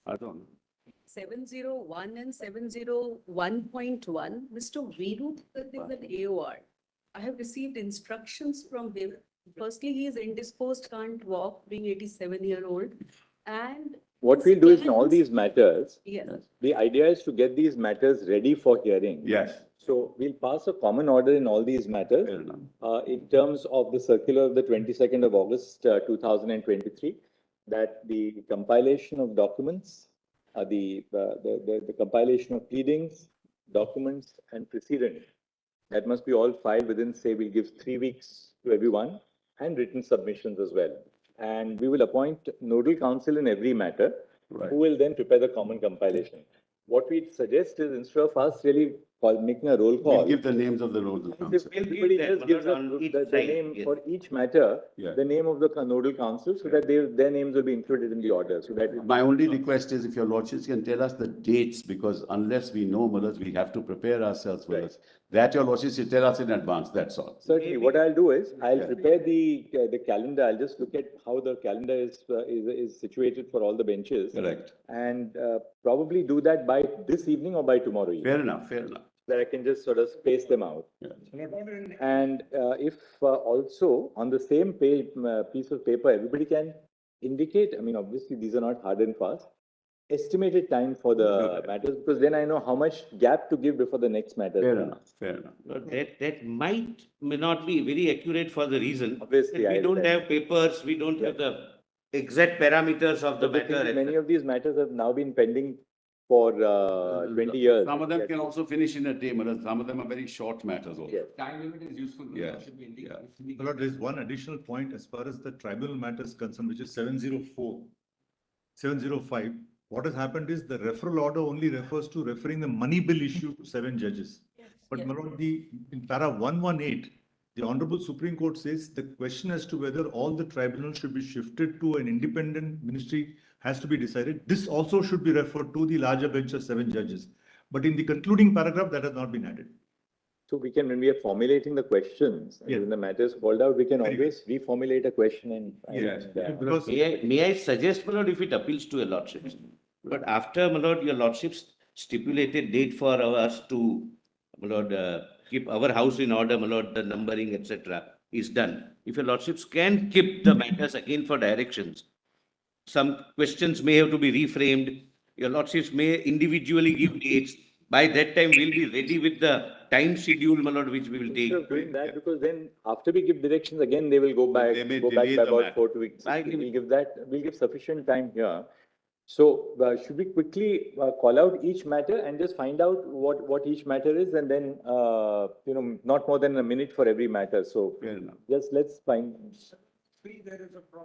I don't know. 701 and 701.1, Mr. Veenu is an AOR. I have received instructions from him. Firstly, he is indisposed, can't walk, being 87-year-old. And what we'll do is in all these matters, yes, the idea is to get these matters ready for hearing. Yes. So we'll pass a common order in all these matters Fair enough. in terms of the circular of the 22nd of August 2023, that the compilation of documents, the compilation of pleadings, documents, and precedent, that must be all filed within, say, we'll give 3 weeks to everyone, and written submissions as well. And we will appoint nodal counsel in every matter, Right. who will then prepare the common compilation. What we suggest is, instead of us really making a roll call, We'll give the names of the nodal council. everybody just gives us the name for each matter, Yeah. the name of the nodal council, so that their names will be included in the order. So that My only request is if your lordships can tell us the dates, because unless we know, Mullah, we have to prepare ourselves for Right. this. That your lordships should tell us in advance, that's all. certainly, what I'll do is, I'll Yeah. prepare the calendar. I'll just look at how the calendar is situated for all the benches. Correct. And probably do that by this evening or by tomorrow evening. Fair enough, fair enough. That I can just sort of space them out. Yeah. And if also on the same page, piece of paper, everybody can indicate, I mean, obviously these are not hard and fast, estimated time for the Okay. matters, because then I know how much gap to give before the next matter. Fair enough, fair enough. That may not be very accurate for the reason Obviously, that we I don't understand. have papers, we don't have the exact parameters of the But the thing matter. is, many of these matters have now been pending for 20 years. Some of them can also finish in a day, Mullah. Some of them are very short matters also. Yes. Time limit is useful. but Yeah, that should be yeah. indicated. Lord, there is one additional point as far as the tribunal matter is concerned, which is 704, 705. What has happened is the referral order only refers to referring the money bill issue to 7 judges. But yes. my lord, in para 118, the Honorable Supreme Court says the question as to whether all the tribunals should be shifted to an independent ministry has to be decided. This also should be referred to the larger bench of 7 judges. But in the concluding paragraph, that has not been added. So we can, when we are formulating the questions, and Yes. when the matter is called out, we can Very always reformulate a question and. Yes. Because May I suggest, my lord, if it appeals to your lordships, but after, my lord, your lordships stipulated date for us to, my lord, keep our house in order, my lord, the numbering, etc., is done. If your lordships can keep the matters again for directions, some questions may have to be reframed. Your lordships may individually give dates. By that time, we'll be ready with the time schedule, my lord, which we will take. Instead of doing that, because then after we give directions, again, they will go back, They may go back delay by the about matter. 4 weeks. I agree with We'll give sufficient time here. So should we quickly call out each matter and just find out what each matter is, and then, not more than a minute for every matter. So Fair enough. just let's find,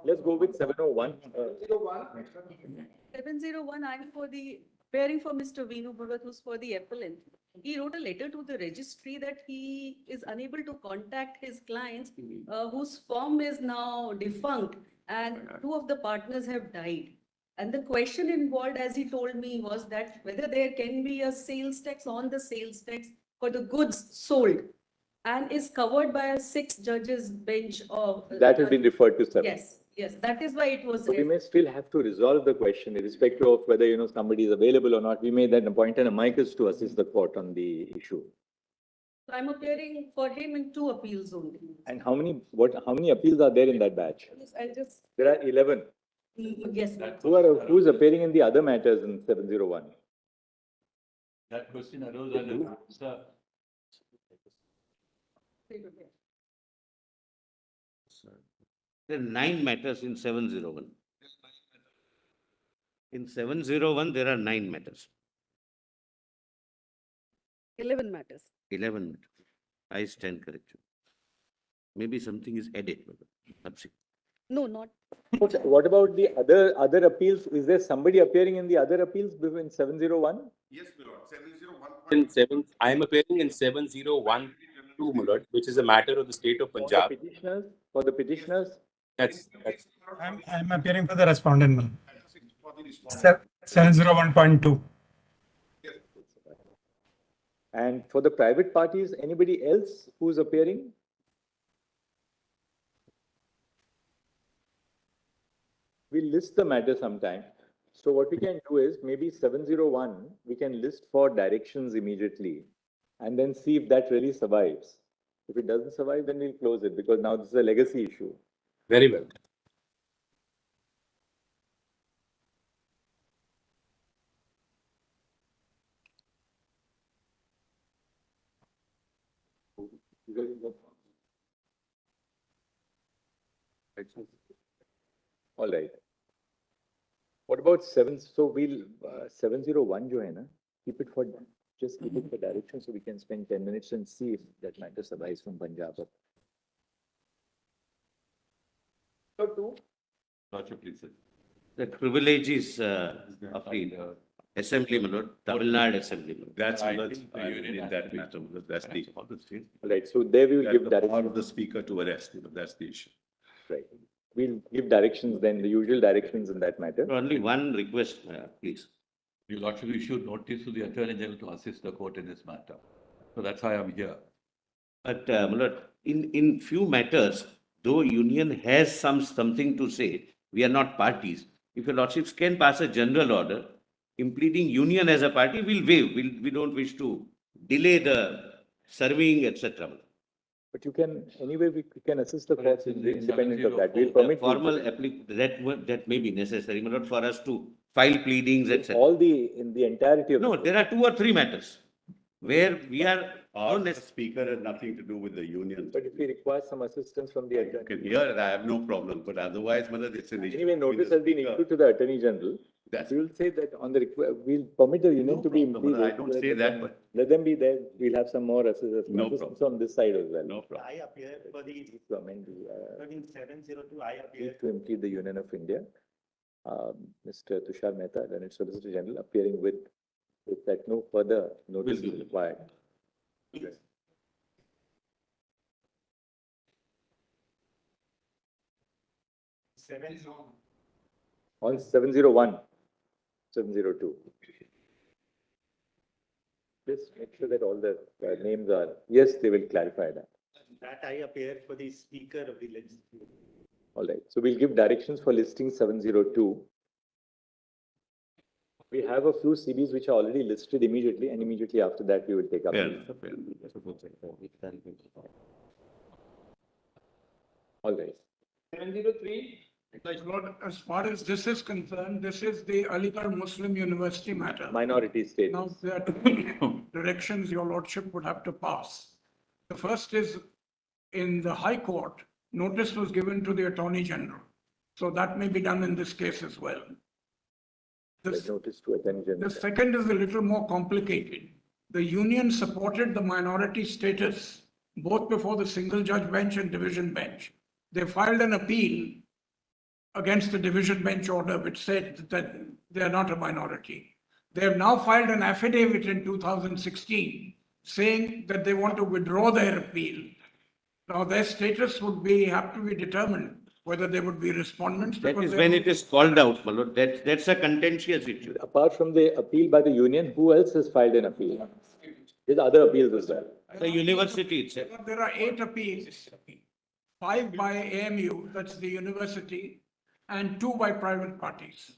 let's go with 701. 701, I'm preparing for Mr. Veenu Bhagat, who's for the appellant. He wrote a letter to the registry that he is unable to contact his clients, whose firm is now defunct, and 2 of the partners have died. And the question involved, as he told me, was that whether there can be a sales tax on the sales tax for the goods sold, and is covered by a 6 judges bench of. That has been referred to 7. Yes, that is why it was. So we may still have to resolve the question irrespective of whether, somebody is available or not. We may then appoint an amicus to assist the court on the issue. So I'm appearing for him in 2 appeals only. And how many appeals are there in that batch? I'll just, There are 11. yes. Who's appearing in the other matters in 701? That question arose under the There are 9 matters in 701. In 701, there are 9 matters, 11 matters. 11 matters. I stand corrected. Maybe something is added. Subsequent. No, not. What about the other appeals? Is there somebody appearing in the other appeals in 701? Yes, my lord. 701. I am appearing in 7012, my lord, which is a matter of the state of Punjab. For the petitioners? That's I'm appearing for the respondent, ma'am. 701.2. And for the private parties, anybody else who's appearing? We'll list the matter sometime. So what we can do is maybe 701, we can list for directions immediately and then see if that really survives. If it doesn't survive, then we'll close it because now this is a legacy issue. Very well. All right. What about so we'll, 701 jo hai na, keep it for, just keep it for direction so we can spend 10 minutes and see if that matter survives from Punjab. So two. Lordship, please, sir. The privilege is of the Assembly, my lord, Tamil Nadu Assembly. my lord. That's, I that's, think the union in has that to- matter, that's the, All the states. All right, so there we will that's give the power directions. of the speaker to arrest, that's the issue. Right. We'll give directions then, the usual directions in that matter. Only one request, please. Your Lordship issued notice to the Attorney General to assist the court in this matter. So that's why I'm here. But, my lord, in few matters, though union has something to say, we are not parties. If your lordships can pass a general order, implementing union as a party, we'll waive. We don't wish to delay the serving, etc. But you can, anyway, we can assist the But courts it's in in independent of that. 704. We'll permit. Formal that may be necessary, my lord, for us to file pleadings, etc. All in the entirety of. No, there are 2 or 3 matters where we are, Or no, the speaker has nothing to do with the union. But if we require some assistance from the attorney. Okay, here I have no problem, but otherwise, Mother, it's an issue. Anyway, between notice the has been speaker. issued to the Attorney General. That's, We will say that on the, we'll permit the union No to be. problem, I don't say that, but- Let them be there. We'll have some more assistance No problem. on this side as well. no problem. I appear for the, To amend the, in 702, I appear. to impede the Union of India. Mr. Tushar Mehta, Learned Solicitor General, appearing with that no further notice Will is do. required. On 701, 702. Just make sure that all the names are, yes, they will clarify that. That I appear for the speaker of the legislature. All right, so we'll give directions for listing 702. We have a few CBs which are already listed immediately, and immediately after that, we will take up. Fair enough, fair enough. All right. 703. Like Lord, as far as this is concerned, this is the Aligarh Muslim University matter. Minority status. Now, there are two directions your lordship would have to pass. The first is in the High Court, notice was given to the Attorney General. So that may be done in this case as well. Like notice to Attorney General. The second is a little more complicated. The union supported the minority status both before the single judge bench and division bench. They filed an appeal against the division bench order which said that they are not a minority. They have now filed an affidavit in 2016 saying that they want to withdraw their appeal. Now their status would have to be determined whether they would be respondents. That because is they when are- it is called out, my lord. That's a contentious issue. Apart from the appeal by the union, who else has filed an appeal? There's other appeals as well. The university itself. There are 8 appeals, 5 by AMU, that's the university, and 2 by private parties.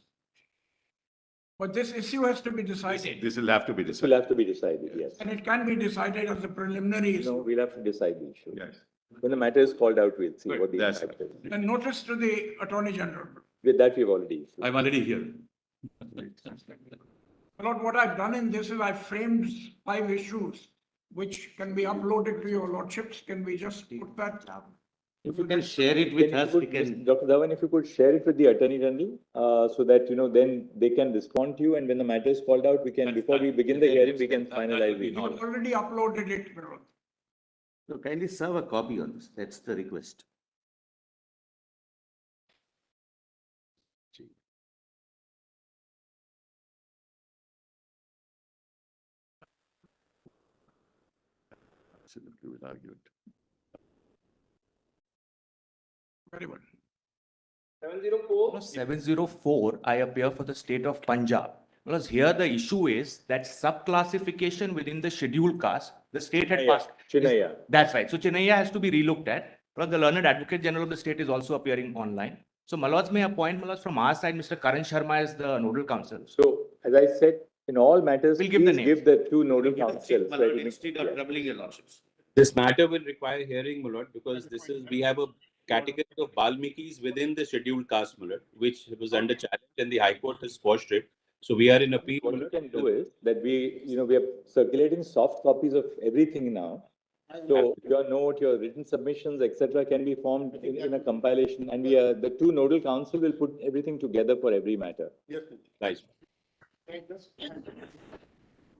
But this issue has to be decided, This will have to be This will decided. have to be decided, yes. and it can be decided as a preliminary No, issue. we'll have to decide the issue. Yes. When the matter is called out, we'll see Good, what the that's impact is. The notice to the Attorney General. With that, we've already issued. I'm already here. Lord, what I've done in this is I've framed 5 issues which can be uploaded to your lordships. Can we just put that? If you can share it with us, we can. Dr. Dhawan, if you could share it with the Attorney General, so that, then they can respond to you, and when the matter is called out, we can, before we begin the hearing, we can finalize it. I've already uploaded it, Vinod. So kindly serve a copy on this. That's the request. Absolutely, we'll argue it. Very well. 704. 704, I appear for the state of Punjab. Because here the issue is that subclassification within the scheduled caste, the state had Chinaya, passed. Chinaya. That's right. So Chinaya has to be relooked at. Because the Learned Advocate General of the state is also appearing online. So Malaz may appoint Malaz from our side, Mr. Karan Sharma as the nodal counsel. So, as I said, in all matters, We'll give the please names. give the two nodal councils. My lord, instead of troubling your lordships. This matter will require hearing, my lord, because we have a category of Balmikis within the scheduled caste, my lord, which was under challenge and the High Court has quashed it. So we are in appeal. What you can do is that we are circulating soft copies of everything now. So your note, your written submissions, etc., can be formed in a compilation, and the two nodal council will put everything together for every matter. Nice.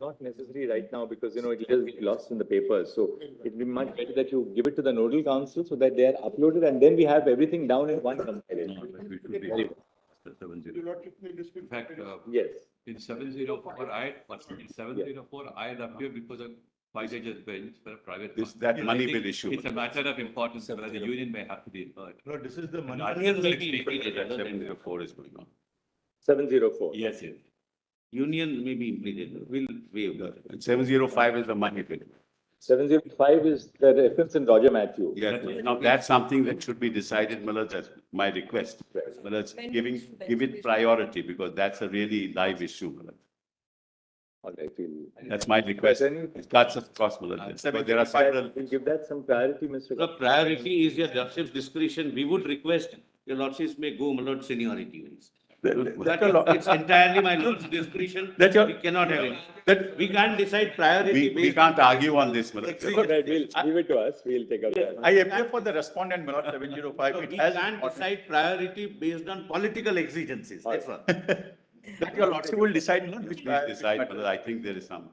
Not necessary right now because it will just get lost in the papers. So it will be much better that you give it to the nodal council so that they are uploaded, and then we have everything down in one compilation. We should be 70. In fact, Yes. in 704, in 704, I had appeared before the 5 judges bench for a private. This, matter. that money I think bill issue. It's a matter of importance whether the union may have to be heard. No, this is the money. Union may be implicated. 704 is going on. 704. Yes, yes. Union may be implicated. We'll waive that. And 705 is the money bill. 705 is the reference in Roger Matthew. Yes, now that's something that should be decided, Malaj, that's my request. Malaj, give it priority because that's a really live issue, Malaj. All right, That's my request. It cuts across, Malaj. But there are several. We'll give that some priority, Mr. The priority is your lordship's discretion. We would request your lordships may go, my lord, seniority wise. It's entirely my lord's discretion. We cannot have it. We can't decide priority. We can't argue on this, Malaj. All right, we'll leave it to us. We'll take up that. I appear for the respondent, my lord, 705. We can't decide priority based on political exigencies. That's all. That your lordship will decide, not which. Please decide, Malaj. I think there is some.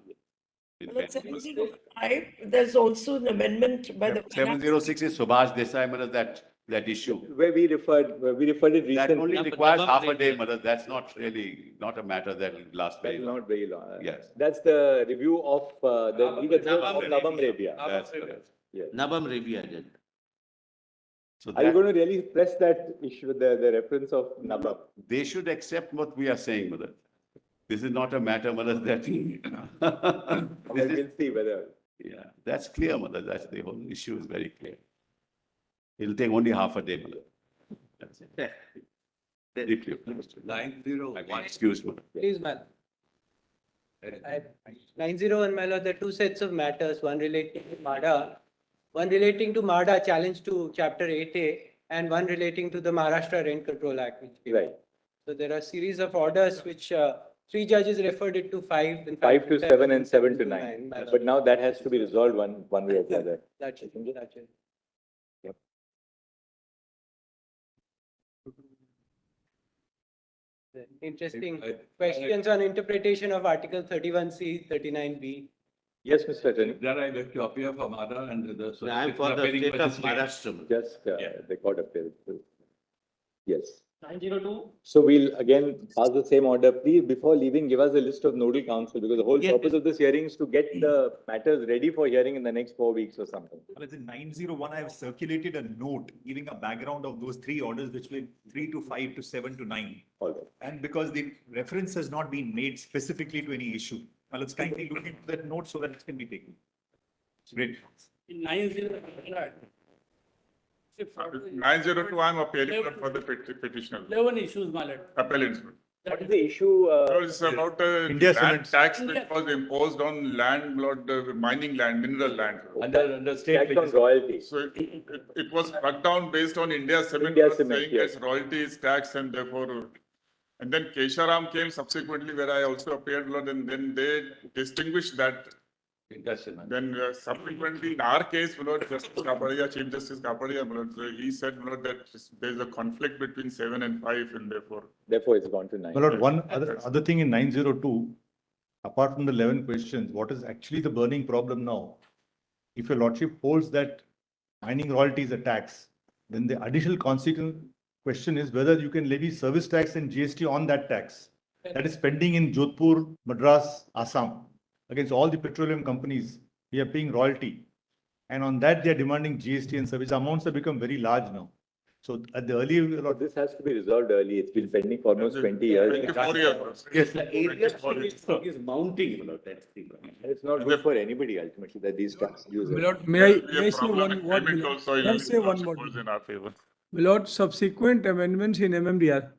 Well, 705, there's also an amendment by the. 706 is Subhash Desai, Malaj, that issue. Where we referred it recently. That only requires half a day, Malaj. That's not really, not a matter that will last very That's long. not very long. Yes. That's the review of the legal of Nabam Rebia. That's correct. Yes. Nabam Rebia did. So Are you that, going to really press that issue, the reference of Nabam? they should accept what we are saying, Malaj. This is not a matter, Malaj, that. We'll see whether. Yeah, that's clear, Malaj. That's the whole issue is very clear. It'll take only half a day, Malaj. That's it. Very clear. 901. Excuse me. Please, ma'am. 901, my lord, there are two sets of matters, one relating to MADA challenge to Chapter 8A, and one relating to the Maharashtra Rent Control Act. Right. So there are a series of orders which 3 judges referred it to 5. And 5 to 7 and 7 to 9. my lord. But now that has to be resolved one way or the other. That's it. That's it. Yep. Interesting questions on interpretation of Article 31C, 39B. Yes, Mr. Attorney. There I left you appear for Mada and the. I'm for the appearing state for the of state. Maharashtra. Just Yeah. the court appeal. Yes. 902. So we'll again pass the same order. Please, before leaving, give us a list of nodal council because the whole Yes, purpose of this hearing is to get the matters ready for hearing in the next 4 weeks or something. Well, in 901, I have circulated a note giving a background of those 3 orders, which were 3 to 5 to 7 to 9. All right. And because the reference has not been made specifically to any issue. Well, let's kindly look into that note so that it can be taken. Great. In 902. 902, I'm appealing for the petitioner, 11 issues, my lord. appellants. What is the issue? It's about India land Cements. tax which was imposed on mining land, mineral land. Under state Tax on legislation. royalty. So it was struck down based on India Cement, India was Cement, saying yes. as royalties, tax, and therefore. And then Kesharam came subsequently where I also appeared, Lord, and then they distinguished that. Then subsequently, in our case, Lord, Justice Kapadia, Chief Justice Kapadia, Lord, he said, Lord, that there is a conflict between 7 and 5, and therefore. Therefore, it's gone to 9. Well, Lord, one other thing in 902, apart from the 11 questions, what is actually the burning problem now? If your lordship holds that mining royalty is a tax, then the additional consequent question is whether you can levy service tax and GST on that tax. That is pending in Jodhpur, Madras, Assam. Against all the petroleum companies, we are paying royalty. And on that, they are demanding GST and service. Amounts have become very large now. So at the early, But this has to be resolved early. It's been pending for almost 20 years. 24 years. Yes, the area is mounting, my lord, that's the problem. And it's not good for anybody ultimately that these tax users. Milord, There may I, will be a may I say problem one in word, payment Milord? also, May I you'll say one word? holds in our favor. Milord, subsequent amendments in MMDR.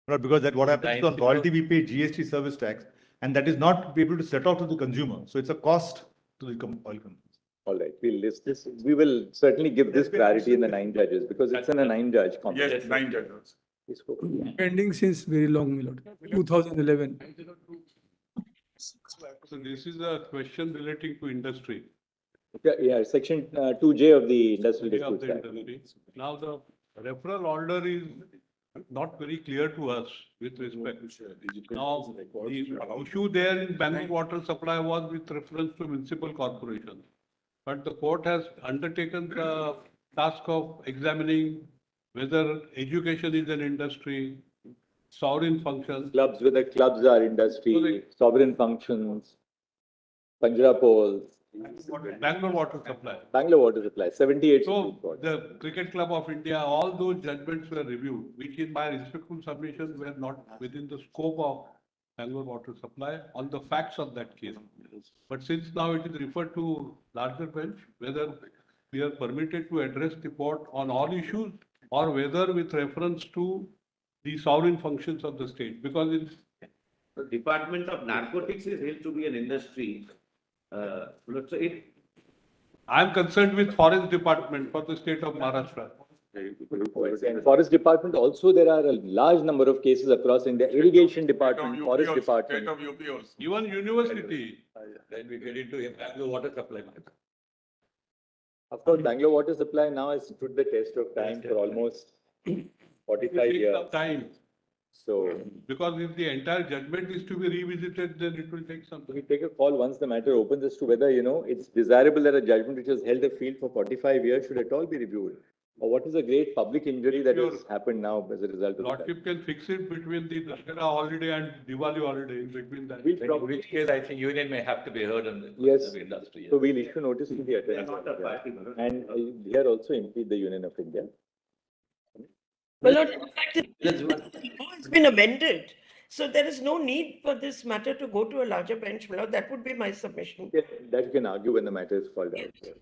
because that what happens is on royalty, we pay GST service tax, and that is not be able to set off to the consumer. So it's a cost to the oil companies. All right, we'll list this. We will certainly give this priority in the 9 judges because it's in a 9-judge Yes, complex. 9 judges. Pending since very long, Milord, 2011. So this is a question relating to industry. Yeah, section 2J of the Industrial Of Disputes the Act. industry. Now, the referral order is not very clear to us with respect. Now, the issue there in Bangalore Water Supply was with reference to municipal corporation. But the court has undertaken the task of examining whether education is an industry, sovereign functions. Clubs, whether clubs are industry, sovereign functions, Panjra poles, Bangalore Water Supply. Bangalore Water Supply, 78 Supreme So Court. the Cricket Club of India, all those judgments were reviewed, which in my respectful submission were not within the scope of Bangalore Water Supply on the facts of that case. But since now it is referred to larger bench, whether we are permitted to address the court on all issues or whether with reference to the sovereign functions of the state, because it's The Department of Narcotics is held to be an industry. So it, I'm concerned with Forest Department for the state of Maharashtra. And Forest Department also, there are a large number of cases across India, Irrigation Department, Forest State Department. of UP also. Even university. Then we get into Bangalore Water Supply. Of course, Bangalore Water Supply now has stood the test of time for almost 45 It takes years. some time, So because if the entire judgment is to be revisited, then it will take some we time. take a call once the matter opens as to whether, it's desirable that a judgment which has held the field for 45 years should at all be reviewed. Or what is the great public injury that has happened now as a result of that? Lordship can fix it between the Dussehra holiday and Diwali holiday, in between that. We'll In probably- which case, I think union may have to be heard on the. Yes. the industry. So we'll issue notice to the Attorney not a General. party, Milord. And here also impede the Union of India. Milord, in fact, the law has been amended. So there is no need for this matter to go to a larger bench, Milord. That would be my submission. Yeah, that you can argue when the matter is called out.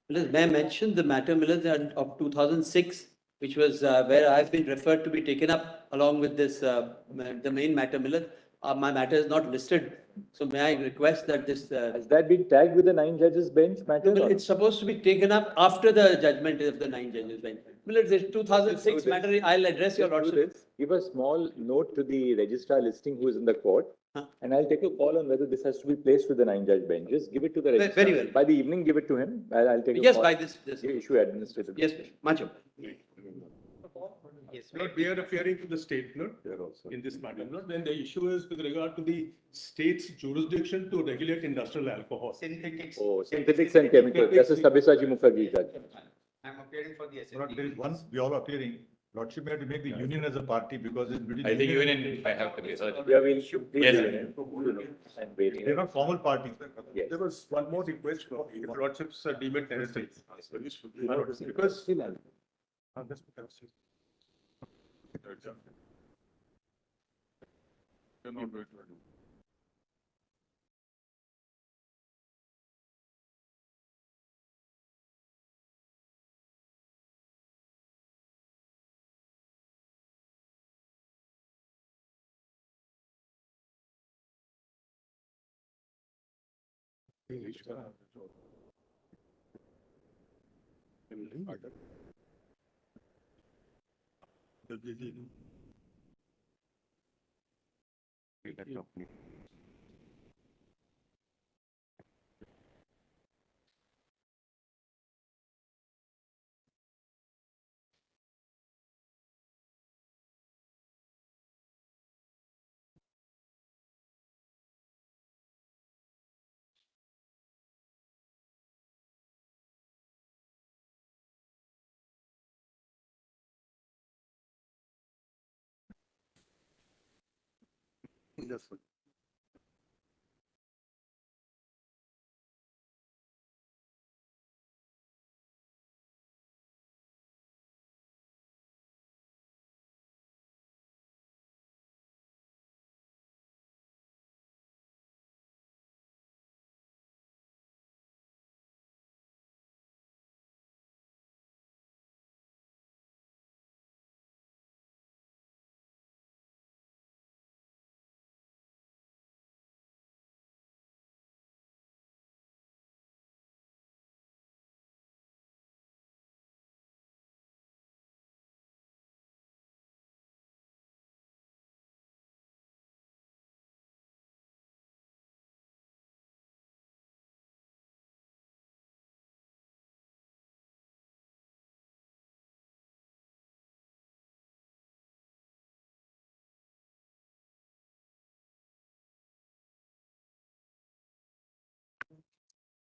May I mention the matter, Milord, of 2006, which was where I've been referred to be taken up along with this, the main matter, Milord. My matter is not listed. So may I request that this, Has that been tagged with the 9 judges bench matter? well, or- it's supposed to be taken up after the judgment of the 9 judges bench. Milord, this 2006 matter, I'll address your Let's do lordship. this. Give a small note to the registrar listing who is in the court. Huh. And I'll take a call on whether this has to be placed with the 9-judge bench. Just give it to the Very registrar. well. By the evening, give it to him. I'll take a Yes, call. by this, You issue administrative. yes, much. Yes, we are appearing to the state, no? In this matter, no? Then the issue is with regard to the state's jurisdiction to regulate industrial alcohol. Synthetics. Oh, synthetics and chemicals. Justice Sabyasachi Mukherjee judge. I'm appearing for the Lord, there is one, we all appearing, Lordship may have to make the union as a party because it's between. I think union, I have to be heard. Yeah, we'll issue. Yes, And wait. They're not formal parties. Yes. There was one more request, no? If Lordship's deem it necessary. Because. That's what I was saying. You're not going to do. Yes.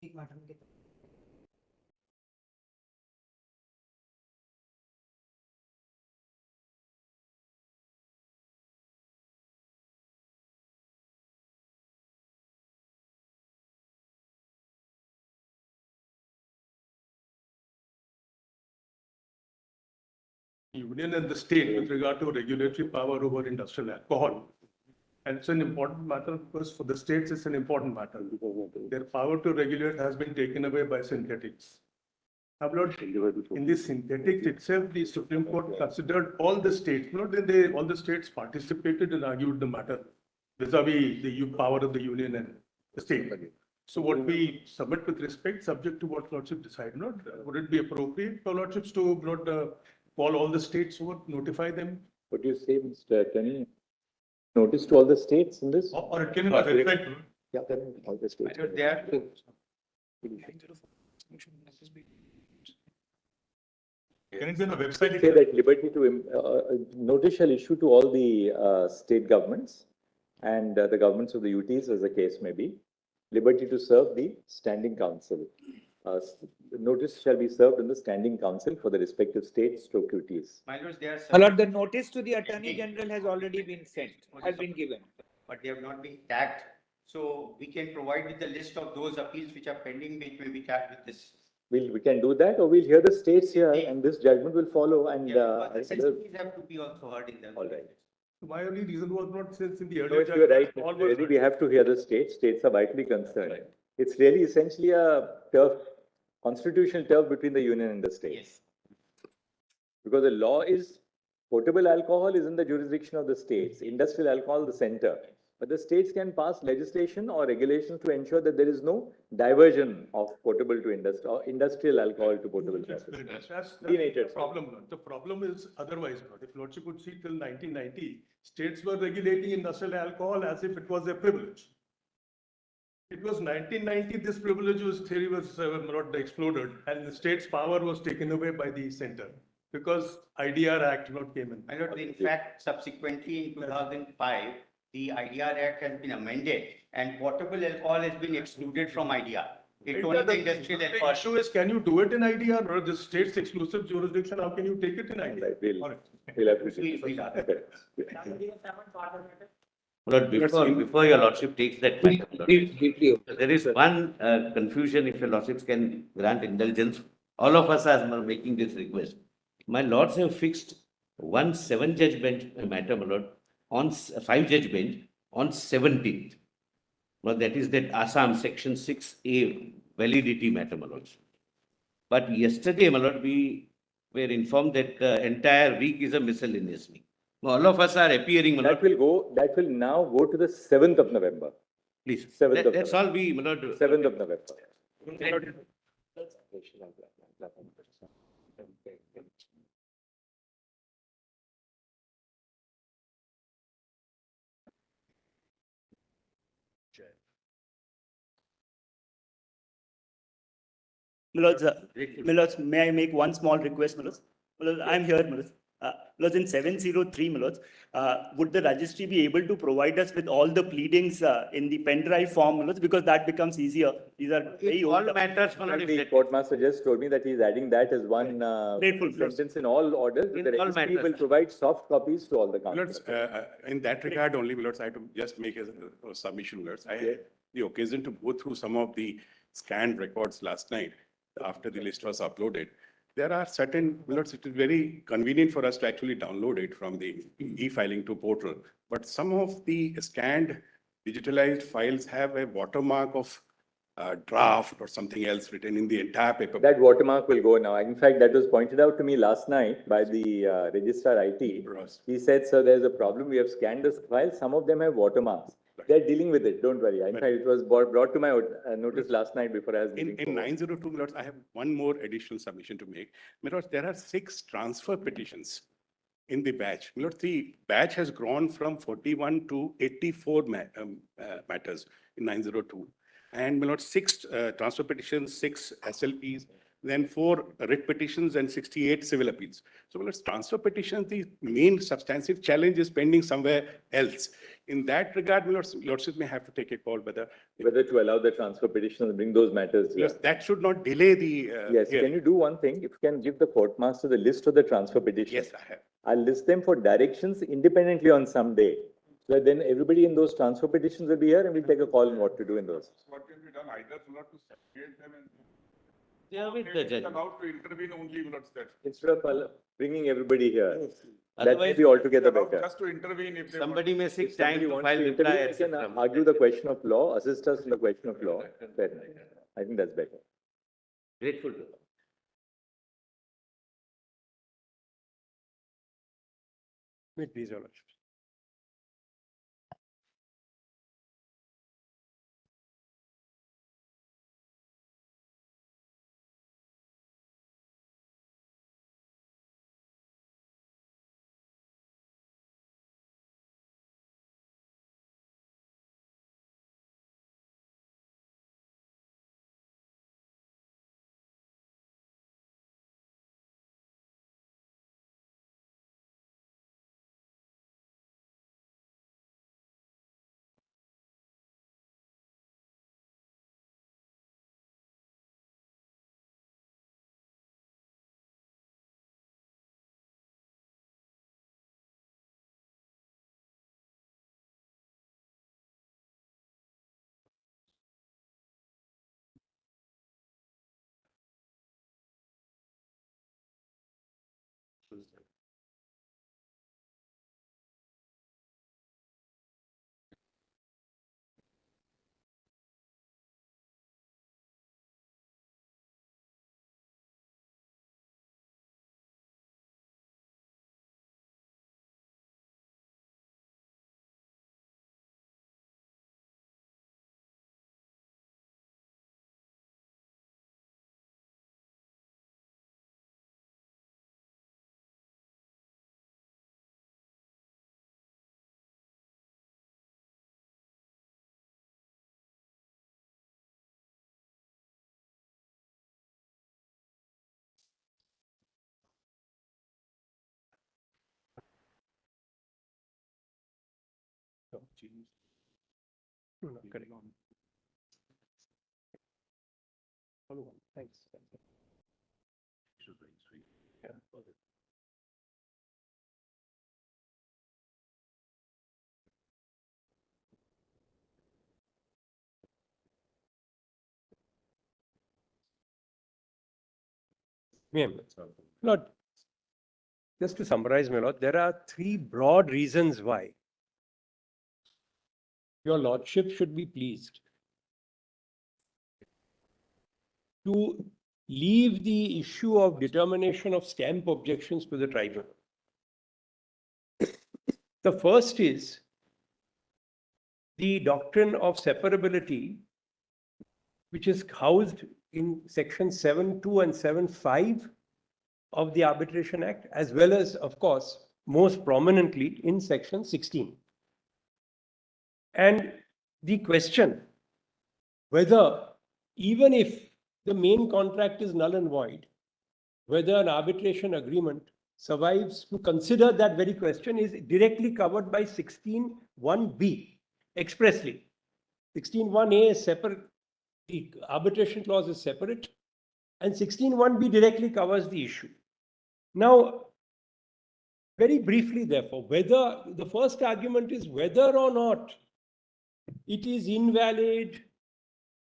Union and the state with regard to regulatory power over industrial alcohol. And it's an important matter because for the states, it's an important matter. Their power to regulate has been taken away by synthetics. Now, Lord, in the synthetics itself, the Supreme Court considered all the states, all the states participated and argued the matter vis-a-vis the power of the union and the state. So what we submit with respect, subject to what Lordship decide, would it be appropriate for Lordships to call all the states over, notify them? What do you say, Mr. Attorney? Notice to all the states in this? Or it can affect. Yeah, all the states. They have to. Can it be on the website? Say that liberty to, notice shall issue to all the state governments and the governments of the UTs, as the case may be, liberty to serve the standing council. Notice shall be served in the standing council for the respective states to UTs. My lords, they are. My lord, the notice to the Attorney General has already been sent, has been given. But they have not been tagged. So we can provide with the list of those appeals which are pending, which may be tagged with this. We can do that, or we'll hear the states here and this judgment will follow and. But the sensibilities have to be also heard in them. All right. My only reason was not since in the No, earlier. if you're right, all Mr. was Reddy, we have to hear the states. States are vitally concerned. It's really essentially a turf, constitutional turf between the union and the states. Yes. Because the law is potable alcohol is in the jurisdiction of the states, industrial alcohol the center. But the states can pass legislation or regulations to ensure that there is no diversion of potable to industrial or industrial alcohol to potable. That's Denatured, the problem. Lord. The problem is otherwise. Lord. If Lordship could see till 1990, states were regulating industrial alcohol as if it was a privilege. It was 1990, this privilege theory was not exploded and the state's power was taken away by the center because IDR Act came in. My lord, in fact, subsequently in 2005, the IDR Act has been amended and potable alcohol has been excluded from IDR. It's only the industrial The alcohol. issue is, can you do it in IDR or the state's exclusive jurisdiction? How can you take it in IDR? Right, we'll have to see. Lord, before your lordship takes that matter, Lord, there is one confusion, if your lordships can grant indulgence. All of us are making this request. My lords have fixed one 7-judge bench matter, my lord, on 5-judge bench on 17th. Well, that is that Assam section 6A validity matter, my lords. But yesterday, my lord, we were informed that the entire week is a miscellaneous week. All of us are appearing, my lord. That will now go to the 7th of November. Please. 7th of That's all we, my lord. 7th of November. Milords, may I make one small request, Milords? Milords, I'm here, Milords. Milords, in 703, Milords, would the registry be able to provide us with all the pleadings in the pen drive form, Milords, because that becomes easier. These are very All old. matters, my lord, The court master just told me that he's adding that as one sentence in all orders. In The all registry matters. will provide soft copies to all the Milords, councillors. in that regard only, Milords, I have to just make a submission, Milords. I had the occasion to go through some of the scanned records last night after the list was uploaded. There are certain, Milords, it is very convenient for us to actually download it from the e-filing to portal. But some of the scanned digitalized files have a watermark of draft or something else written in the entire paper. That watermark will go now. In fact, that was pointed out to me last night by the registrar IT. He said, sir, there's a problem. We have scanned this file. Some of them have watermarks. They're dealing with it. Don't worry. In fact, it was brought to my notice last night before I was In 902, Milords, I have one more additional submission to make. Milords, there are 6 transfer petitions in the batch. Milords, the batch has grown from 41 to 84 matters in 902. And Milords, 6 transfer petitions, 6 SLPs. then 4 writ petitions and 68 civil appeals. So well, it's transfer petitions, the main substantive challenge is pending somewhere else. In that regard, Lordship may have to take a call whether to allow the transfer petition and bring those matters. yes, that should not delay the Yes, hearing. can you do one thing? If you can give the court master the list of the transfer petitions. Yes, I have. I'll list them for directions independently on some day. So that then everybody in those transfer petitions will be here and we'll take a call on what to do in those. What can be done, either not to separate them and. They are with the judge. Allowed to intervene only, that. Instead of bringing everybody here. That may Otherwise, be altogether better. Just to intervene if they. somebody may If seek time somebody to wants file to reply, intervene, we can etc. argue the question of law, assist us in the question of law. Fair enough. I think that's better. Grateful to. Please, Your Lordship. No, no, correct. Follow on. Thanks. Yeah. Lord, just to summarize, my Lord, there are 3 broad reasons why your Lordship should be pleased to leave the issue of determination of stamp objections to the tribunal. The first is the doctrine of separability, which is housed in section 7.2 and 7.5 of the Arbitration Act, as well as, of course, most prominently in section 16. And the question whether, even if the main contract is null and void, whether an arbitration agreement survives, to consider that very question is directly covered by 16.1b expressly. 16.1a is separate, the arbitration clause is separate, and 16.1b directly covers the issue. Now, very briefly, therefore, whether the first argument is whether or not it is invalid,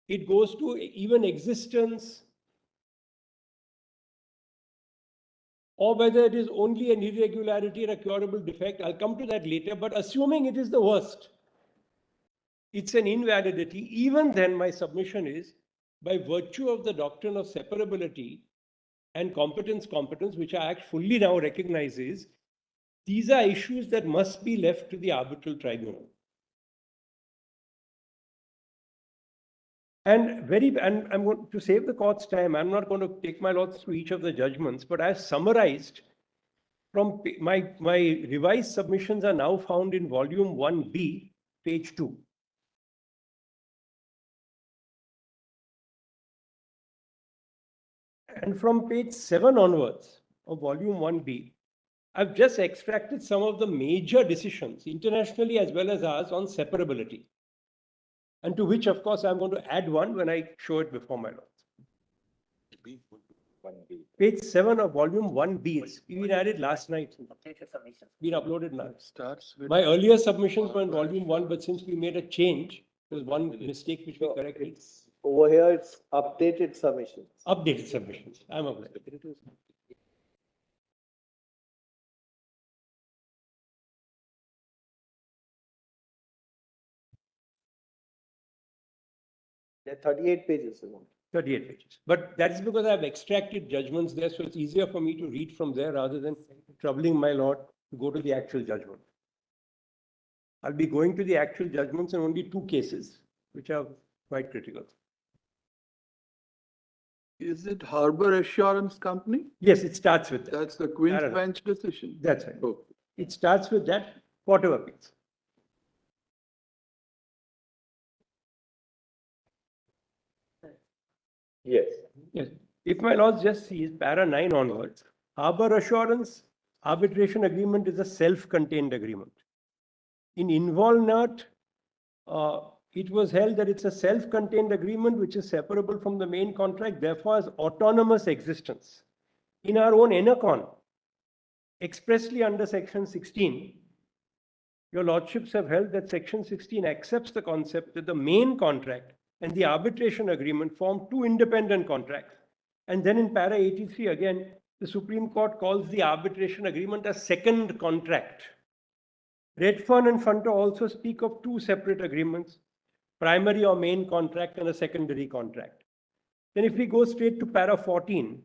it goes to even existence, or whether it is only an irregularity or a curable defect. I'll come to that later, but assuming it is the worst, it's an invalidity. Even then, my submission is, by virtue of the doctrine of separability and competence, which our Act fully now recognizes, these are issues that must be left to the arbitral tribunal. And I'm going to save the court's time. I'm not going to take my lords through each of the judgments, but I've summarized from my revised submissions are now found in volume 1B, page 2. And from page 7 onwards of volume 1B, I've just extracted some of the major decisions, internationally as well as ours, on separability. And to which, of course, I'm going to add one when I show it before my lords. Page 7 of volume 1B, it's been added last night. Been uploaded now. My earlier submissions were in volume 1, but since we made a change, there was one mistake which we corrected. Over here, it's updated submissions. Updated submissions. I'm updated. There are 38 pages. 38 pages. But that is because I've extracted judgments there, so it's easier for me to read from there rather than troubling my lord to go to the actual judgment. I'll be going to the actual judgments in only 2 cases, which are quite critical. Is it Harbor Assurance Company? Yes, it starts with that. That's the Queen's Bench decision. That's right. Oh. It starts with that Court of Appeals. Yes. Yes. If my lords just see para 9 onwards, Harbor Assurance arbitration agreement is a self-contained agreement. In Involnat, it was held that it's a self-contained agreement which is separable from the main contract, therefore has autonomous existence. In our own Enacon, expressly under section 16, your lordships have held that section 16 accepts the concept that the main contract and the arbitration agreement form 2 independent contracts. And then in para 83 again, the Supreme Court calls the arbitration agreement a second contract. Redfern and Funto also speak of 2 separate agreements, primary or main contract and a secondary contract. Then if we go straight to para 14,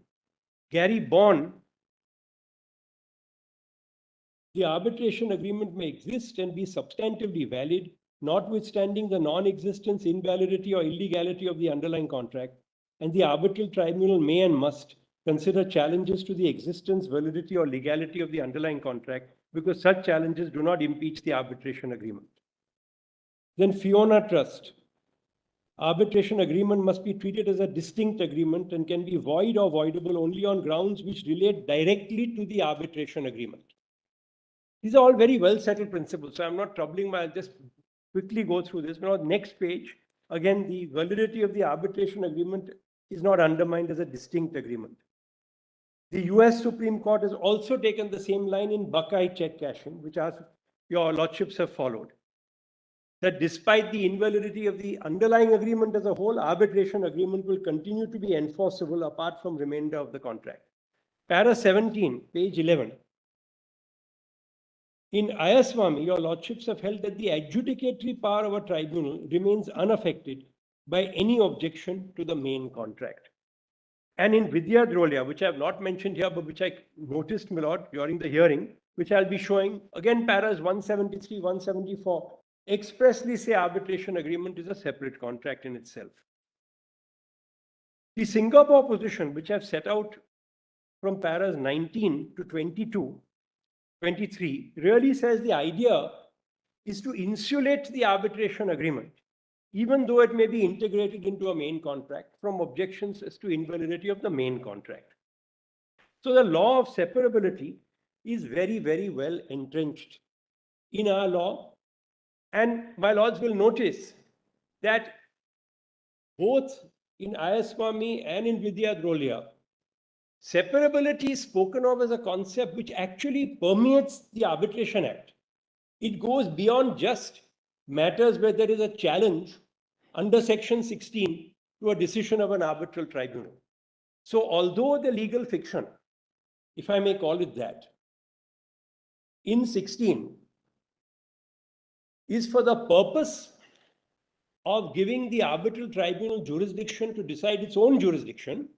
Gary Bond, the arbitration agreement may exist and be substantively valid, notwithstanding the non-existence, invalidity or illegality of the underlying contract, and the arbitral tribunal may and must consider challenges to the existence, validity or legality of the underlying contract because such challenges do not impeach the arbitration agreement. Then Fiona Trust. Arbitration agreement must be treated as a distinct agreement and can be void or voidable only on grounds which relate directly to the arbitration agreement. These are all very well settled principles, so I'm not troubling I'll just quickly go through this. Now, next page, again, the validity of the arbitration agreement is not undermined as a distinct agreement. The US Supreme Court has also taken the same line in Buckeye check cashing, which your lordships have followed. That despite the invalidity of the underlying agreement as a whole, arbitration agreement will continue to be enforceable apart from remainder of the contract. Para 17, page 11. In Ayaswamy, your lordships have held that the adjudicatory power of a tribunal remains unaffected by any objection to the main contract. And in Vidya Drolia, which I have not mentioned here, but which I noticed, my lord, during the hearing, which I'll be showing, again, paras 173, 174, expressly say arbitration agreement is a separate contract in itself. The Singapore position, which I've set out from paras 19 to 22, 23, really says the idea is to insulate the arbitration agreement, even though it may be integrated into a main contract, from objections as to invalidity of the main contract. So the law of separability is very, very well entrenched in our law. And my lords will notice that both in Ayaswamy and in Vidya Drolia, separability is spoken of as a concept which actually permeates the Arbitration Act. It goes beyond just matters where there is a challenge under section 16 to a decision of an arbitral tribunal. So although the legal fiction, if I may call it that, in 16 is for the purpose of giving the arbitral tribunal jurisdiction to decide its own jurisdiction,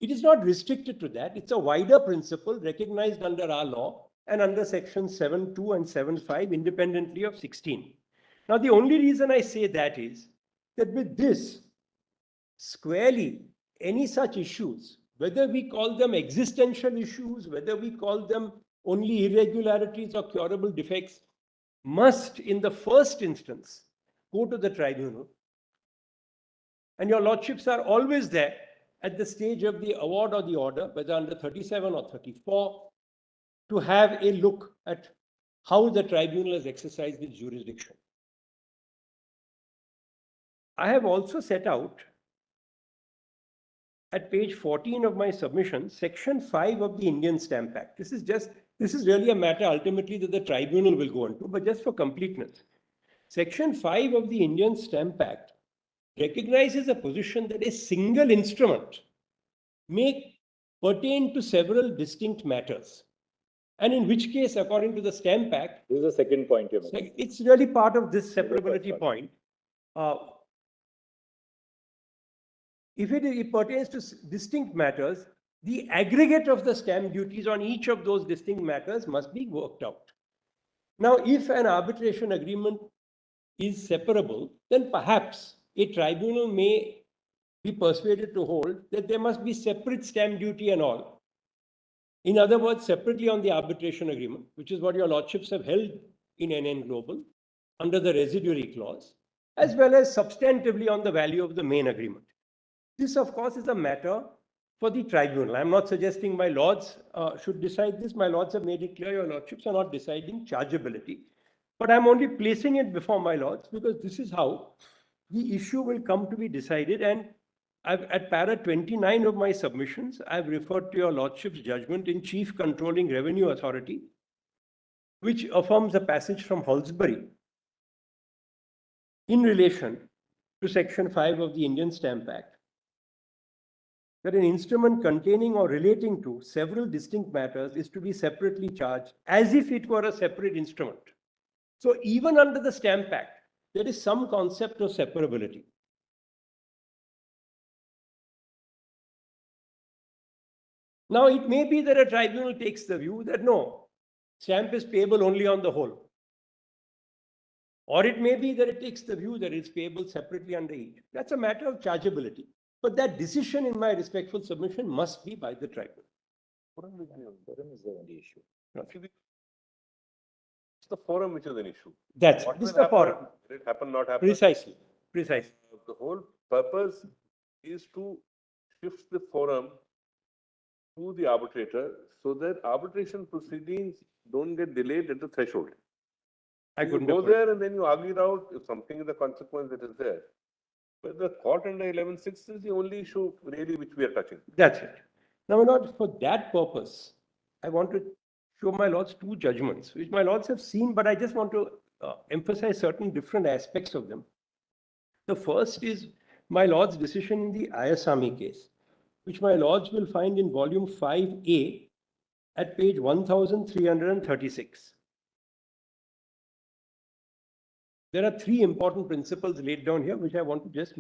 it is not restricted to that. It's a wider principle recognized under our law and under section 7.2 and 7.5 independently of 16. Now, the only reason I say that is that with this, squarely, any such issues, whether we call them existential issues, whether we call them only irregularities or curable defects, must, in the first instance, go to the tribunal. And your lordships are always there at the stage of the award or the order, whether under 37 or 34, to have a look at how the tribunal has exercised its jurisdiction. I have also set out at page 14 of my submission, section 5 of the Indian Stamp Act. This is really a matter ultimately that the tribunal will go into, but just for completeness. Section 5 of the Indian Stamp Act recognizes a position that a single instrument may pertain to several distinct matters. And in which case, according to the Stamp Act, This is the second point you made. it's really part of this separability point. If it pertains to distinct matters, the aggregate of the stamp duties on each of those distinct matters must be worked out. Now, if an arbitration agreement is separable, then perhaps a tribunal may be persuaded to hold that there must be separate stamp duty and all. In other words, separately on the arbitration agreement, which is what your lordships have held in NN Global under the residuary clause, as well as substantively on the value of the main agreement. This, of course, is a matter for the tribunal. I'm not suggesting my lords should decide this. My lords have made it clear your lordships are not deciding chargeability. But I'm only placing it before my lords because this is how the issue will come to be decided. And at para 29 of my submissions, I've referred to your lordship's judgment in Chief Controlling Revenue Authority, which affirms a passage from Halsbury in relation to section 5 of the Indian Stamp Act, that an instrument containing or relating to several distinct matters is to be separately charged as if it were a separate instrument. So even under the Stamp Act, there is some concept of separability. Now, it may be that a tribunal takes the view that no, stamp is payable only on the whole. Or it may be that it takes the view that it's payable separately under each. That's a matter of chargeability. But that decision, in my respectful submission, must be by the tribunal. Forum is the only issue. It's the forum which is an issue. That's What this will the happen, forum. will it happen, not happen? Precisely. Precisely. The whole purpose is to shift the forum to the arbitrator so that arbitration proceedings don't get delayed at the threshold. I You couldn't go have put it. there and then you argue it out if something is a consequence that is there. But the court under 11.6 is the only issue really which we are touching. That's it. Now, my lord, for that purpose, I want to show my lords two judgments, which my lords have seen, but I just want to emphasize certain different aspects of them. The first is my lord's decision in the Ayasami case, which my lords will find in volume 5A at page 1336. There are three important principles laid down here, which I want to just,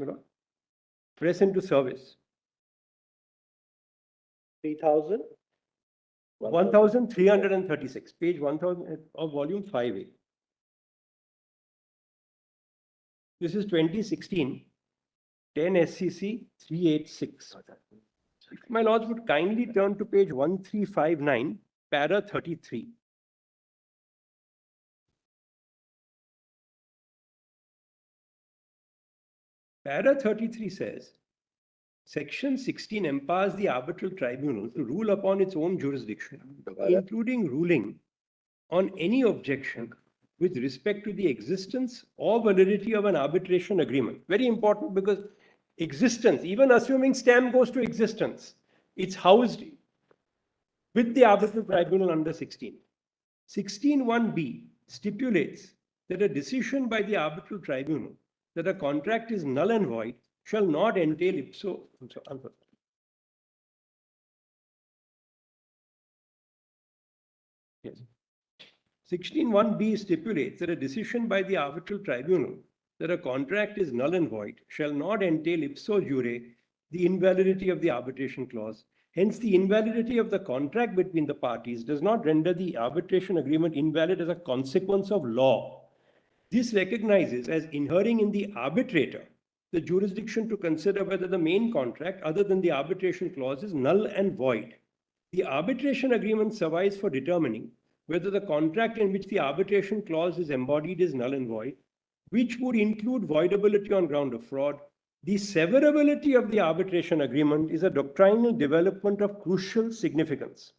press into service. 3,000? 1336, page 1000 of volume 5A. This is 2016, 10 SCC 386. If my lords would kindly turn to page 1359, para 33. Para 33 says, Section 16 empowers the arbitral tribunal to rule upon its own jurisdiction, including ruling on any objection with respect to the existence or validity of an arbitration agreement. Very important because existence, even assuming stamp goes to existence, it's housed with the arbitral tribunal under 16. 16(1)(b) stipulates that a decision by the arbitral tribunal that a contract is null and void shall not entail ipso. Yes. 16(1)(b) stipulates that a decision by the arbitral tribunal that a contract is null and void shall not entail ipso jure the invalidity of the arbitration clause. Hence, the invalidity of the contract between the parties does not render the arbitration agreement invalid as a consequence of law. This recognizes as inhering in the arbitrator the jurisdiction to consider whether the main contract, other than the arbitration clause, is null and void. The arbitration agreement survives for determining whether the contract in which the arbitration clause is embodied is null and void, which would include voidability on ground of fraud, The severability of the arbitration agreement is a doctrinal development of crucial significance,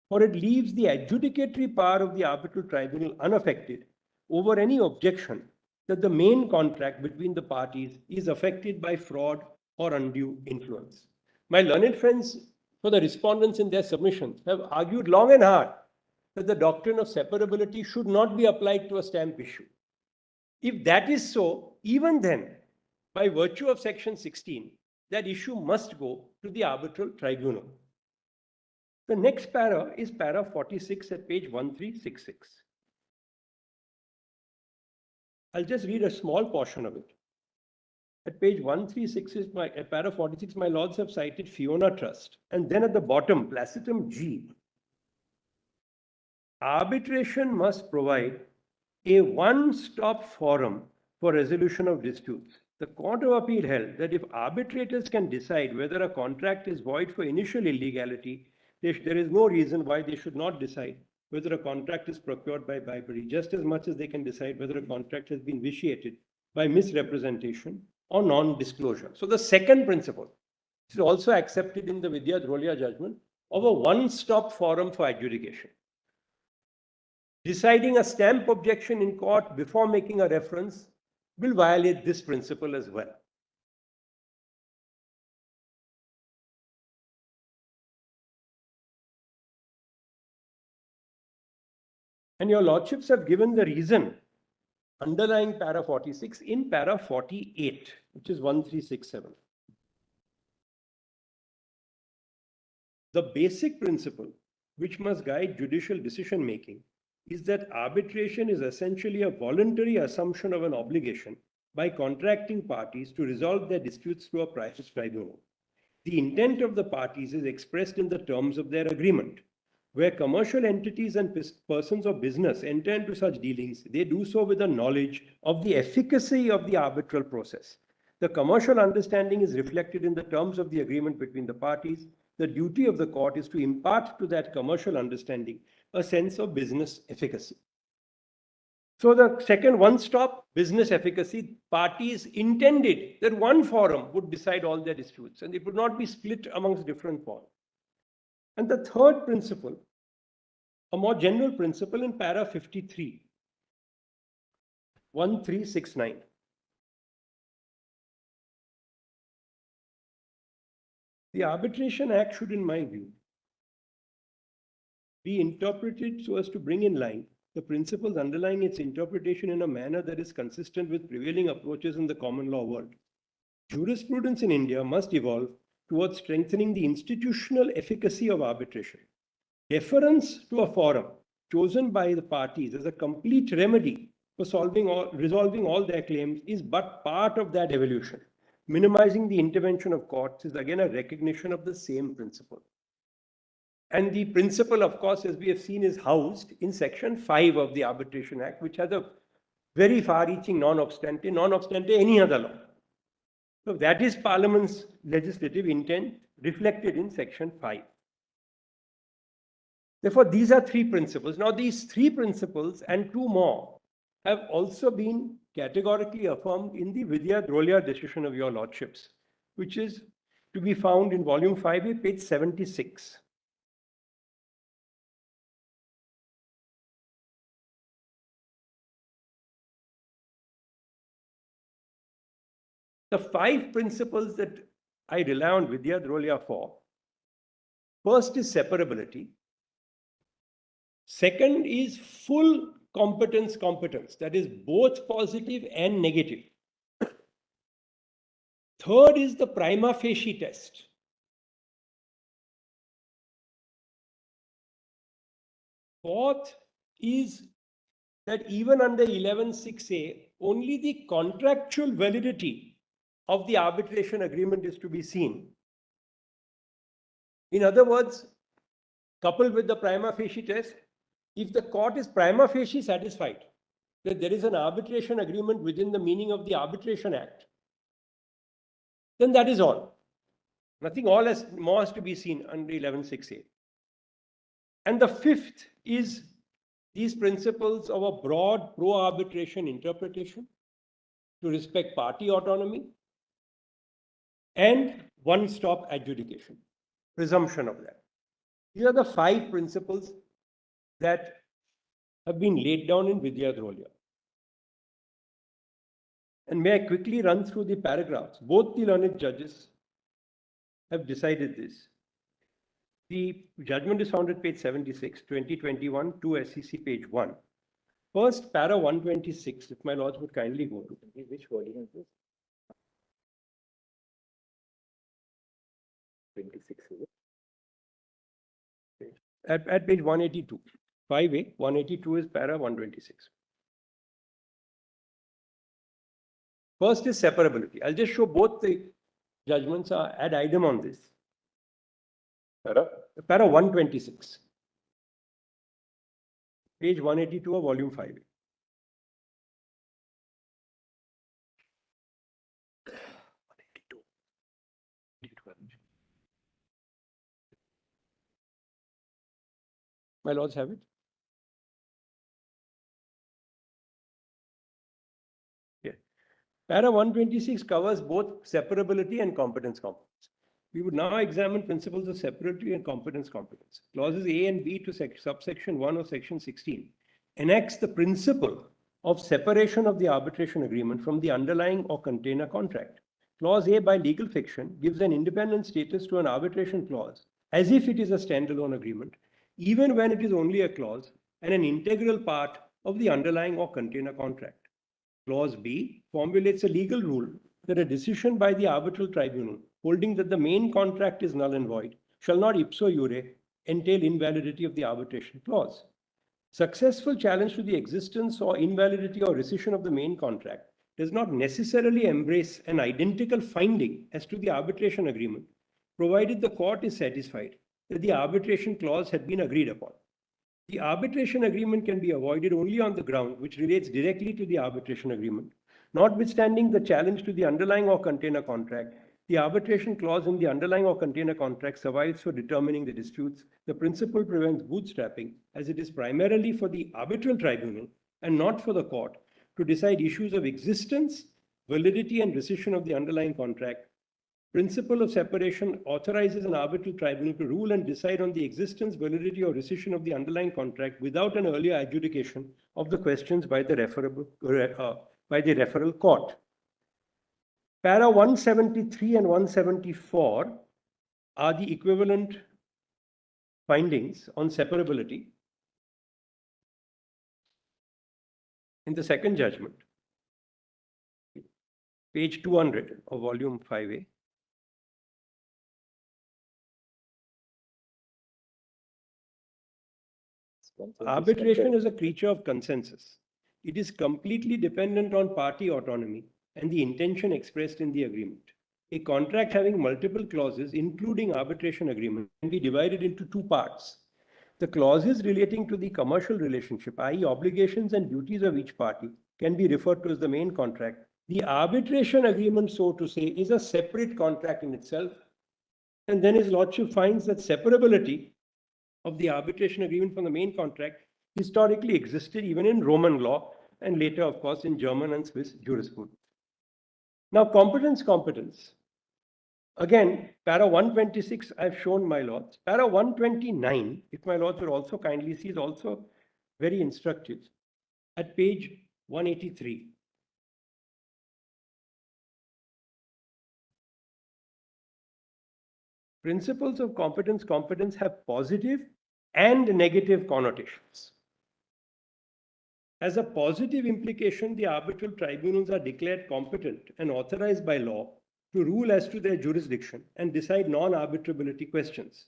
for it leaves the adjudicatory power of the arbitral tribunal unaffected over any objection that the main contract between the parties is affected by fraud or undue influence. My learned friends, for the respondents in their submissions, have argued long and hard that the doctrine of separability should not be applied to a stamp issue. If that is so, even then, by virtue of section 16, that issue must go to the arbitral tribunal. The next para is para 46 at page 1366. I'll just read a small portion of it. At page 136 is at para 46, my lords have cited Fiona Trust. And then at the bottom, placitum G. Arbitration must provide a one-stop forum for resolution of disputes. The Court of Appeal held that if arbitrators can decide whether a contract is void for initial illegality, there is no reason why they should not decide whether a contract is procured by bribery, just as much as they can decide whether a contract has been vitiated by misrepresentation or non-disclosure. So the second principle is also accepted in the Vidya Drolia judgment of a one-stop forum for adjudication. Deciding a stamp objection in court before making a reference will violate this principle as well. And your lordships have given the reason underlying para 46 in para 48, which is 1367. The basic principle which must guide judicial decision making is that arbitration is essentially a voluntary assumption of an obligation by contracting parties to resolve their disputes through a private tribunal. The intent of the parties is expressed in the terms of their agreement. Where commercial entities and persons of business enter into such dealings, they do so with a knowledge of the efficacy of the arbitral process. The commercial understanding is reflected in the terms of the agreement between the parties. The duty of the court is to impart to that commercial understanding a sense of business efficacy. So the second one-stop business efficacy, parties intended that one forum would decide all their disputes and it would not be split amongst different forums. And the third principle, a more general principle in para 53, 1369. The Arbitration Act should, in my view, be interpreted so as to bring in line the principles underlying its interpretation in a manner that is consistent with prevailing approaches in the common law world. Jurisprudence in India must evolve towards strengthening the institutional efficacy of arbitration. Deference to a forum chosen by the parties as a complete remedy for resolving all their claims is but part of that evolution. Minimizing the intervention of courts is again a recognition of the same principle. And the principle, of course, as we have seen, is housed in section 5 of the Arbitration Act, which has a very far-reaching non obstante any other law. So that is Parliament's legislative intent reflected in section 5. Therefore, these are three principles. Now, these three principles and two more have also been categorically affirmed in the Vidya Drolia decision of your lordships, which is to be found in volume 5A, page 76. The 5 principles that I rely on Vidya Drolia for, first is separability. Second is full competence, that is both positive and negative. Third is the prima facie test. Fourth is that even under 11.6a, only the contractual validity of the arbitration agreement is to be seen. In other words, coupled with the prima facie test, if the court is prima facie satisfied that there is an arbitration agreement within the meaning of the Arbitration Act, then that is all. Nothing more has to be seen under 11.6a. And the fifth is these principles of a broad pro-arbitration interpretation to respect party autonomy, and one-stop adjudication, presumption of that. These are the 5 principles that have been laid down in Vidya Drolia. And may I quickly run through the paragraphs? Both the learned judges have decided this. The judgment is found at page 76, 2021, 2 SEC page 1. First, para 126, if my lords would kindly go to. Which volume is this? 26, is it? At page 182. 5A, 182 is para 126. First is separability. I'll just show both the judgments are ad idem on this. Para 126. Page 182 of volume 5. My lords have it. Yeah. Para 126 covers both separability and competence. We would now examine principles of separability and competence. Clauses A and B to subsection 1 of section 16 enacts the principle of separation of the arbitration agreement from the underlying or container contract. Clause A, by legal fiction, gives an independent status to an arbitration clause as if it is a standalone agreement, even when it is only a clause and an integral part of the underlying or container contract. Clause B formulates a legal rule that a decision by the arbitral tribunal holding that the main contract is null and void shall not ipso jure entail invalidity of the arbitration clause. Successful challenge to the existence or invalidity or rescission of the main contract does not necessarily embrace an identical finding as to the arbitration agreement, provided the court is satisfied that the arbitration clause had been agreed upon. The arbitration agreement can be avoided only on the ground which relates directly to the arbitration agreement. Notwithstanding the challenge to the underlying or container contract, the arbitration clause in the underlying or container contract survives for determining the disputes. The principle prevents bootstrapping, as it is primarily for the arbitral tribunal and not for the court to decide issues of existence, validity, and rescission of the underlying contract. Principle of separation authorizes an arbitral tribunal to rule and decide on the existence, validity, or rescission of the underlying contract without an earlier adjudication of the questions by the referral court. Para 173 and 174 are the equivalent findings on separability in the second judgment, page 200 of volume 5A. Arbitration is a creature of consensus. It is completely dependent on party autonomy and the intention expressed in the agreement. A contract having multiple clauses, including arbitration agreement, can be divided into 2 parts. The clauses relating to the commercial relationship, i.e. obligations and duties of each party, can be referred to as the main contract. The arbitration agreement, so to say, is a separate contract in itself. And then his lordship finds that separability of the arbitration agreement from the main contract historically existed even in Roman law and later, of course, in German and Swiss jurisprudence. Now, competence. Again, para 126, I've shown my lords. Para 129, if my lords will also kindly see, is also very instructive. At page 183. Principles of competence have positive and negative connotations. As a positive implication, the arbitral tribunals are declared competent and authorized by law to rule as to their jurisdiction and decide non-arbitrability questions.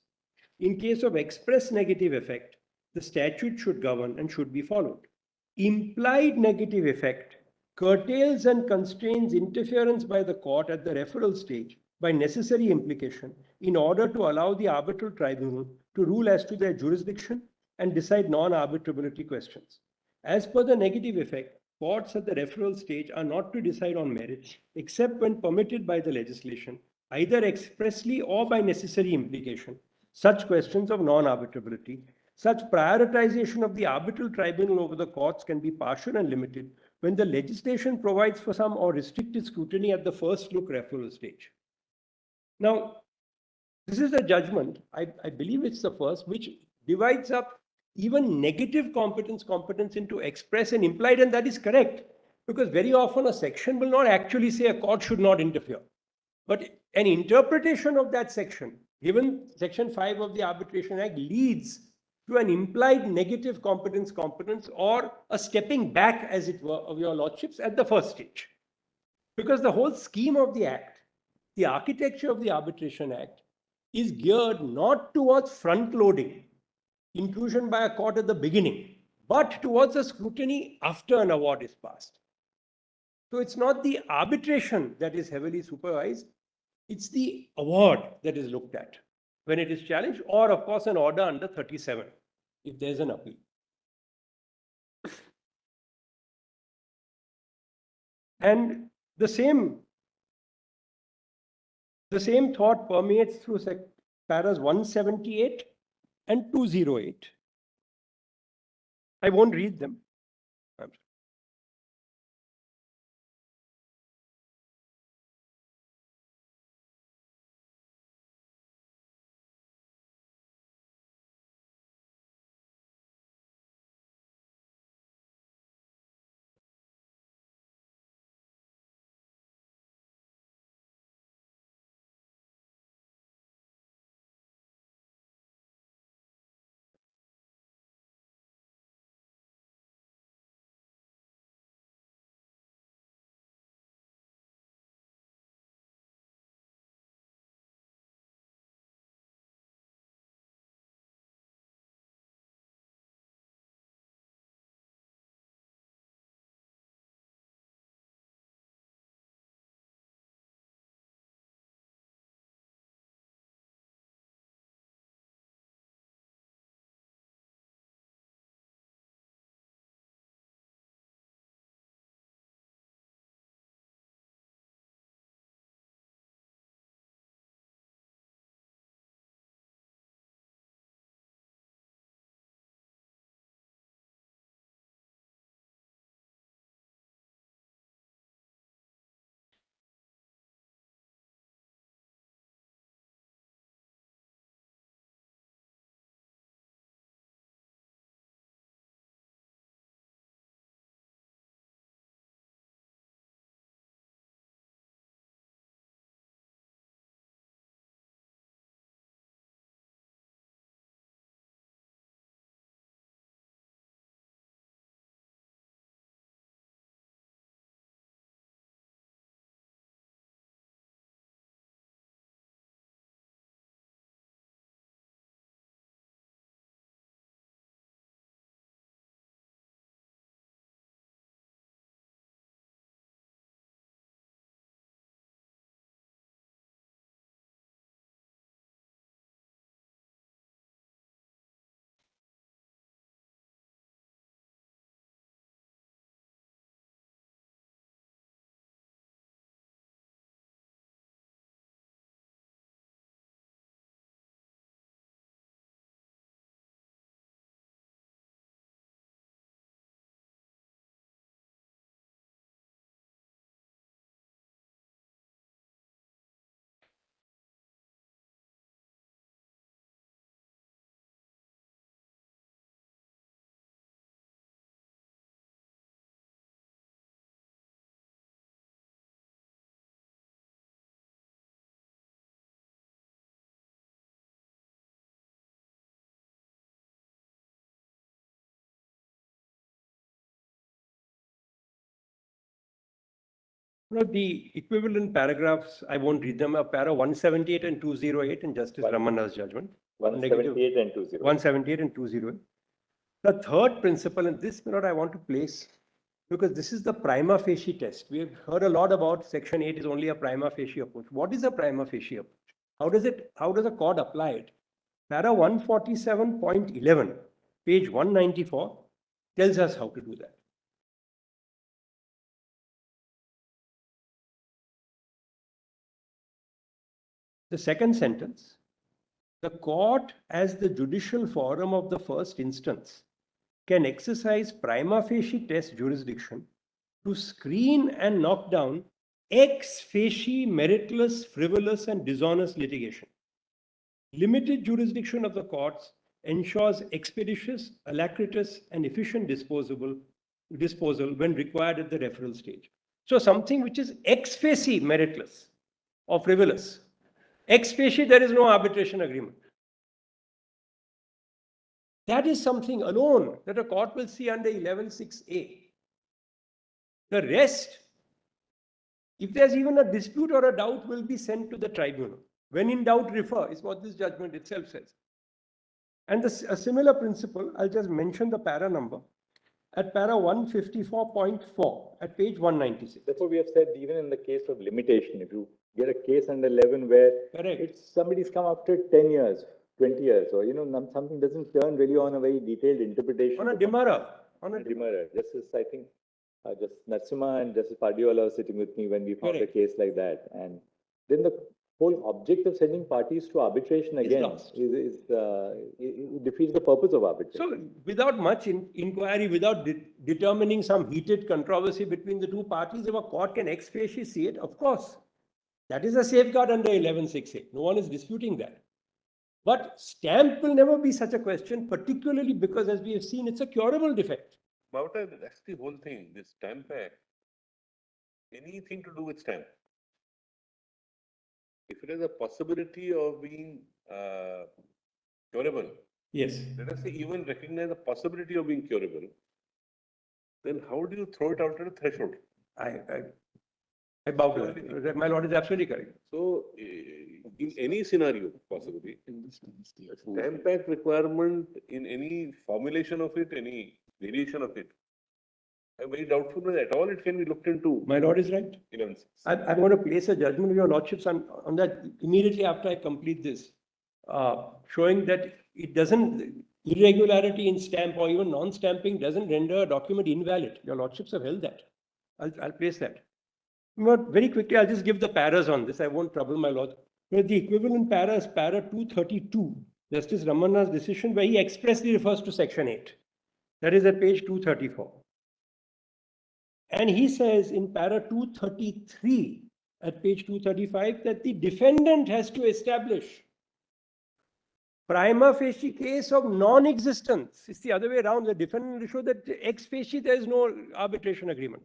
In case of express negative effect, the statute should govern and should be followed. Implied negative effect curtails and constrains interference by the court at the referral stage by necessary implication in order to allow the arbitral tribunal to rule as to their jurisdiction and decide non-arbitrability questions. As per the negative effect, courts at the referral stage are not to decide on merits except when permitted by the legislation, either expressly or by necessary implication, such questions of non-arbitrability. Such prioritization of the arbitral tribunal over the courts can be partial and limited when the legislation provides for some or restricted scrutiny at the first look referral stage. Now, this is a judgment, I believe it's the first, which divides up even negative competence into express and implied, and that is correct. Because very often a section will not actually say a court should not interfere. But an interpretation of that section, given Section 5 of the Arbitration Act, leads to an implied negative competence or a stepping back, as it were, of your lordships at the first stage. Because the whole scheme of the Act, the architecture of the Arbitration Act, is geared not towards front-loading, inclusion by a court at the beginning, but towards a scrutiny after an award is passed. So it's not the arbitration that is heavily supervised, it's the award that is looked at when it is challenged, or of course an order under 37, if there's an appeal. And the same thought permeates through paras 178 and 208. I won't read them. No, the equivalent paragraphs, I won't read them, are para 178 and 208 in Justice Ramana's judgment. 178 and 208. 178 and 208. The third principle, and this minute I want to place, because this is the prima facie test. We have heard a lot about Section 8 is only a prima facie approach. What is a prima facie approach? How does a court apply it? Para 147.11, page 194, tells us how to do that. The second sentence, the court as the judicial forum of the first instance can exercise prima facie test jurisdiction to screen and knock down ex facie meritless, frivolous, and dishonest litigation. Limited jurisdiction of the courts ensures expeditious, alacritous, and efficient disposal when required at the referral stage. So something which is ex facie meritless or frivolous. Ex facie, there is no arbitration agreement. That is something alone that a court will see under 11.6a. The rest, if there's even a dispute or a doubt, will be sent to the tribunal. When in doubt, refer, is what this judgment itself says. And a similar principle, I'll just mention the para number. At para 154.4, at page 196. Therefore, we have said even in the case of limitation, if you get a case under 11 where somebody's come after 10 years, 20 years, or something doesn't turn really on a very detailed interpretation. On a demurrer. Demurrer. Justice, I think, Justice Narasimha and Justice Pardiola were sitting with me when we found a case like that. And then the whole object of sending parties to arbitration again it defeats the purpose of arbitration. So without much inquiry, without determining some heated controversy between the two parties, if a court can ex facie see it, of course, that is a safeguard under 11.6a. No one is disputing that. But stamp will never be such a question, particularly because, as we have seen, it's a curable defect. Mavata, that's the whole thing, this Stamp Act. Anything to do with stamp. If it has a possibility of being curable, yes. Let us say even recognize the possibility of being curable, then how do you throw it out at a threshold? I bow to that. My lord is absolutely correct. So, in any scenario, possibly, Stamp Act requirement in any formulation of it, any variation of it, I'm very doubtful that at all it can be looked into. My lord is right. I'm going to place a judgment of your lordships on that immediately after I complete this, showing that it doesn't, irregularity in stamp or even non-stamping doesn't render a document invalid. Your lordships have held that. I'll place that. But very quickly, I'll just give the paras on this. I won't trouble my lord. But the equivalent para is para 232, Justice Ramanna's decision, where he expressly refers to section 8. That is at page 234. And he says in para 233 at page 235 that the defendant has to establish prima facie case of non-existence. It's the other way around. The defendant will show that ex facie there is no arbitration agreement.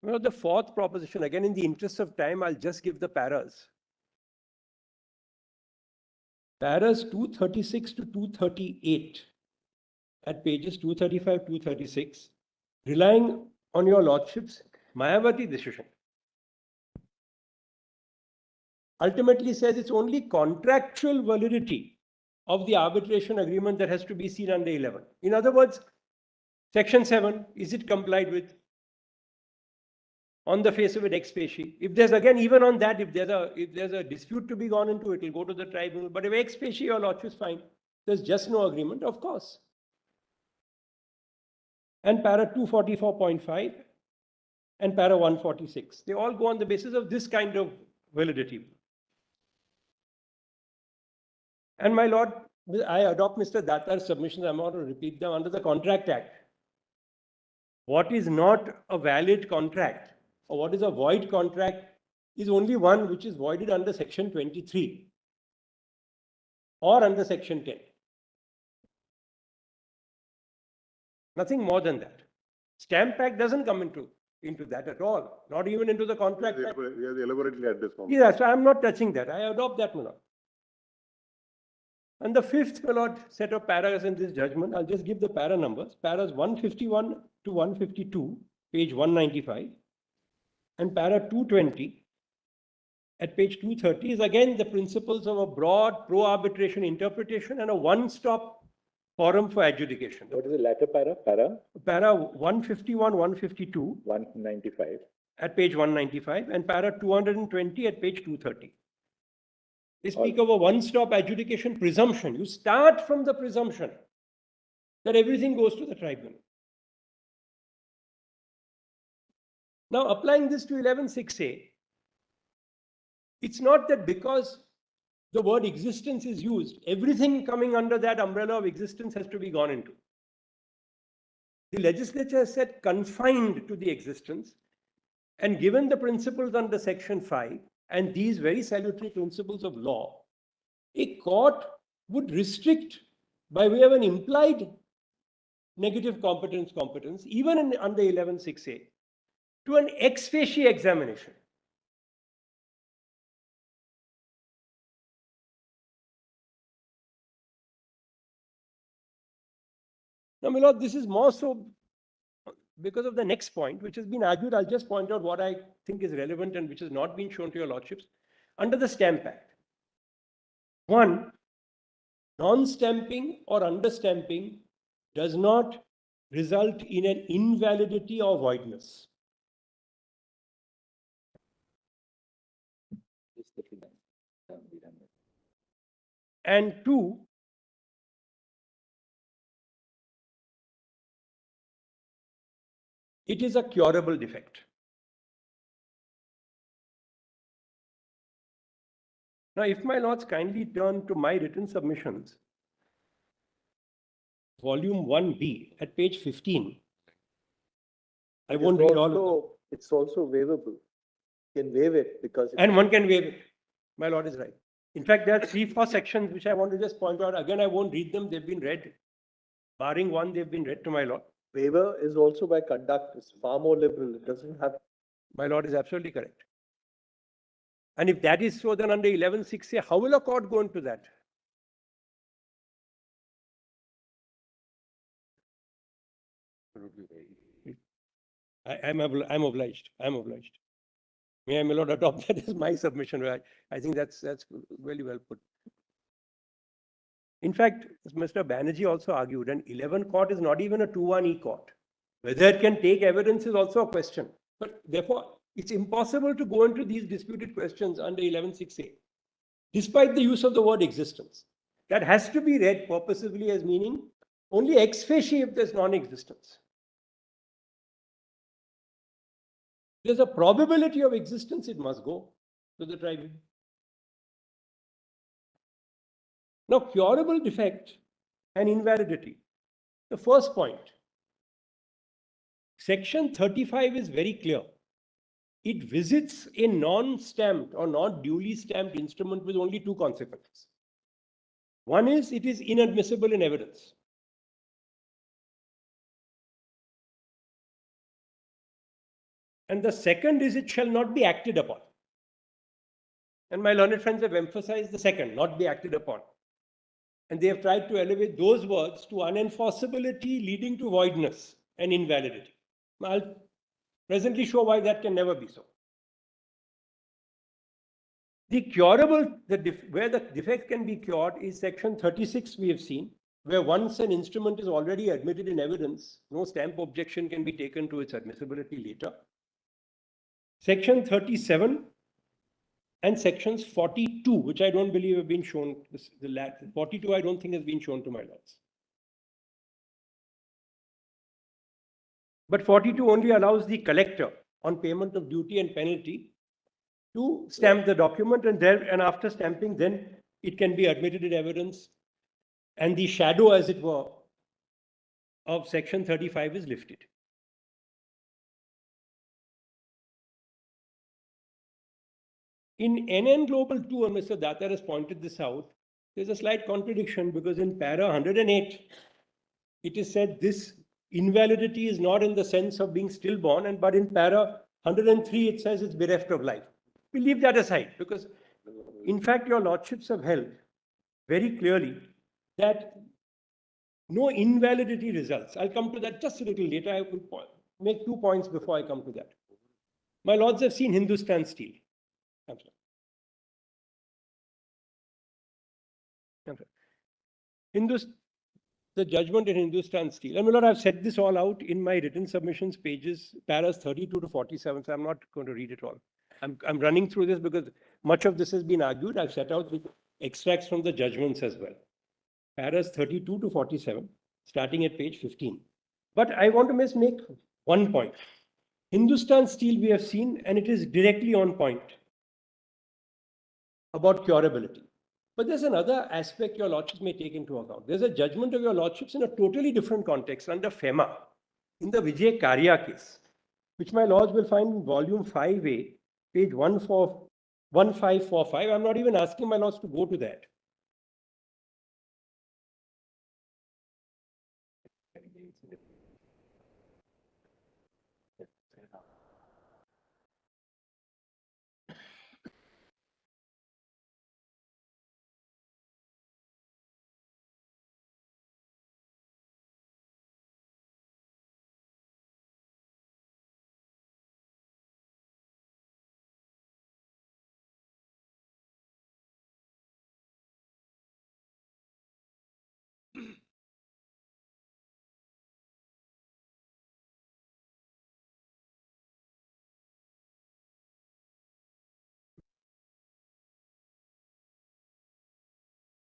Well, the fourth proposition, again, in the interest of time, I'll just give the paras. Paras 236 to 238 at pages 235, 236, relying on your lordship's Mayawati decision. Ultimately says it's only contractual validity of the arbitration agreement that has to be seen under 11. In other words, section 7, is it complied with? On the face of it, ex facie. If there's again, even on that, if there's a dispute to be gone into, it will go to the tribunal. But if ex facie, your lordship is fine. There's just no agreement, of course. And para 244.5 and para 146. They all go on the basis of this kind of validity. And my lord, I adopt Mr. Datar's submissions. I'm not going to repeat them under the Contract Act. What is not a valid contract or what is a void contract is only one which is voided under section 23 or under section 10. Nothing more than that. Stamp Act doesn't come into that at all, not even into the Contract Act. Yes, elaborately at this moment. Yeah, so I'm not touching that. I adopt that, my lord. And the fifth, my lord, set of paras in this judgment, I'll just give the para numbers. Paras 151 to 152, page 195. And para 220 at page 230 is again the principles of a broad pro-arbitration interpretation and a one-stop forum for adjudication. What is the latter para? Para 151, 152. 195. At page 195 and para 220 at page 230. They speak of a one-stop adjudication presumption. You start from the presumption that everything goes to the tribunal. Now, applying this to 11.6a, It's not that because the word existence is used, everything coming under that umbrella of existence has to be gone into. The legislature has said confined to the existence, and given the principles under Section 5 and these very salutary principles of law, a court would restrict by way of an implied negative competence, even under 11.6a, to an ex facie examination. Now, my lord, this is more so because of the next point, which has been argued. I'll just point out what I think is relevant and which has not been shown to your lordships. Under the Stamp Act, 1, non-stamping or understamping does not result in an invalidity or voidness. And 2, it is a curable defect. Now, if my lords kindly turn to my written submissions, volume 1B at page 15. I won't read all of them. It's also waivable. You can waive it because. And one can waive it. My lord is right. In fact, there are 3-4 sections which I want to just point out. Again, I won't read them. They've been read. Barring one, they've been read to my lord. Waiver is also by conduct. It's far more liberal. It doesn't have. My lord is absolutely correct. And if that is so, then under 11.6a, how will a court go into that? I'm obliged. I'm obliged. May I, my lord, adopt that as my submission? I think that's very well put. In fact, as Mr. Banerjee also argued, an 11 court is not even a 2-1e court. Whether it can take evidence is also a question. But therefore, it's impossible to go into these disputed questions under 11.6a, despite the use of the word existence. That has to be read purposively as meaning only ex facie if there's non-existence. There's a probability of existence, it must go to the tribunal. Now, curable defect and invalidity. The first point. Section 35 is very clear. It visits a non-stamped or not duly stamped instrument with only 2 consequences. One is it is inadmissible in evidence. And the second is it shall not be acted upon. And my learned friends have emphasized the second, not be acted upon. And they have tried to elevate those words to unenforceability leading to voidness and invalidity. I'll presently show why that can never be so. The curable, where the defect can be cured is section 36 we have seen, where once an instrument is already admitted in evidence, no stamp objection can be taken to its admissibility later. Section 37 and sections 42, which I don't believe have been shown, 42 I don't think has been shown to my lords. But 42 only allows the collector on payment of duty and penalty to stamp the document, and after stamping, then it can be admitted in evidence, and the shadow, as it were, of section 35 is lifted. In NN Global 2, and Mr. Datar has pointed this out, there's a slight contradiction because in para 108, it is said this invalidity is not in the sense of being stillborn, but in para 103, it says it's bereft of life. We leave that aside because, in fact, your lordships have held very clearly that no invalidity results. I'll come to that just a little later. I will make 2 points before I come to that. My lords have seen Hindustan Steel. The judgment in Hindustan Steel. And my lord, I've set this all out in my written submissions, pages, paras 32 to 47. So I'm not going to read it all. I'm running through this because much of this has been argued. I've set out the extracts from the judgments as well. Paras 32 to 47, starting at page 15. But I want to make 1 point. Hindustan Steel we have seen, and it is directly on point. about curability. But there's another aspect your lordships may take into account. There's a judgment of your lordships in a totally different context under FEMA, in the Vijay Karya case, which my lords will find in volume 5A, page 1545. I'm not even asking my lords to go to that.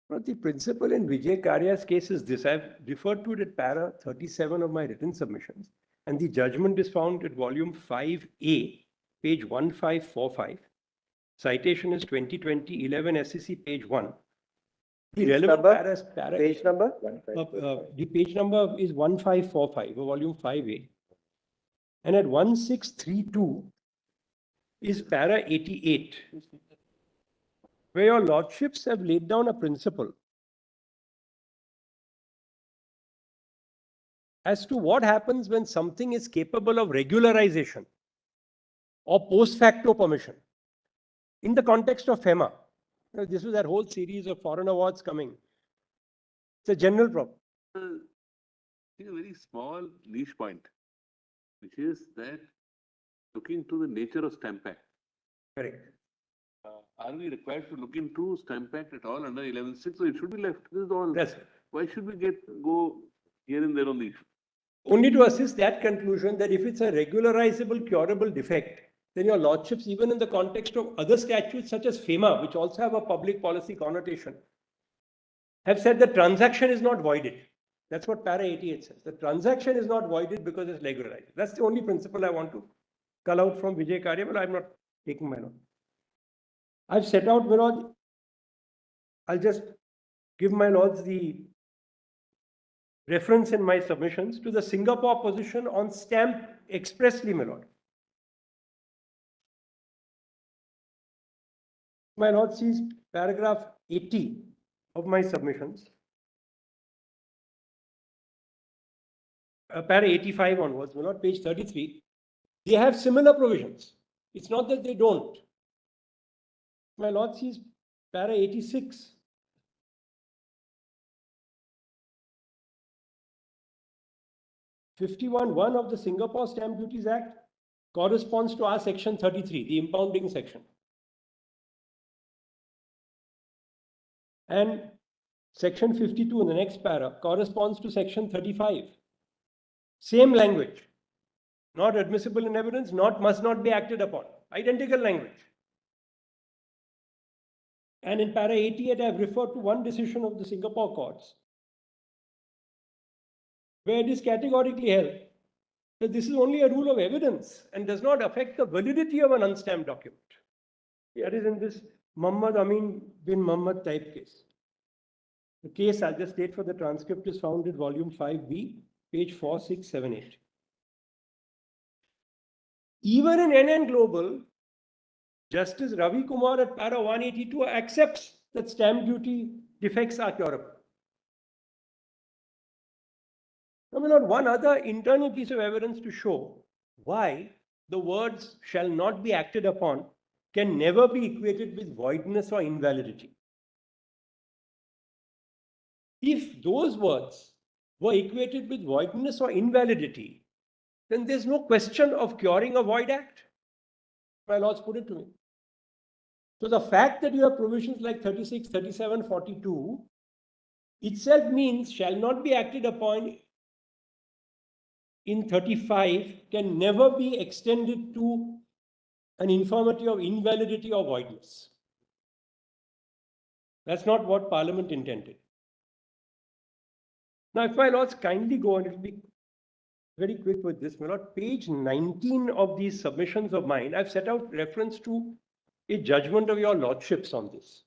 But the principle in Vijay Karya's case is this. I've referred to it at para 37 of my written submissions. And the judgment is found at volume 5A, page 1545. Citation is 2020 11 SEC, page 1. The relevant Page number? the page number is 1545, volume 5A. And at 1632 is para 88, where your lordships have laid down a principle as to what happens when something is capable of regularization or post facto permission in the context of FEMA. This was that whole series of foreign awards coming. It's a general problem. A very small niche point, which is that looking to the nature of Stamp Act. Correct. Are we required to look into Stamp Act at all under 11.6? So it should be left. This is all. That's it. Why should we go here and there on the issue? Only to assist that conclusion that if it's a regularizable, curable defect, then your lordships, even in the context of other statutes such as FEMA, which also have a public policy connotation, have said the transaction is not voided. That's what para 88 says. The transaction is not voided because it's regularized. That's the only principle I want to cull out from Vijay Karya, but I'm not taking my note. I've set out, Vinod, I'll just give my lords the reference in my submissions to the Singapore position on stamp expressly, my lord. My lord sees paragraph 80 of my submissions. Para 85 onwards, my lord, page 33. They have similar provisions. It's not that they don't. My lord sees para 86. (51)(1) of the Singapore Stamp Duties Act corresponds to our section 33, the impounding section. And section 52 in the next para corresponds to section 35. Same language. Not admissible in evidence, must not be acted upon. Identical language. And in para 88, I've referred to one decision of the Singapore courts, where it is categorically held that this is only a rule of evidence and does not affect the validity of an unstamped document. That is in this Muhammad Amin bin Muhammad type case. The case, I'll just state for the transcript, is found in volume 5B, page 4678. Even in NN Global, Justice Ravi Kumar at para 182 accepts that stamp duty defects are curable. Now, we have one other internal piece of evidence to show why the words shall not be acted upon can never be equated with voidness or invalidity. If those words were equated with voidness or invalidity, then there's no question of curing a void act. My lords put it to me. So the fact that you have provisions like 36, 37, 42 itself means shall not be acted upon in 35 can never be extended to an infirmity of invalidity or voidness. That's not what Parliament intended. Now, if my lords kindly go, and it will be very quick with this, my lord, page 19 of these submissions of mine, I've set out reference to a judgment of your lordships on this.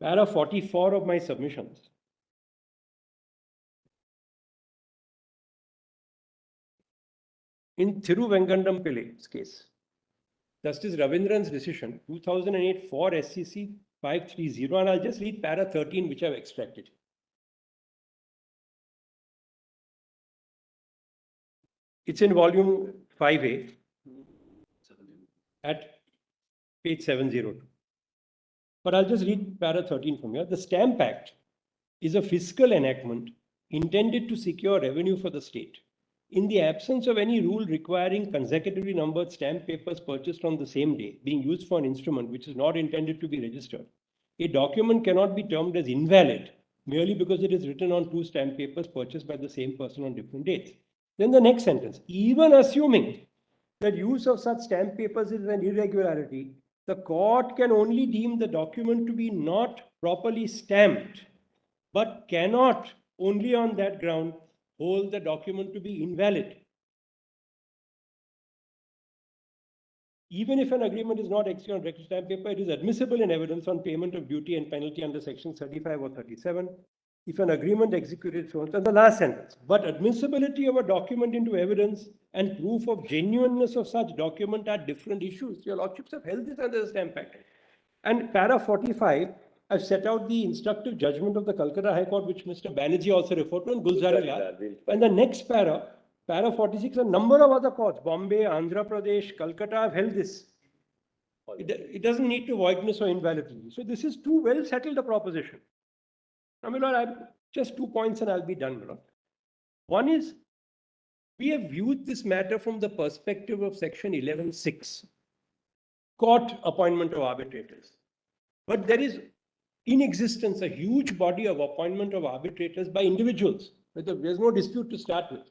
Para 44 of my submissions. In Thiruvengadam Pillai's case, Justice Ravindran's decision, 2008 for SCC 530, and I'll just read para 13, which I've extracted. It's in volume 5A at page 702. But I'll just read para 13 from here. The Stamp Act is a fiscal enactment intended to secure revenue for the state. In the absence of any rule requiring consecutively numbered stamp papers purchased on the same day being used for an instrument which is not intended to be registered, a document cannot be termed as invalid merely because it is written on 2 stamp papers purchased by the same person on different dates. Then the next sentence, even assuming that use of such stamp papers is an irregularity, the court can only deem the document to be not properly stamped, but cannot only on that ground hold the document to be invalid. Even if an agreement is not executed on registered stamp paper, it is admissible in evidence on payment of duty and penalty under section 35 or 37. If an agreement executed, so on. And the last sentence, but admissibility of a document into evidence and proof of genuineness of such document are different issues. Your lordships have held this under the Stamp Act. And para 45, I've set out the instructive judgment of the Calcutta High Court, which Mr. Banerjee also referred to, and Gulzar. And the next para 46, a number of other courts, Bombay, Andhra Pradesh, Calcutta, have held this. It doesn't need to voidness or invalidity. So this is too well settled a proposition. Now, my lord, I just 2 points and I'll be done, my lord. One is, we have viewed this matter from the perspective of section 11(6), court appointment of arbitrators. But there is in existence a huge body of appointment of arbitrators by individuals. There's no dispute to start with.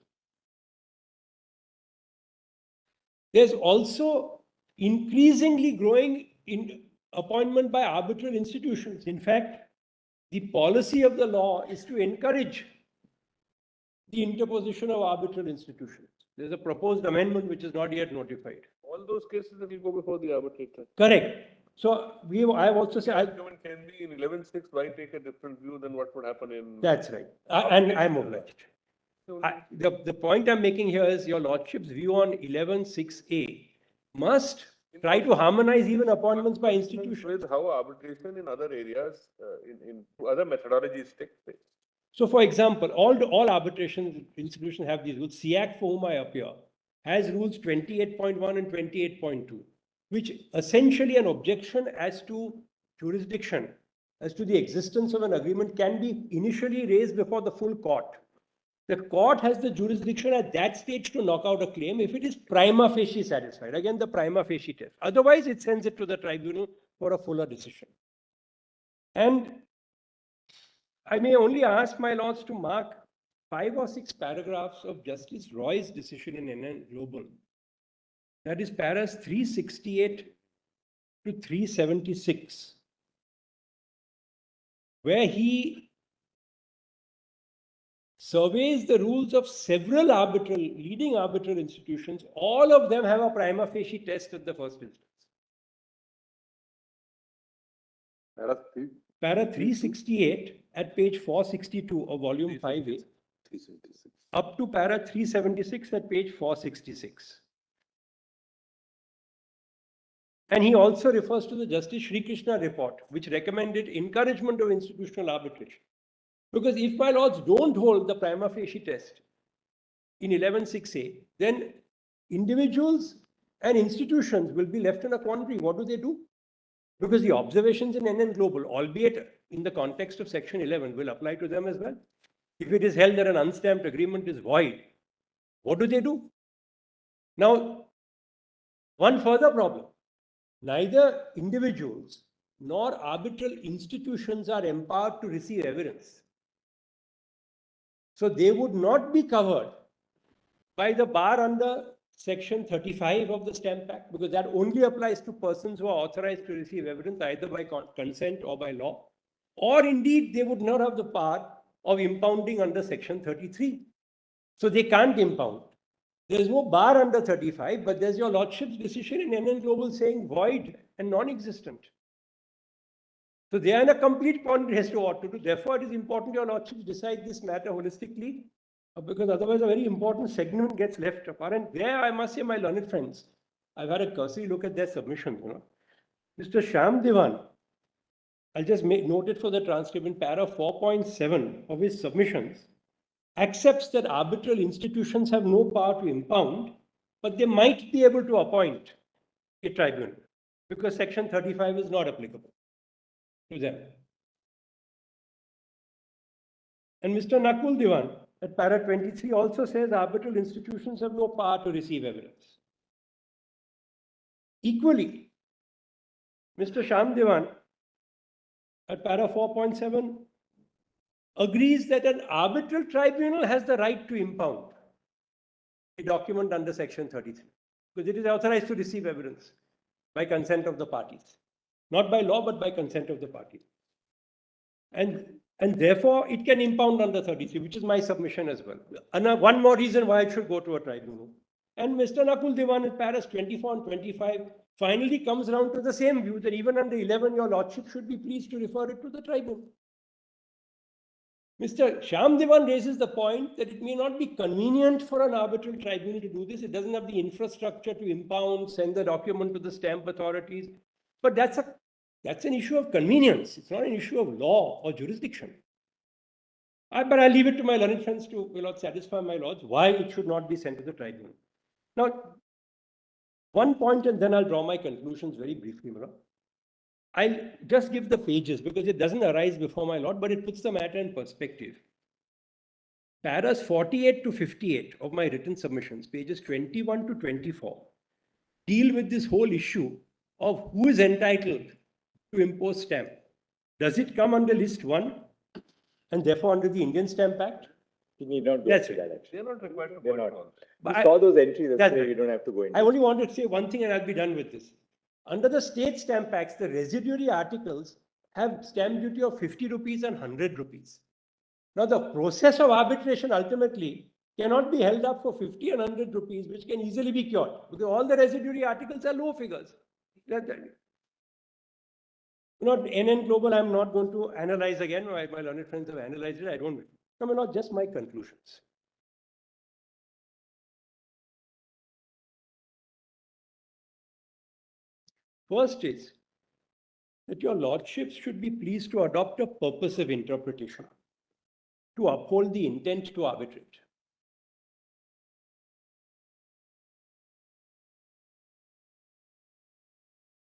There's also increasingly growing in appointment by arbitral institutions. In fact, the policy of the law is to encourage the interposition of arbitral institutions. There's a proposed amendment which is not yet notified. All those cases that will go before the arbitrator. Correct. So I have also said. Document can be in 11(6), why take a different view than what would happen in. That's right. And I'm obliged. The point I'm making here is your lordship's view on 11(6)(a) must try to harmonize even appointments by institutions. With how arbitration in other areas, in other methodologies take place. So, for example, all arbitration institutions have these rules. SIAC, for whom I appear, has rules 28.1 and 28.2, which essentially an objection as to jurisdiction, as to the existence of an agreement, can be initially raised before the full court. The court has the jurisdiction at that stage to knock out a claim if it is prima facie satisfied. Again, the prima facie test. Otherwise, it sends it to the tribunal for a fuller decision. And I may only ask my lords to mark 5 or 6 paragraphs of Justice Roy's decision in NN Global. That is paras 368 to 376, where he surveys the rules of several leading arbitral institutions. All of them have a prima facie test at the first instance. Para 368 at page 462 of volume 5A, up to para 376 at page 466. And he also refers to the Justice Sri Krishna report, which recommended encouragement of institutional arbitration. Because if my lords don't hold the prima facie test in 11(6)(a), then individuals and institutions will be left in a quandary. What do they do? Because the observations in NN Global, albeit in the context of section 11, will apply to them as well. If it is held that an unstamped agreement is void, what do they do? Now, one further problem. Neither individuals nor arbitral institutions are empowered to receive evidence. So they would not be covered by the bar under section 35 of the Stamp Act, because that only applies to persons who are authorized to receive evidence either by consent or by law. Or indeed, they would not have the power of impounding under section 33. So they can't impound. There's no bar under 35, but there's your lordship's decision in NN Global saying void and non-existent. So they are in a complete quandary as to what to do. Therefore, it is important your lordships decide this matter holistically, because otherwise a very important segment gets left apart. And there I must say, my learned friends, I've had a cursory look at their submissions. Mr. Shyam Devan, I'll just note it for the transcript in para 4.7 of his submissions, accepts that arbitral institutions have no power to impound, but they might be able to appoint a tribunal because section 35 is not applicable to them. And Mr. Nakul Devan at para 23 also says arbitral institutions have no power to receive evidence. Equally, Mr. Shyam Devan at para 4.7 agrees that an arbitral tribunal has the right to impound a document under section 33 because it is authorized to receive evidence by consent of the parties, not by law, but by consent of the parties. And therefore, it can impound under 33, which is my submission as well. And one more reason why it should go to a tribunal. And Mr. Nakul Devan in paras 24 and 25 finally comes around to the same view that even under 11, your lordship should be pleased to refer it to the tribunal. Mr. Shyam Devan raises the point that it may not be convenient for an arbitral tribunal to do this. It doesn't have the infrastructure to impound, send the document to the stamp authorities. But that's an issue of convenience. It's not an issue of law or jurisdiction. But I'll leave it to my learned friends to satisfy my lords why it should not be sent to the tribunal. Now, one point, and then I'll draw my conclusions very briefly, Mara. I'll just give the pages because it doesn't arise before my lord, but it puts the matter in perspective. Paras 48 to 58 of my written submissions, pages 21 to 24, deal with this whole issue of who is entitled to impose stamp. Does it come under list 1 and therefore under the Indian Stamp Act? You need not go into that actually. They're not required to. They're not. But We saw those entries, that's why right. you don't have to go into. I only wanted to say one thing and I'll be done with this. Under the state stamp acts, the residuary articles have stamp duty of 50 rupees and 100 rupees. Now, the process of arbitration ultimately cannot be held up for 50 and 100 rupees, which can easily be cured because all the residuary articles are low figures. NN Global, I'm not going to analyze again. My learned friends have analyzed it. I don't. Come on, just my conclusions. First is that your lordships should be pleased to adopt a purposive interpretation to uphold the intent to arbitrate.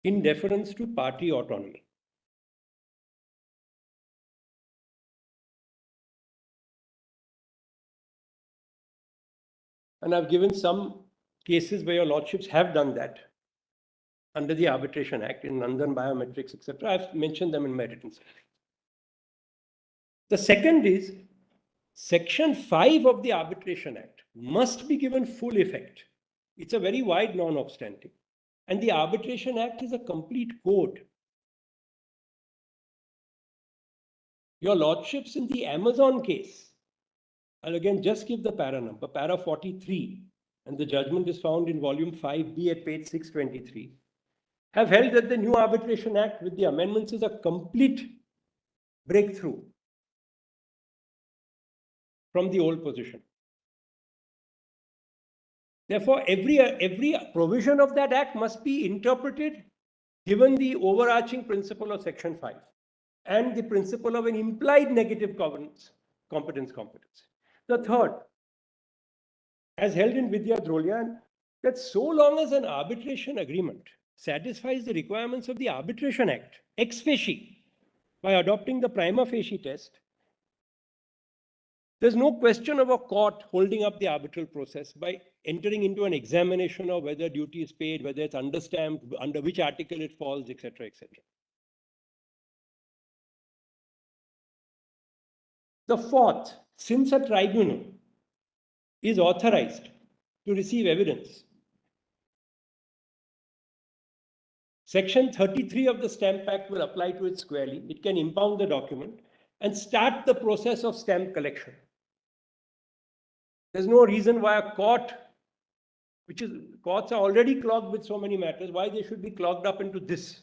In deference to party autonomy. And I've given some cases where your lordships have done that under the Arbitration Act in Nandan Biometrics, etc. I've mentioned them in my written statement. The second is Section 5 of the Arbitration Act must be given full effect. It's a very wide non-obstante. And the Arbitration Act is a complete code. Your lordships in the Amazon case, I'll again just give the para number, para 43, and the judgment is found in volume 5B at page 623, have held that the new Arbitration Act with the amendments is a complete breakthrough from the old position. Therefore, every provision of that act must be interpreted given the overarching principle of Section 5 and the principle of an implied negative competence. The third, as held in Vidya Drolian, that so long as an arbitration agreement satisfies the requirements of the Arbitration Act ex facie by adopting the prima facie test, there's no question of a court holding up the arbitral process by entering into an examination of whether duty is paid, whether it's understamped, under which article it falls, etc., etc. The fourth, since a tribunal is authorized to receive evidence, Section 33 of the Stamp Act will apply to it squarely. It can impound the document and start the process of stamp collection. There's no reason why a court which is, courts are already clogged with so many matters, why they should be clogged up into this?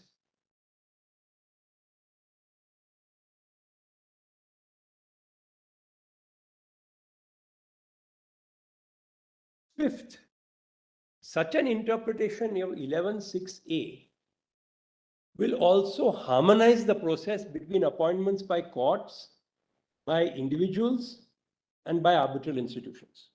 Fifth, such an interpretation of 11(6)(a) will also harmonize the process between appointments by courts, by individuals, and by arbitral institutions.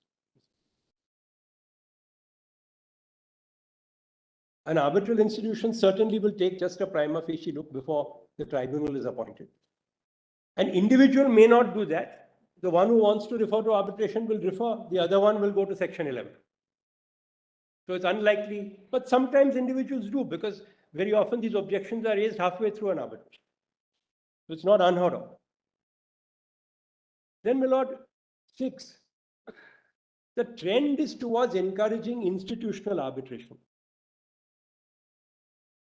An arbitral institution certainly will take just a prima facie look before the tribunal is appointed. An individual may not do that. The one who wants to refer to arbitration will refer, the other one will go to Section 11. So it's unlikely, but sometimes individuals do, because very often these objections are raised halfway through an arbitration. So it's not unheard of. Then, my lord, 6, the trend is towards encouraging institutional arbitration.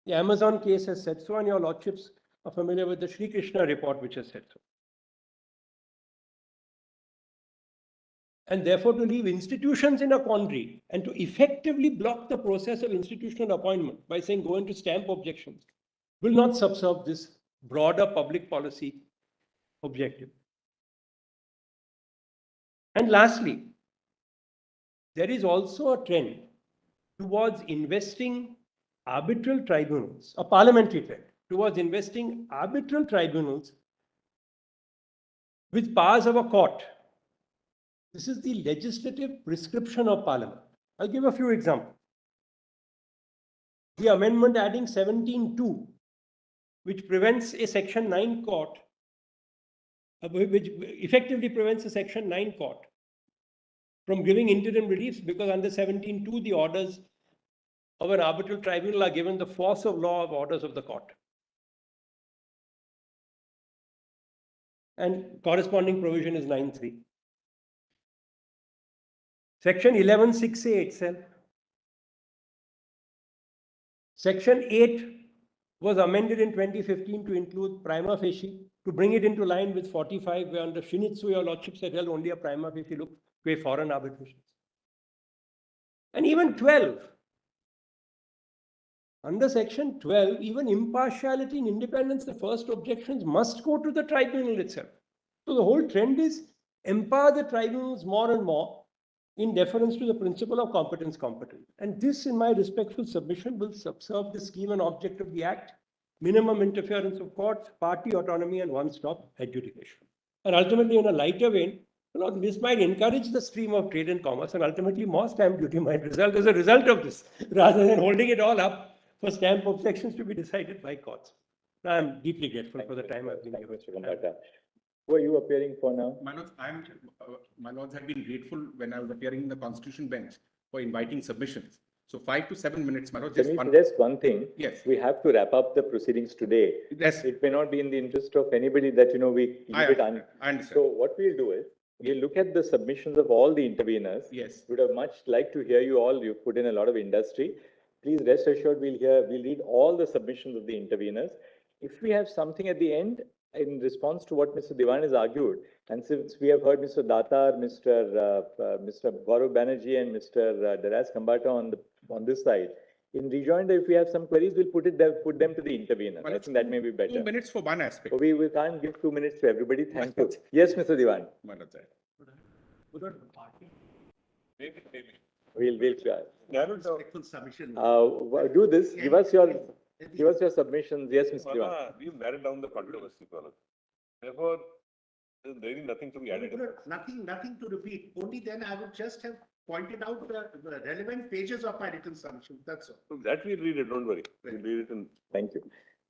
The Amazon case has said so, and your lordships are familiar with the Sri Krishna report, which has said so. And therefore, to leave institutions in a quandary and to effectively block the process of institutional appointment by saying go into stamp objections will not subserve this broader public policy objective. And lastly, there is also a trend towards investing arbitral tribunals, a parliamentary trend, towards investing arbitral tribunals with powers of a court. This is the legislative prescription of Parliament. I'll give a few examples. The amendment adding 17(2), which prevents a Section 9 court, which effectively prevents a Section 9 court from giving interim reliefs, because under 17(2), the orders of an arbitral tribunal are given the force of law of orders of the court. And corresponding provision is 9(3). Section 11(6)(a) itself. Section 8 was amended in 2015 to include prima facie, to bring it into line with 45, where under Shinitzue, your lordships had held only a prima facie look to a foreign arbitration. And even 12. Under Section 12, even impartiality and independence, the first objections must go to the tribunal itself. So the whole trend is empower the tribunals more and more in deference to the principle of competence. And this, in my respectful submission, will subserve the scheme and object of the Act, minimum interference of courts, party autonomy, and one-stop adjudication. And ultimately, in a lighter vein, this might encourage the stream of trade and commerce, and ultimately more stamp duty might result as a result of this, rather than holding it all up for stamp objections to be decided by courts. I'm deeply grateful for the time I've been given. Who are you appearing for now? My lords have been grateful when I was appearing in the Constitution bench for inviting submissions. So 5 to 7 minutes, my lord. Just one thing. Yes. We have to wrap up the proceedings today. Yes. It may not be in the interest of anybody that, we keep it on. I understand. So what we'll do is, we'll look at the submissions of all the interveners. Yes. Would have much liked to hear you all. You've put in a lot of industry. Please rest assured, we'll read all the submissions of the interveners. If we have something at the end, in response to what Mr. Diwan has argued, and since we have heard Mr. Datar, Mr. Gaurav Banerjee, and Mr. Daras Kambata on this side, in rejoinder, if we have some queries, we'll put them to the intervener. I think that may be better. 2 minutes for one aspect. We can't give 2 minutes to everybody. Thank you. Yes, Mr. Diwan. We'll try. Do this. Give us your submissions. Yes, Mr. Diwan. We've narrowed down the controversy, Pranav. Therefore, there's really nothing to be added. Nothing to repeat. Only then I would just have pointed out the relevant pages of my written submission. That's all. So that we'll read it, don't worry. We'll read it in. Thank you.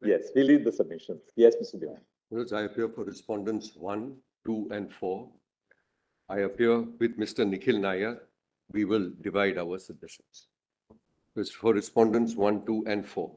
Yes, we'll read the submissions. Yes, Mr. Diwan. I appear for respondents 1, 2, and 4. I appear with Mr. Nikhil Nair. We will divide our submissions. For respondents 1, 2, and 4.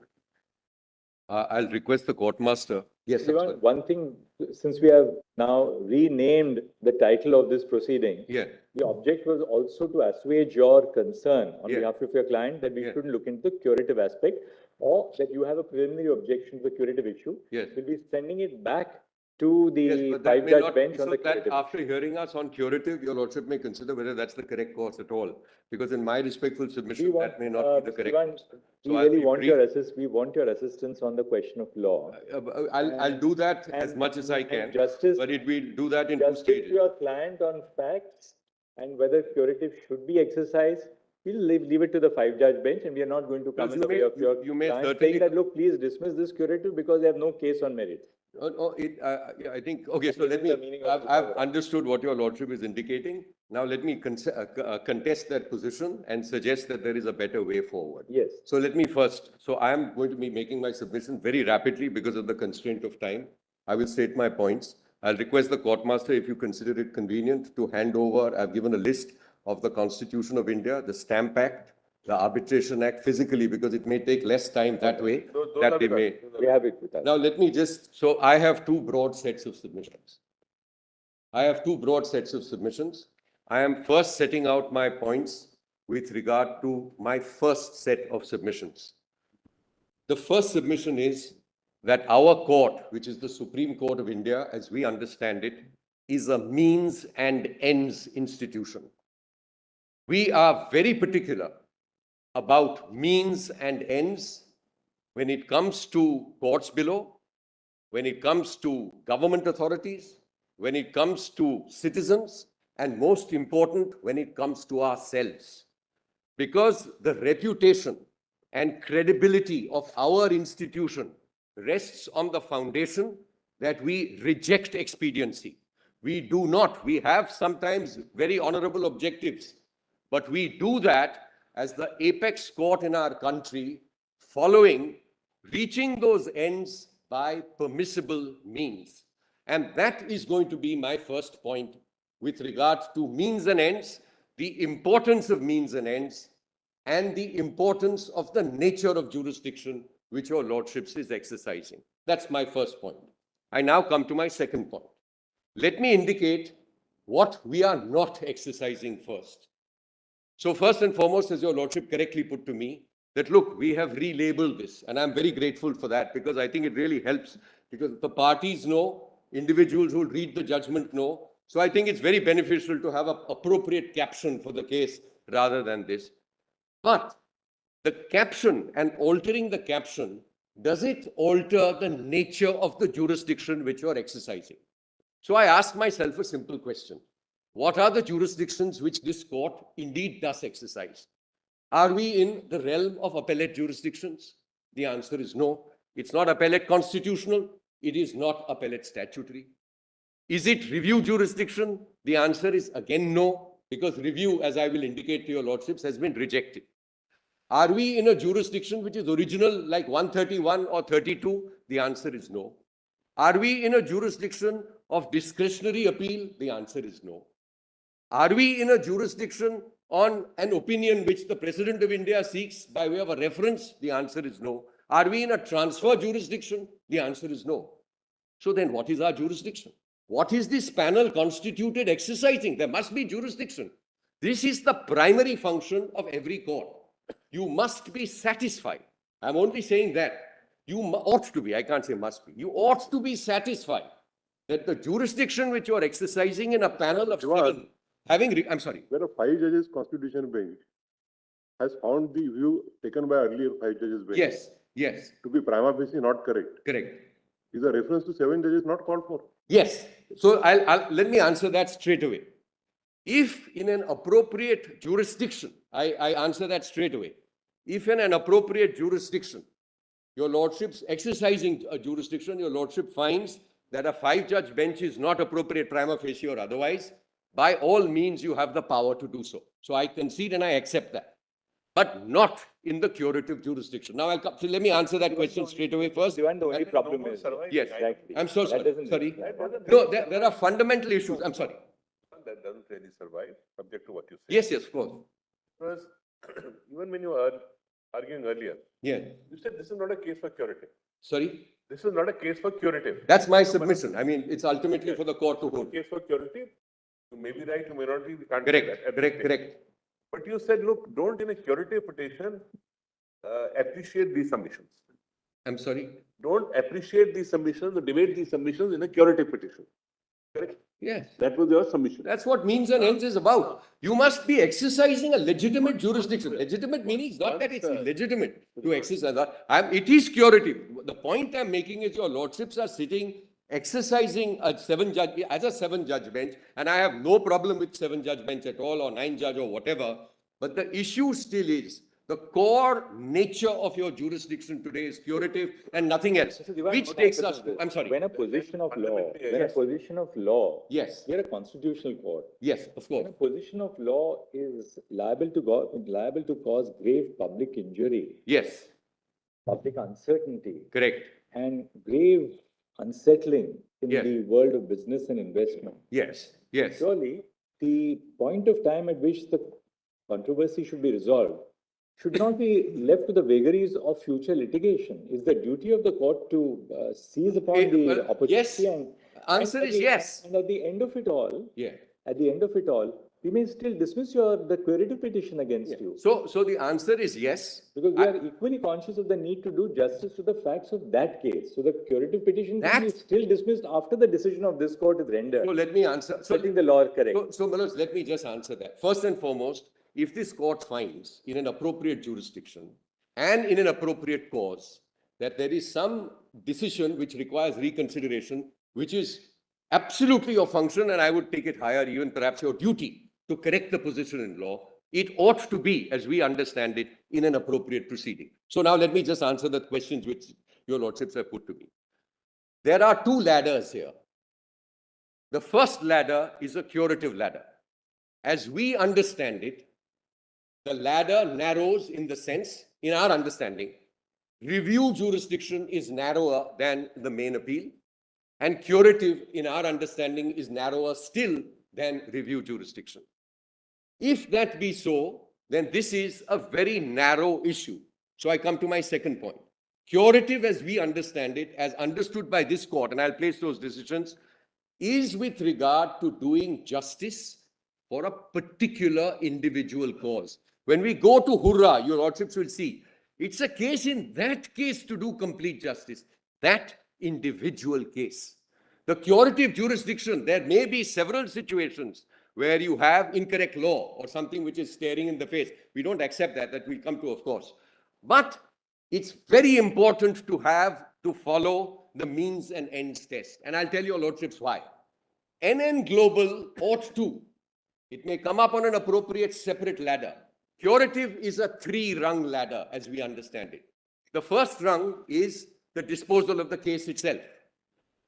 I'll request the court master. Yes, Diwan, one thing, since we have now renamed the title of this proceeding, the object was also to assuage your concern on behalf of your client that we shouldn't look into the curative aspect, or that you have a preliminary objection to the curative issue. We'll be sending it back to Yes, the but that may five-judge not, bench so on the that curative. after hearing us on curative, your lordship may consider whether that's the correct course at all. Because in my respectful submission, that may not be the correct course. We So I'll really be want brief. we want your assistance on the question of law. I'll do that as much as I can, but it will do that in 2 Justice stages. to your client on facts and whether curative should be exercised. We'll leave it to the five-judge bench, and we are not going to come in the way of your client saying that, look, please dismiss this curative because they have no case on merit. Yeah, I think, okay, so let me, I've understood what your lordship is indicating. Now let me contest that position and suggest that there is a better way forward. Yes. So let me first, so I am going to be making my submission very rapidly because of the constraint of time. I will state my points. I'll request the court master, if you consider it convenient, to hand over, I've given a list of the Constitution of India, the Stamp Act, the Arbitration Act physically, because it may take less time that way, that they may. We have it with us. Now, let me just, so I have 2 broad sets of submissions. I am first setting out my points with regard to my first set of submissions. The first submission is that our court, which is the Supreme Court of India, as we understand it, is a means and ends institution. We are very particular about means and ends when it comes to courts below, when it comes to government authorities, when it comes to citizens, and most important, when it comes to ourselves. Because the reputation and credibility of our institution rests on the foundation that we reject expediency. We do not. We have sometimes very honorable objectives, but we do that as the apex court in our country, following, reaching those ends by permissible means. And that is going to be my first point with regard to means and ends, the importance of means and ends, and the importance of the nature of jurisdiction which your lordships is exercising. That's my first point. I now come to my second point. Let me indicate what we are not exercising first. So first and foremost, as your lordship correctly put to me, that look, we have relabeled this, and I'm very grateful for that because I think it really helps, because the parties know, individuals who read the judgment know. So I think it's very beneficial to have an appropriate caption for the case rather than this. But the caption and altering the caption, does it alter the nature of the jurisdiction which you are exercising? So I asked myself a simple question. What are the jurisdictions which this court indeed does exercise? Are we in the realm of appellate jurisdictions? The answer is no. It's not appellate constitutional. It is not appellate statutory. Is it review jurisdiction? The answer is again no, because review, as I will indicate to your lordships, has been rejected. Are we in a jurisdiction which is original, like 131 or 32? The answer is no. Are we in a jurisdiction of discretionary appeal? The answer is no. Are we in a jurisdiction on an opinion which the President of India seeks by way of a reference? The answer is no. Are we in a transfer jurisdiction? The answer is no. So then what is our jurisdiction? What is this panel constituted exercising? There must be jurisdiction. This is the primary function of every court. You must be satisfied. I'm only saying that. You ought to be, I can't say must be. You ought to be satisfied that the jurisdiction which you are exercising in a panel of 7, I'm sorry. Where a 5 judges constitution bench has found the view taken by earlier 5 judges bench. Yes, yes. To be prima facie not correct. Correct. Is a reference to 7 judges not called for? Yes. So let me answer that straight away. If in an appropriate jurisdiction, I answer that straight away. If in an appropriate jurisdiction, your lordship's exercising a jurisdiction, your lordship finds that a 5-judge bench is not appropriate prima facie or otherwise, by all means you have the power to do so. So I concede and I accept that. But not in the curative jurisdiction. Now I'll come, so let me answer that question straight away first. The only problem is, yes, exactly. I'm so sorry. No, there are fundamental issues. I'm sorry. That doesn't really survive, subject to what you say. Yes, yes, of course. Because even when you were arguing earlier, yeah, you said this is not a case for curative. Sorry? This is not a case for curative. That's my submission. I mean, it's ultimately for the court to hold. Case for curative, you may be right, you may not be. We can't Correct, correct. But you said, look, don't in a curative petition appreciate these submissions. I'm sorry? Don't appreciate these submissions or debate these submissions in a curative petition. Correct? Yes. That was your submission. That's what means and ends is about. You must be exercising a legitimate jurisdiction. Legitimate meaning is not that it's illegitimate to exercise. It is curative. The point I'm making is your lordships are sitting, exercising a seven-judge bench, and I have no problem with seven-judge bench at all, or nine-judge or whatever. But the issue still is the core nature of your jurisdiction today is curative and nothing else, which takes us to, I'm sorry. When a position of law, Yes. we are a constitutional court. Yes, of course. When a position of law is liable to cause grave public injury. Yes. Public uncertainty. Correct. And grave unsettling in Yes. the world of business and investment. Yes. Yes. Surely, the point of time at which the controversy should be resolved should not be left to the vagaries of future litigation. Is the duty of the court to seize upon the well, opportunity? yes. Answer is yes. And at the end of it all, we may still dismiss the curative petition against you. So the answer is yes. Because we are equally conscious of the need to do justice to the facts of that case. So the curative petition can be still dismissed after the decision of this court is rendered. So let me answer. Setting the law correct. So Manoj, let me just answer that. First and foremost, if this court finds in an appropriate jurisdiction and in an appropriate cause that there is some decision which requires reconsideration, which is absolutely your function, and I would take it higher, even perhaps your duty to correct the position in law, it ought to be, as we understand it, in an appropriate proceeding. So now let me just answer the questions which your lordships have put to me. There are two ladders here. The first ladder is a curative ladder. As we understand it, the ladder narrows in the sense, in our understanding, review jurisdiction is narrower than the main appeal, and curative, in our understanding, is narrower still than review jurisdiction. If that be so, then this is a very narrow issue. So I come to my second point. Curative, as we understand it, as understood by this court, and I'll place those decisions, is with regard to doing justice for a particular individual cause. When we go to Hurrah, your lordships will see, it's a case in that case to do complete justice, that individual case. The curative jurisdiction, there may be several situations where you have incorrect law or something which is staring in the face. We don't accept that we'll come to, of course. But it's very important to follow the means and ends test. And I'll tell your lordships why. NN Global ought to, it may come up on an appropriate separate ladder. Curative is a three-rung ladder, as we understand it. The first rung is the disposal of the case itself.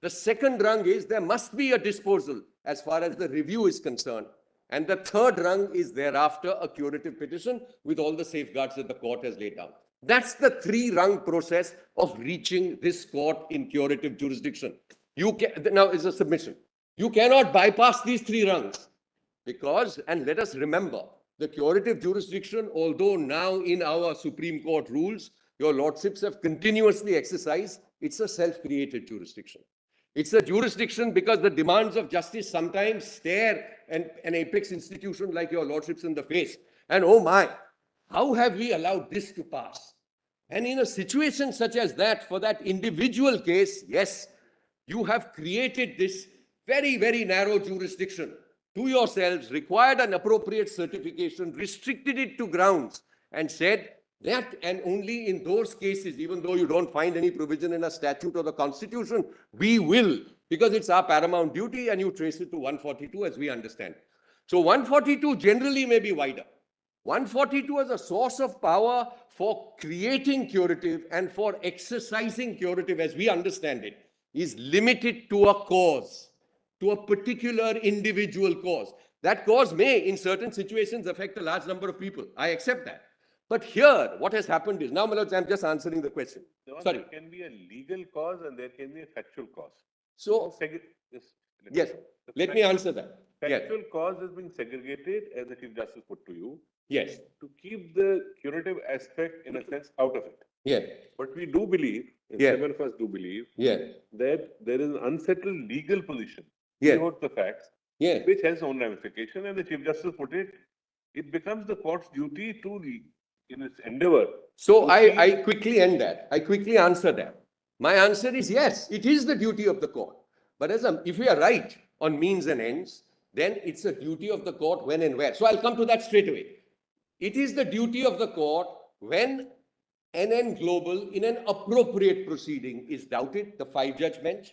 The second rung is there must be a disposal as far as the review is concerned. And the third rung is thereafter a curative petition with all the safeguards that the court has laid down. That's the three-rung process of reaching this court in curative jurisdiction. Now is a submission. You cannot bypass these three rungs because, and let us remember, the curative jurisdiction, although now in our Supreme Court rules, your lordships have continuously exercised, it's a self-created jurisdiction. It's a jurisdiction because the demands of justice sometimes stare an apex institution like your lordships in the face. And oh my, how have we allowed this to pass? And in a situation such as that, for that individual case, yes, you have created this very, very narrow jurisdiction to yourselves, required an appropriate certification, restricted it to grounds, and said that and only in those cases, even though you don't find any provision in a statute or the constitution, we will, because it's our paramount duty, and you trace it to 142 as we understand. So 142 generally may be wider. 142 as a source of power for creating curative and for exercising curative as we understand it is limited to a cause, to a particular individual cause. That cause may in certain situations affect a large number of people. I accept that. But here, what has happened is, now Manoj, I'm just answering the question. Sorry. There can be a legal cause and there can be a factual cause. So, yes, let me answer that. Factual cause is being segregated, as the Chief Justice put to you. Yes. To keep the curative aspect, in a sense, out of it. Yes. But we do believe, and Yes. seven of us do believe, Yes. that there is an unsettled legal position Yes. about the facts, Yes. which has own ramification, and the Chief Justice put it, it becomes the court's duty to in its endeavor. So I quickly end that. I quickly answer that. My answer is yes, it is the duty of the court. But if we are right on means and ends, then it's a duty of the court when and where. So I'll come to that straight away. It is the duty of the court when NN Global in an appropriate proceeding is doubted, the 5-judge bench.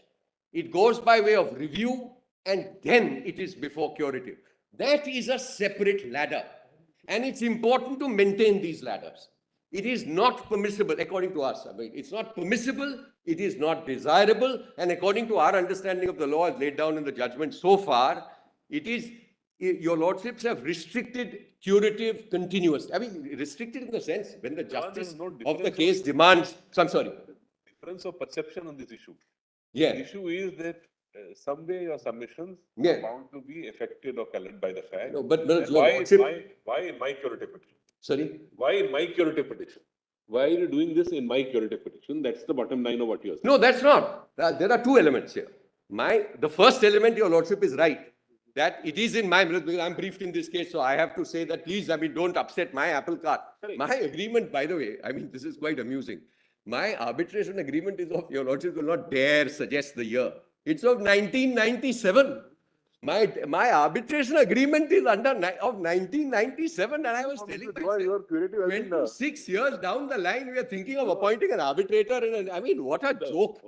It goes by way of review and then it is before curative. That is a separate ladder. And it's important to maintain these ladders. It is not permissible, according to us. I mean, it's not permissible, it is not desirable, and according to our understanding of the law as laid down in the judgment so far, it is, your lordships have restricted curative continuous. I mean, restricted in the sense when the justice of the case demands, so I'm sorry. Difference of perception on this issue. Yeah. The issue is that someday your submissions Yeah. are bound to be affected or colored by the fact. No, but that your why lordship- in my curative petition? Sorry? Why in my curative petition? Why are you doing this in my curative petition? That's the bottom line of what you're saying. No, that's not. There are two elements here. The first element, your lordship is right, that it is in my, because I'm briefed in this case, so I have to say that please, I mean, don't upset my apple cart. My agreement, by the way, I mean, this is quite amusing. My arbitration agreement is of, your lordship will not dare suggest the year. It's of 1997. My arbitration agreement is of 1997, and I was telling myself, 26 years down the line, we are thinking of appointing an arbitrator, and I mean, what a joke.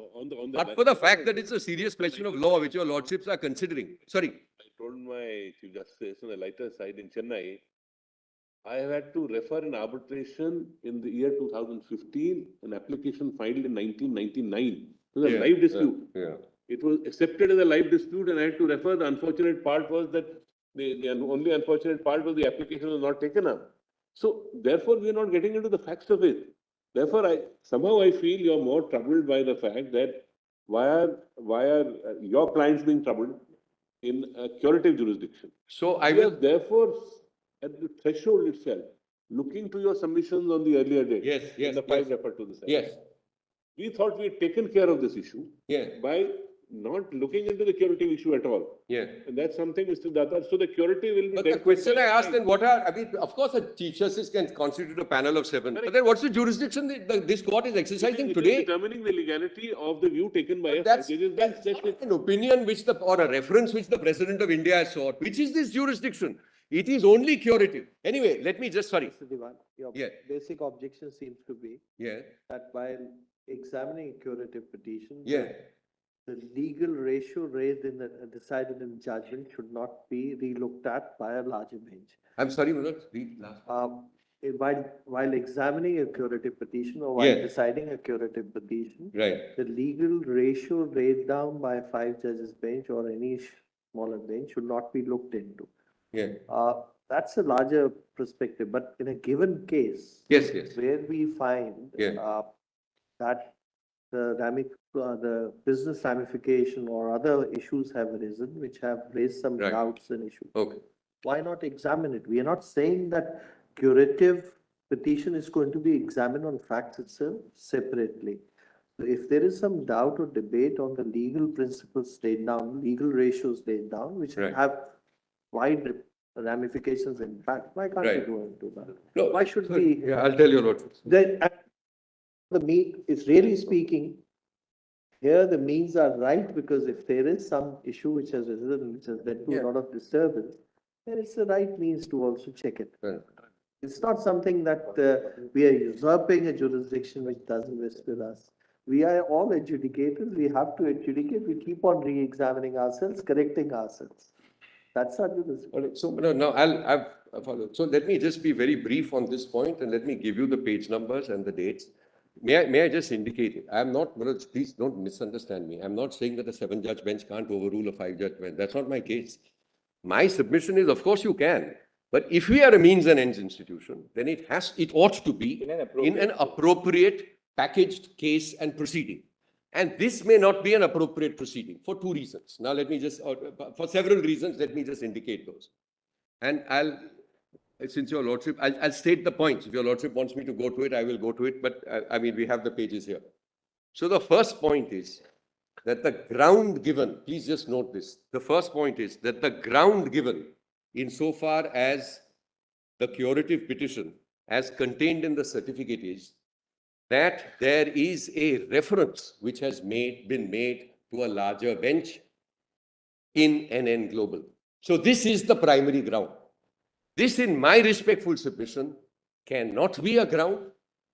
But for the fact that it's a serious question of law, which your lordships are considering. Sorry. I told my Chief Justice on the lighter side in Chennai, I have had to refer an arbitration in the year 2015, an application filed in 1999. It was a live dispute. It was accepted as a live dispute and I had to refer. The unfortunate part was that the only unfortunate part was the application was not taken up. So therefore, we are not getting into the facts of it. Therefore, I feel you are more troubled by the fact that why are your clients being troubled in a curative jurisdiction? So I will therefore at the threshold itself, looking to your submissions on the earlier date. Yes. The five referred to the same. Yes. We thought we had taken care of this issue. Yeah. By not looking into the curative issue at all. Yeah. And that's something, Mr. Datta. So the curative will be. But the question I asked, then what are, I mean, of course, a Chief Justice can constitute a panel of 7. But then what's the jurisdiction this court is exercising today? Determining the legality of the view taken by That's an opinion or a reference which the President of India has sought. Which is this jurisdiction? It is only curative. Anyway, let me just, sorry. Mr. Diwan, your basic objection seems to be that while examining a curative petition, the legal ratio raised in the decided in judgment should not be relooked at by a larger bench. I'm sorry, Manoj, read last. While examining a curative petition or while deciding a curative petition, the legal ratio raised down by a 5-judges bench or any smaller bench should not be looked into. That's a larger perspective, but in a given case, where we find that the business ramification or other issues have arisen, which have raised some doubts and issues. Why not examine it? We are not saying that curative petition is going to be examined on facts itself separately. So if there is some doubt or debate on the legal principles laid down, legal ratios laid down, which have wide ramifications in fact, why can't we go into that? No, why should we? Yeah, I'll tell you, Lord. Is really speaking, here the means are right, because if there is some issue which has arisen, which has led to a lot of disturbance, then it's the right means to also check it. It's not something that we are usurping a jurisdiction which doesn't rest with us. We are all adjudicators. We have to adjudicate. We keep on re-examining ourselves, correcting ourselves. That's our jurisdiction. So now I'll follow. So let me just be very brief on this point and let me give you the page numbers and the dates. May I just indicate it? I'm not, please don't misunderstand me. I'm not saying that a 7-judge bench can't overrule a 5-judge bench. That's not my case. My submission is, of course you can. But if we are a means and ends institution, then it ought to be in an appropriate packaged case and proceeding. And this may not be an appropriate proceeding for 2 reasons. Now let me just, for several reasons, let me just indicate those. And since your lordship, I'll state the points. If your lordship wants me to go to it, I will go to it. But I mean, we have the pages here. So the first point is that the ground given, please just note this. The first point is that the ground given insofar as the curative petition as contained in the certificate is that there is a reference which has been made to a larger bench in NN Global. So this is the primary ground. This, in my respectful submission, cannot be a ground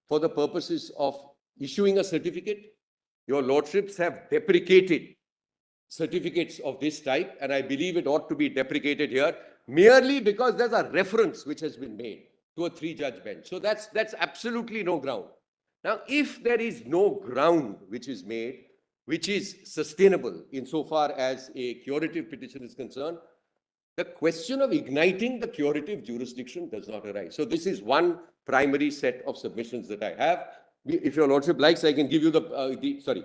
for the purposes of issuing a certificate. Your lordships have deprecated certificates of this type, and I believe it ought to be deprecated here merely because there's a reference which has been made to a 3-judge bench. So that's absolutely no ground. Now, if there is no ground which is made, which is sustainable insofar as a curative petition is concerned, the question of igniting the curative jurisdiction does not arise. So this is one primary set of submissions that I have. If your lordship likes, I can give you sorry.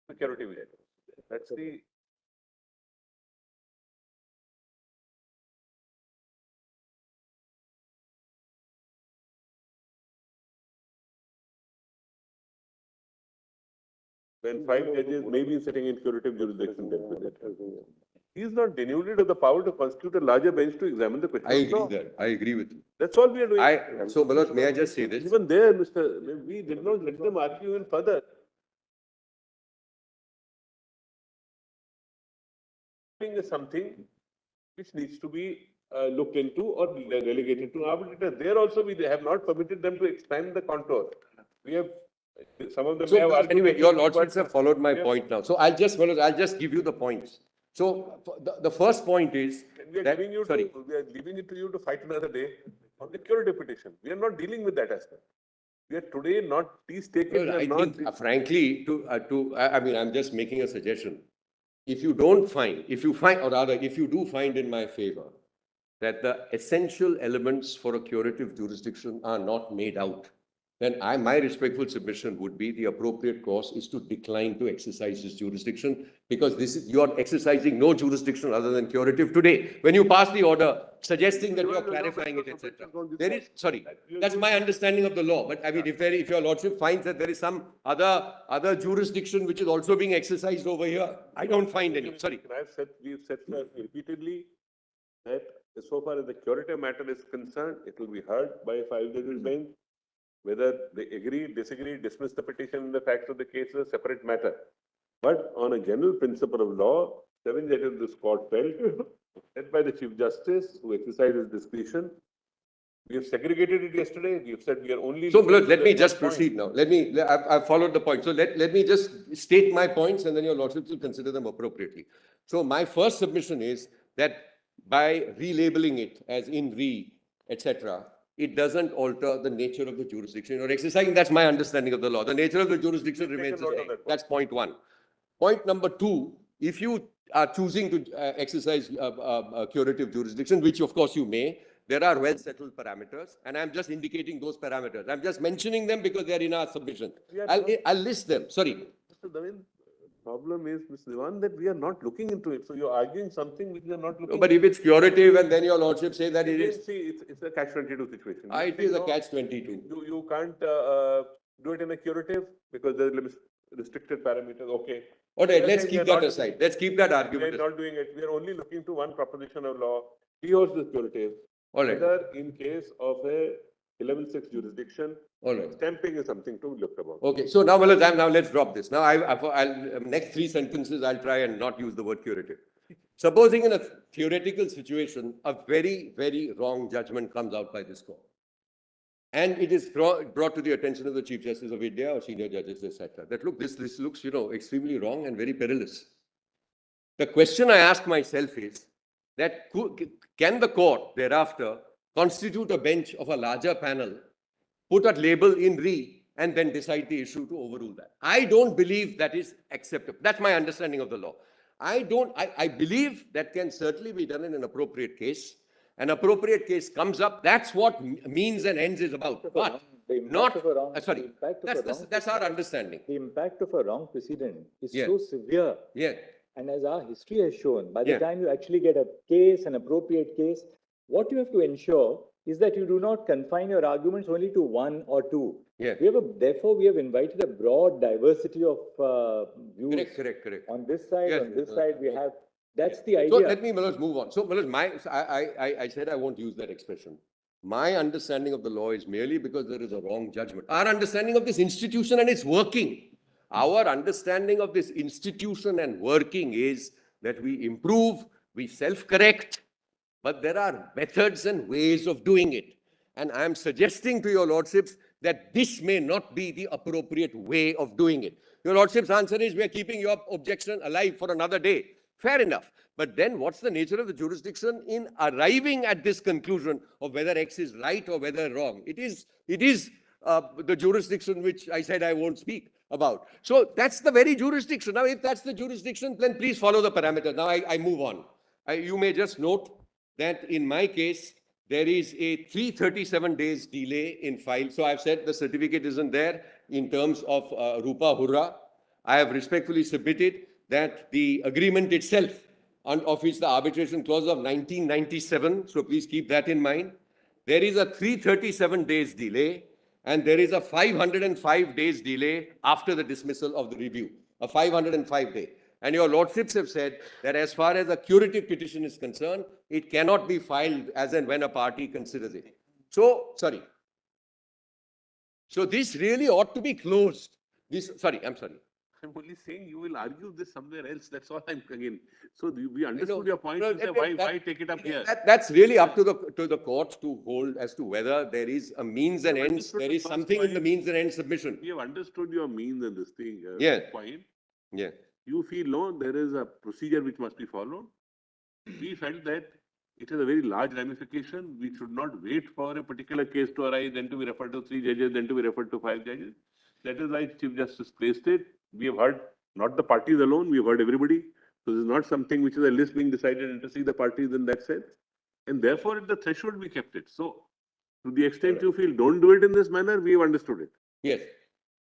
Security with it. That's the. When 5 judges may be sitting in curative jurisdiction, he is not denuded of the power to constitute a larger bench to examine the question. I agree there. I agree with you. That's all we are doing. So, Manoj, may I just say this? Even there, we did not let them argue even further. Is something which needs to be looked into or relegated to arbitrator. There also we have not permitted them to expand the contour. We have some of them. So anyway, your lordships have followed my point now. So I'll just give you the points. So the first point is we are leaving it to you to fight another day on the curative petition. We are not dealing with that aspect. We are today not taking. I think, frankly, I mean, I'm just making a suggestion. If you do find in my favor that the essential elements for a curative jurisdiction are not made out, then my respectful submission would be the appropriate course is to decline to exercise this jurisdiction, because you are exercising no jurisdiction other than curative today. When you pass the order suggesting that you are clarifying it, etc. There is, sorry, that's my understanding of the law. But I mean, if your lordship finds that there is some other jurisdiction which is also being exercised over here, I don't find any. Sorry. We've said repeatedly that so far as the curative matter is concerned, it will be heard by a 5-judge bench. Whether they agree, disagree, dismiss the petition, the facts of the case is a separate matter. But on a general principle of law, 7 judges of this court felt, led by the Chief Justice, who exercised his discretion. We have segregated it yesterday. We have said we are only. So let me just proceed now. I've followed the point. So let me just state my points, and then your lordship will consider them appropriately. So my first submission is that by relabeling it as in re, etc., it doesn't alter the nature of the jurisdiction or exercising. That's my understanding of the law. The nature of the jurisdiction remains the same. That's point one. Point number two, if you are choosing to exercise curative jurisdiction, which of course you may, there are well-settled parameters, and I'm just indicating those parameters. I'm just mentioning them because they're in our submission. I'll list them. Sorry. Mr. Davin, problem is, Mr. Devan, that we are not looking into it. So you're arguing something which we are not looking. But if it's curative and then your lordship say that it is. See, it's a catch-22 situation. It is a catch-22. You can't do it in a curative because there are restricted parameters. Okay. Okay, let's keep that aside. Let's keep that argument. We are not doing it. We are only looking to one proposition of law. He holds the curative. All right. Whether in case of a 11-6 jurisdiction, all right, stamping is something to look about. Okay, so now let's drop this. Now, I'll next 3 sentences, I'll try and not use the word curative. Supposing in a theoretical situation, a very, very wrong judgment comes out by this court, and it is brought to the attention of the Chief Justice of India or senior judges, etc. That look, this looks, extremely wrong and very perilous. The question I ask myself is that can the court thereafter constitute a bench of a larger panel, put a label in re, and then decide the issue to overrule that? I don't believe that is acceptable. That's my understanding of the law. I believe that can certainly be done in an appropriate case. An appropriate case comes up. That's what means and ends is about. But not, sorry, that's our understanding. The impact of a wrong precedent is so severe. Yeah. And as our history has shown, by the Yeah. time you actually get a case, an appropriate case, what you have to ensure is that you do not confine your arguments only to one or two. Yeah. Therefore, we have invited a broad diversity of views. Correct. On this side, Yes, on this yes, side, we have, that's the So idea. let me, Manoj, move on. So Manoj, I said I won't use that expression. My understanding of the law is merely because there is a wrong judgment. Our understanding of this institution and its working, our understanding of this institution and working is that we improve, we self-correct, but there are methods and ways of doing it. And I am suggesting to your lordships that this may not be the appropriate way of doing it. Your lordship's answer is we are keeping your objection alive for another day. Fair enough. But then what's the nature of the jurisdiction in arriving at this conclusion of whether X is right or whether wrong? It is the jurisdiction which I said I won't speak about. So that's the very jurisdiction. Now, if that's the jurisdiction, then please follow the parameters. Now I move on. You may just note that in my case, there is a 337 days delay in file. So I've said the certificate isn't there in terms of Rupa Hurra. I have respectfully submitted that the agreement itself, of which the arbitration clause of 1997, so please keep that in mind. There is a 337 days delay and there is a 505 days delay after the dismissal of the review, a 505 day. And your lordships have said that as far as a curative petition is concerned, it cannot be filed as and when a party considers it. So, sorry. So this really ought to be closed. I'm only saying you will argue this somewhere else. That's all I'm again. So we understood your point. You say, why take it up here? That's really up to the court to hold as to whether there is a means and ends. There is something in the means and ends submission. We have understood your means and this thing. Point. Yeah. You feel no, there is a procedure which must be followed. We felt that it is a very large ramification. We should not wait for a particular case to arise, then to be referred to 3 judges, then to be referred to 5 judges. That is why Chief Justice placed it. We have heard not the parties alone, we have heard everybody. So this is not something which is a list being decided and to see the parties in that sense. And therefore, at the threshold, we kept it. So, to the extent you feel don't do it in this manner, we have understood it. Yes.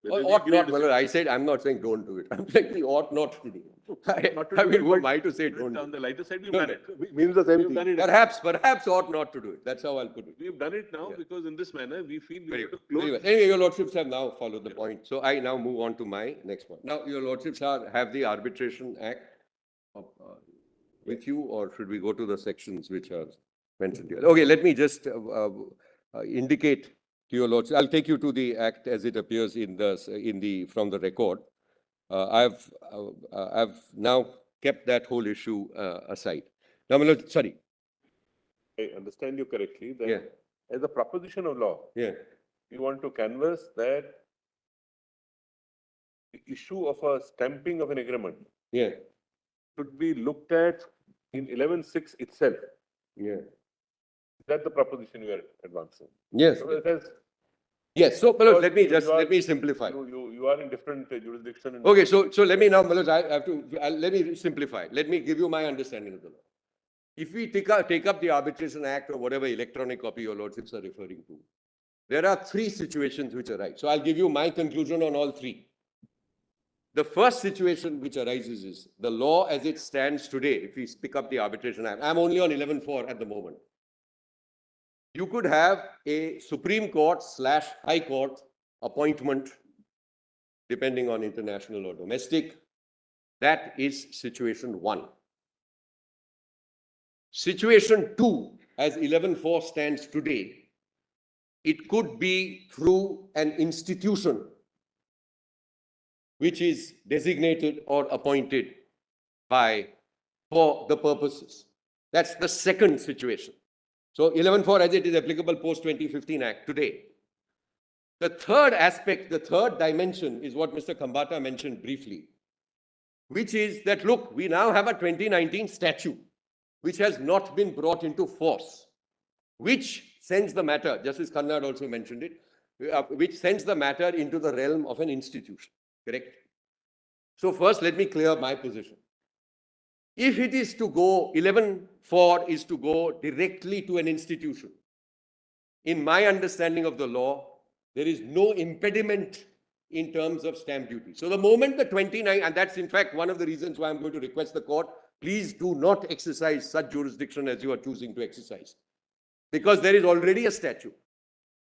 Ought not, well, I said, I'm not saying don't do it. I'm saying we ought not to do it. I mean, who am I to say don't do it? On the lighter side, we've done it. Means the same thing. Perhaps ought not to do it. That's how I'll put it. We've done it now because in this manner, we feel we have to Very close. well. Anyway, your lordships have now followed the point. So I now move on to my next point. Now, your lordships have the Arbitration Act with you, or should we go to the sections which are mentioned here? Okay, let me just indicate to your lordship. I'll take you to the act as it appears from the record. I've now kept that whole issue aside. Now, my lord, sorry. I understand you correctly that as a proposition of law, you want to canvass that the issue of a stamping of an agreement should be looked at in 11.6 itself. Is that the proposition you are advancing? Yes. So it has, yes. So, Manoj, let me simplify. You are in different jurisdiction. Okay. So let me now, Manoj, let me simplify. Let me give you my understanding of the law. If we take up the Arbitration Act or whatever electronic copy your lordships are referring to, there are 3 situations which arise. So I'll give you my conclusion on all 3. The first situation which arises is the law as it stands today. If we pick up the Arbitration Act, I'm only on 11.4 at the moment. You could have a Supreme Court / High Court appointment, depending on international or domestic. That is situation 1. Situation 2, as 11.4 stands today, it could be through an institution which is designated or appointed for the purposes. That's the second situation. So 11.4 as it is applicable post 2015 Act today. The third aspect, the third dimension is what Mr. Khambata mentioned briefly, which is that, look, we now have a 2019 statute which has not been brought into force, which sends the matter, Justice Khanna also mentioned it, which sends the matter into the realm of an institution, correct? So first, let me clear my position. If it is to go, 11.4 is to go directly to an institution, in my understanding of the law, there is no impediment in terms of stamp duty. So the moment the 29, and that's in fact one of the reasons why I'm going to request the court, please do not exercise such jurisdiction as you are choosing to exercise. Because there is already a statute.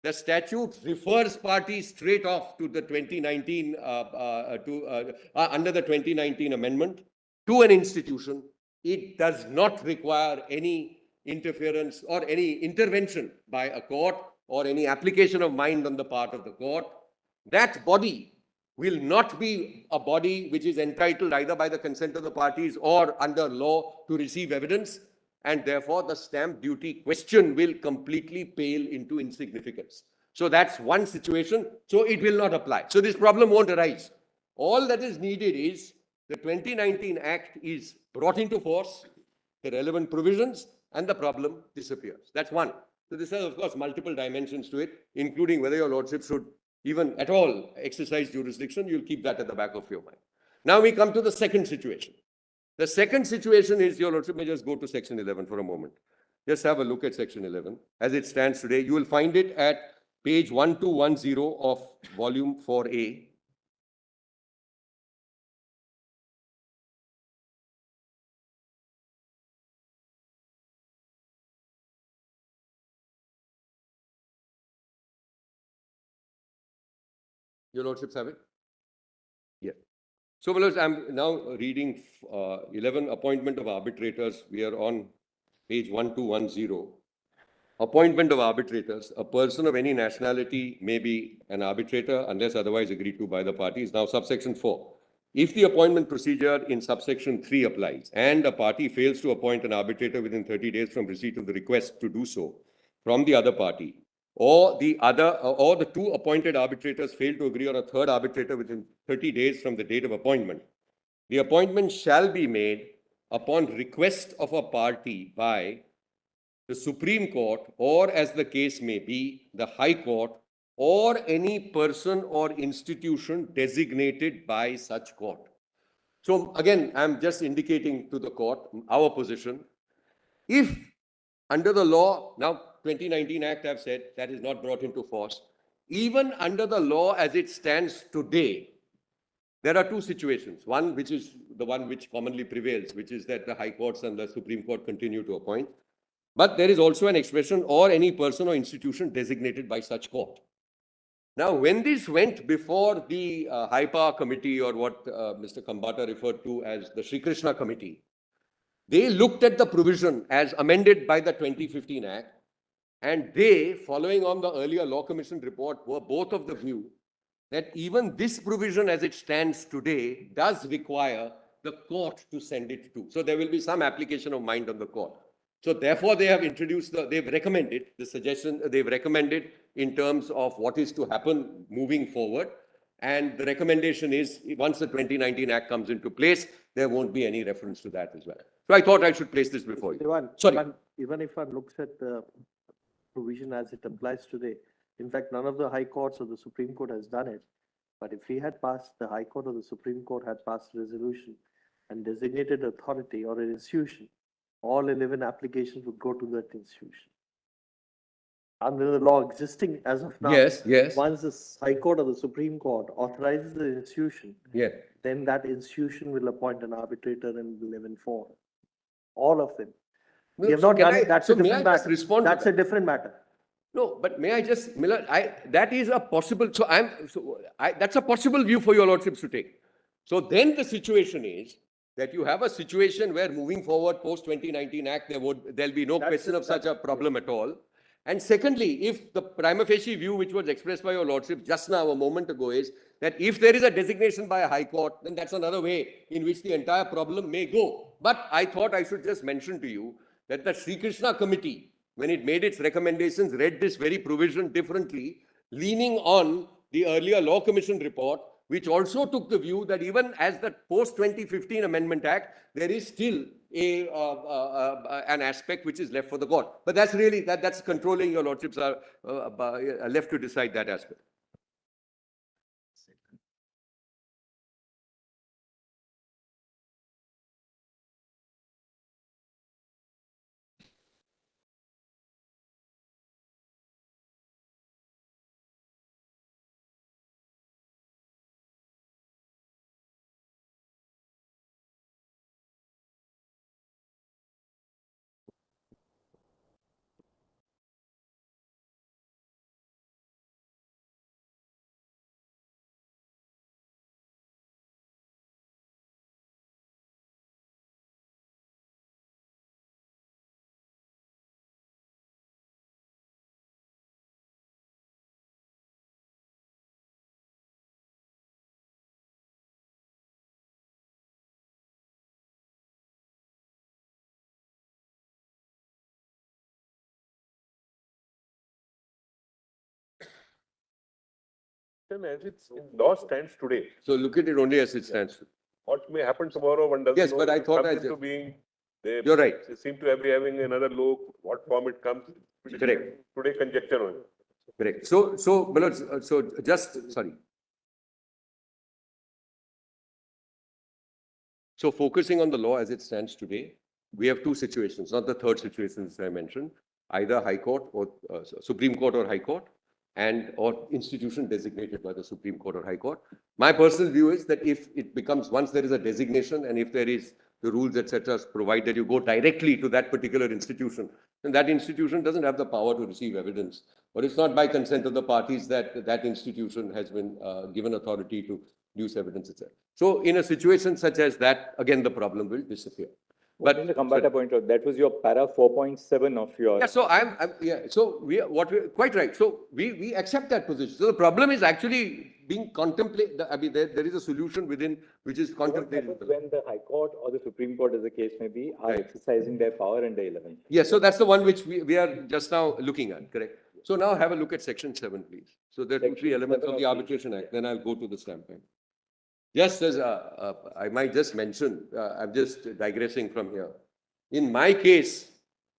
The statute refers parties straight off to the 2019, under the 2019 amendment to an institution. It does not require any interference or any intervention by a court or any application of mind on the part of the court. That body will not be a body which is entitled either by the consent of the parties or under law to receive evidence, and therefore the stamp duty question will completely pale into insignificance. So that's one situation. So it will not apply. So this problem won't arise. All that is needed is the 2019 Act is brought into force, the relevant provisions, and the problem disappears. That's one. So this has, of course, multiple dimensions to it, including whether your lordship should even at all exercise jurisdiction. You'll keep that at the back of your mind. Now we come to the second situation. The second situation is, your lordship may just go to section 11 for a moment. Just have a look at section 11. As it stands today, you will find it at page 1210 of volume 4A. Your lordships have it? Yeah. So, well, I'm now reading 11, appointment of arbitrators. We are on page 1210. Appointment of arbitrators. A person of any nationality may be an arbitrator unless otherwise agreed to by the parties. Now, subsection 4. If the appointment procedure in subsection 3 applies and a party fails to appoint an arbitrator within 30 days from receipt of the request to do so from the other party, or the two appointed arbitrators fail to agree on a third arbitrator within 30 days from the date of appointment, the appointment shall be made upon request of a party by the Supreme Court, or as the case may be, the High Court, or any person or institution designated by such court. So again, I'm just indicating to the court our position. If under the law, now 2019 Act, I've said, that is not brought into force. Even under the law as it stands today, there are two situations. One, which is the one which commonly prevails, which is that the High Courts and the Supreme Court continue to appoint. But there is also an expression, or any person or institution designated by such court. Now, when this went before the High Power Committee, or what Mr. Kambata referred to as the Sri Krishna Committee, they looked at the provision as amended by the 2015 Act, and they, following on the earlier Law Commission report, were both of the view that even this provision as it stands today does require the court to send it to. So there will be some application of mind on the court. So therefore, they have introduced, they've recommended the suggestion, they've recommended in terms of what is to happen moving forward. And the recommendation is, once the 2019 Act comes into place, there won't be any reference to that as well. So I thought I should place this before you. Sorry. Even if one looks at the provision as it applies today, in fact, none of the High Courts or the Supreme Court has done it. But if we had passed, the High Court or the Supreme Court had passed a resolution and designated authority or an institution, all 11 applications would go to that institution. Under the law existing as of now, yes, yes. Once the High Court or the Supreme Court authorizes the institution, yes, then that institution will appoint an arbitrator in 11-4. All of them. We have not done it. That's a different matter. That's a different matter. No, but may I just, Miller, that is a possible, that's a possible view for your lordships to take. So then the situation is that you have a situation where moving forward post 2019 Act, there'll be no question of such a problem at all. And secondly, if the prima facie view which was expressed by your lordship just now a moment ago is that if there is a designation by a High Court, then that's another way in which the entire problem may go. But I thought I should just mention to you that the Sri Krishna Committee, when it made its recommendations, read this very provision differently, leaning on the earlier Law Commission report, which also took the view that even as the post-2015 Amendment Act, there is still an aspect which is left for the court. But that's really, that's controlling. Your lordships are left to decide that aspect. as it's in law stands today. So look at it only as it stands. What may happen tomorrow, one doesn't Yes, know. but I It thought comes I into being, they You're right. they seem to be having another law, what form it comes. Correct. Today conjecture only. Correct. So, Manoj, so just, sorry. So focusing on the law as it stands today, we have two situations, not the third situation as I mentioned, either High Court or Supreme Court or High Court, and or institution designated by the Supreme Court or High Court. My personal view is that if it becomes, once there is a designation and if there is the rules, etc., provide that you go directly to that particular institution, then that institution doesn't have the power to receive evidence. But it's not by consent of the parties that that institution has been given authority to use evidence, etc. So in a situation such as that, again, the problem will disappear. But to come back a point out, that was your para 4.7 of your. Yeah, so so quite right. So we accept that position. So the problem is actually being contemplated. I mean, there is a solution within which is contemplated. When the High Court or the Supreme Court, as the case may be, are exercising their power under 11. Yeah, so that's the one which we are just now looking at, correct? So now have a look at section 7, please. So there are 3 elements of the Arbitration Act. Then I'll go to the stamp act. Just as I might just mention, I'm just digressing from here. In my case,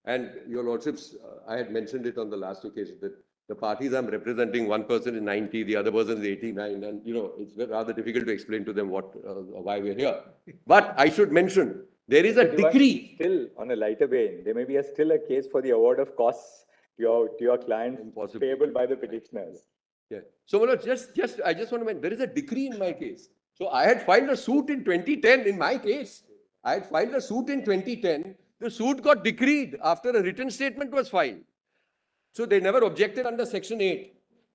and your lordships, I had mentioned it on the last occasion that the parties I'm representing, one person is 90, the other person is 89, and it's rather difficult to explain to them why we're here. But I should mention, there is a decree. Still, on a lighter vein, there may be still a case for the award of costs to your clients payable by the petitioners. Yeah. So, Manoj, I just want to mention, there is a decree in my case. So I had filed a suit in 2010 in my case. I had filed a suit in 2010. The suit got decreed after a written statement was filed. So they never objected under section 8.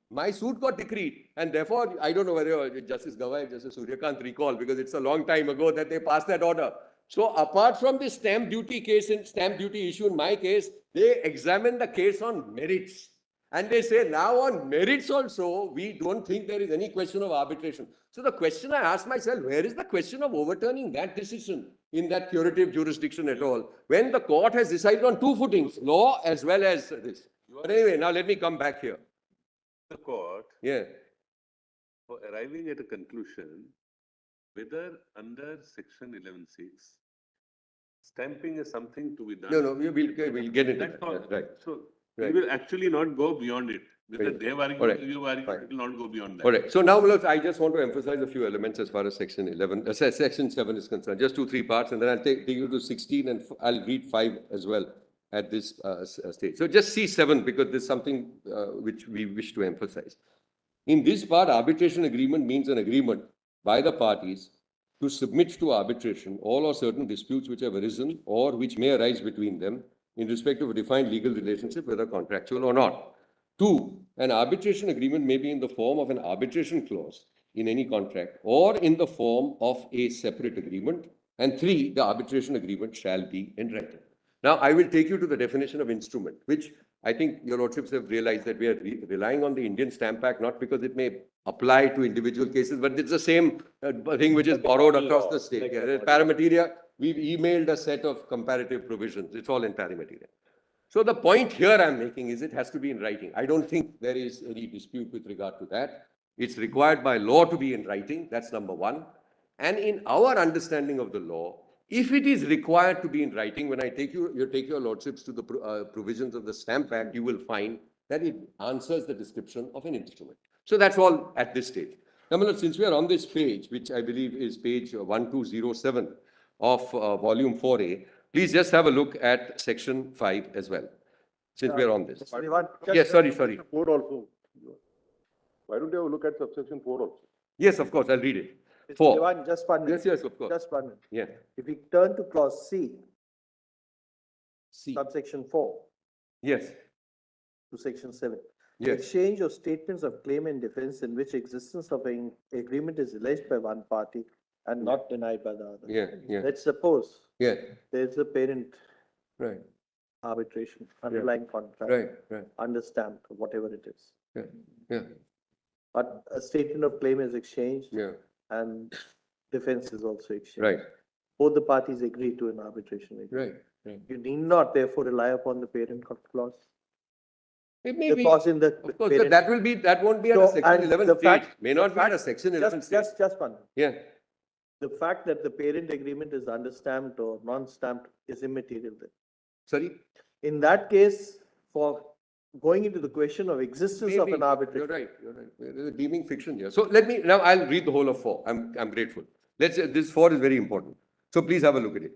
My suit got decreed. And therefore, I don't know whether Justice Gawai, Justice Suryakant recall, because it's a long time ago that they passed that order. So apart from the stamp duty case and stamp duty issue in my case, they examined the case on merits. And they say now on merits also, we don't think there is any question of arbitration. So the question I ask myself, where is the question of overturning that decision in that curative jurisdiction at all? When the court has decided on 2 footings, law as well as this. But anyway, now let me come back here. The court. Yeah. For arriving at a conclusion, whether under section 11(6), stamping is something to be done. No, we'll get into that. Right. So right. we will actually not go beyond it. Whether Right. they have argued, Alright. you argued, it will not go beyond that. All right. So now, Manoj, I just want to emphasize a few elements as far as section 11, section 7 is concerned. Just 2-3 parts, and then I'll take you to 16, and I'll read 5 as well at this stage. So just see 7 because there's something which we wish to emphasize. In this part, arbitration agreement means an agreement by the parties to submit to arbitration all or certain disputes which have arisen or which may arise between them in respect of a defined legal relationship, whether contractual or not. 2, an arbitration agreement may be in the form of an arbitration clause in any contract or in the form of a separate agreement. And 3, the arbitration agreement shall be in writing. Now, I will take you to the definition of instrument, which I think your lordships have realized that we are relying on the Indian Stamp Act, not because it may apply to individual cases, but it's the same thing which is borrowed across the state. Paramateria, we've emailed a set of comparative provisions. It's all in paramateria. So the point here I'm making is it has to be in writing. I don't think there is any dispute with regard to that. It's required by law to be in writing. That's number 1. And in our understanding of the law, if it is required to be in writing, when I take your lordships to the provisions of the Stamp Act, you will find that it answers the description of an instrument. So that's all at this stage. Now, since we are on this page, which I believe is page 1207 of volume 4A, please just have a look at section 5 as well, since we are on this. Yes, sorry. 4 also. Why don't you have a look at subsection 4 also? Yes, of course, I'll read it. Mr. 4. Dewan, just 1 minute. Yes, of course. Just 1 minute. Yeah. If we turn to clause C, subsection 4. Yes. To section 7. Yes. Exchange of statements of claim and defense in which existence of an agreement is alleged by one party and not denied by the other. Yeah. Let's suppose Yeah. there's a parent Right. arbitration, underlying contract. Right. Understamped, whatever it is. Yeah. But a statement of claim is exchanged. Yeah. And defense is also exchanged. Right. Both the parties agree to an arbitration agreement. Right. You need not therefore rely upon the parent clause. It may the be. clause in the. Of course, parent- that won't be at a So, section and 11 the stage, fact- may the not be at a fact- section 11 stage. Just one. Yeah. The fact that the parent agreement is understamped or non-stamped is immaterial then. Sorry? In that case, for going into the question of existence of Maybe. an arbitration. You're right, you're right. There is a deeming fiction here. So now I'll read the whole of 4. I'm grateful. This 4 is very important. So please have a look at it.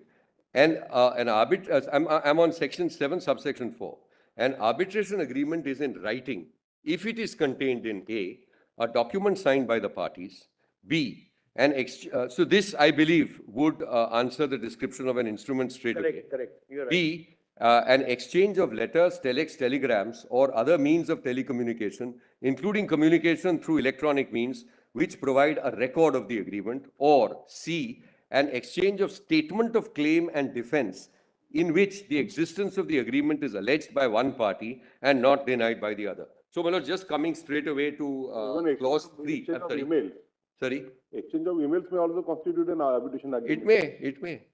And I'm on section 7, subsection 4. An arbitration agreement is in writing if it is contained in a document signed by the parties, B, so this, I believe, would answer the description of an instrument straight away. Correct. You're right. B, an exchange of letters, telex, telegrams, or other means of telecommunication, including communication through electronic means, which provide a record of the agreement. Or C, an exchange of statement of claim and defense, in which the existence of the agreement is alleged by one party and not denied by the other. So, Manoj, just coming straight away to clause 3. Exchange of emails. Sorry? Exchange of emails may also constitute an arbitration agreement.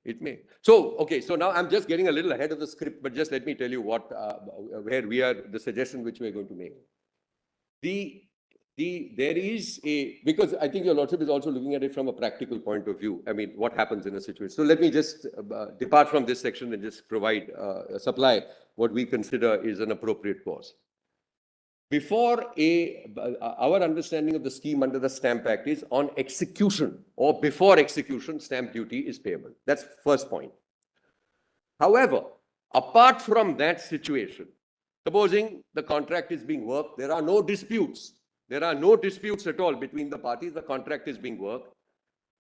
It may. So, okay, so now I'm just getting a little ahead of the script, but just let me tell you where we are, the suggestion which we're going to make. There is because I think your Lordship is also looking at it from a practical point of view. I mean, what happens in a situation? So let me just depart from this section and just provide, supply what we consider is an appropriate cause. Before our understanding of the scheme under the Stamp Act is on execution or before execution, stamp duty is payable. That's first point. However, apart from that situation, supposing the contract is being worked, there are no disputes. There are no disputes at all between the parties. The contract is being worked.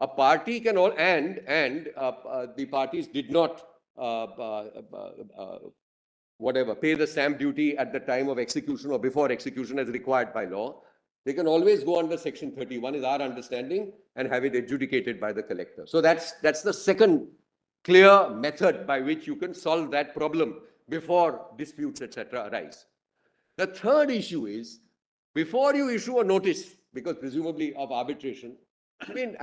A party can all, and the parties did not pay the stamp duty at the time of execution or before execution as required by law. They can always go under section 31 is our understanding and have it adjudicated by the collector. So that's the second clear method by which you can solve that problem before disputes, etc. arise. The third issue is before you issue a notice, because presumably of arbitration, I mean,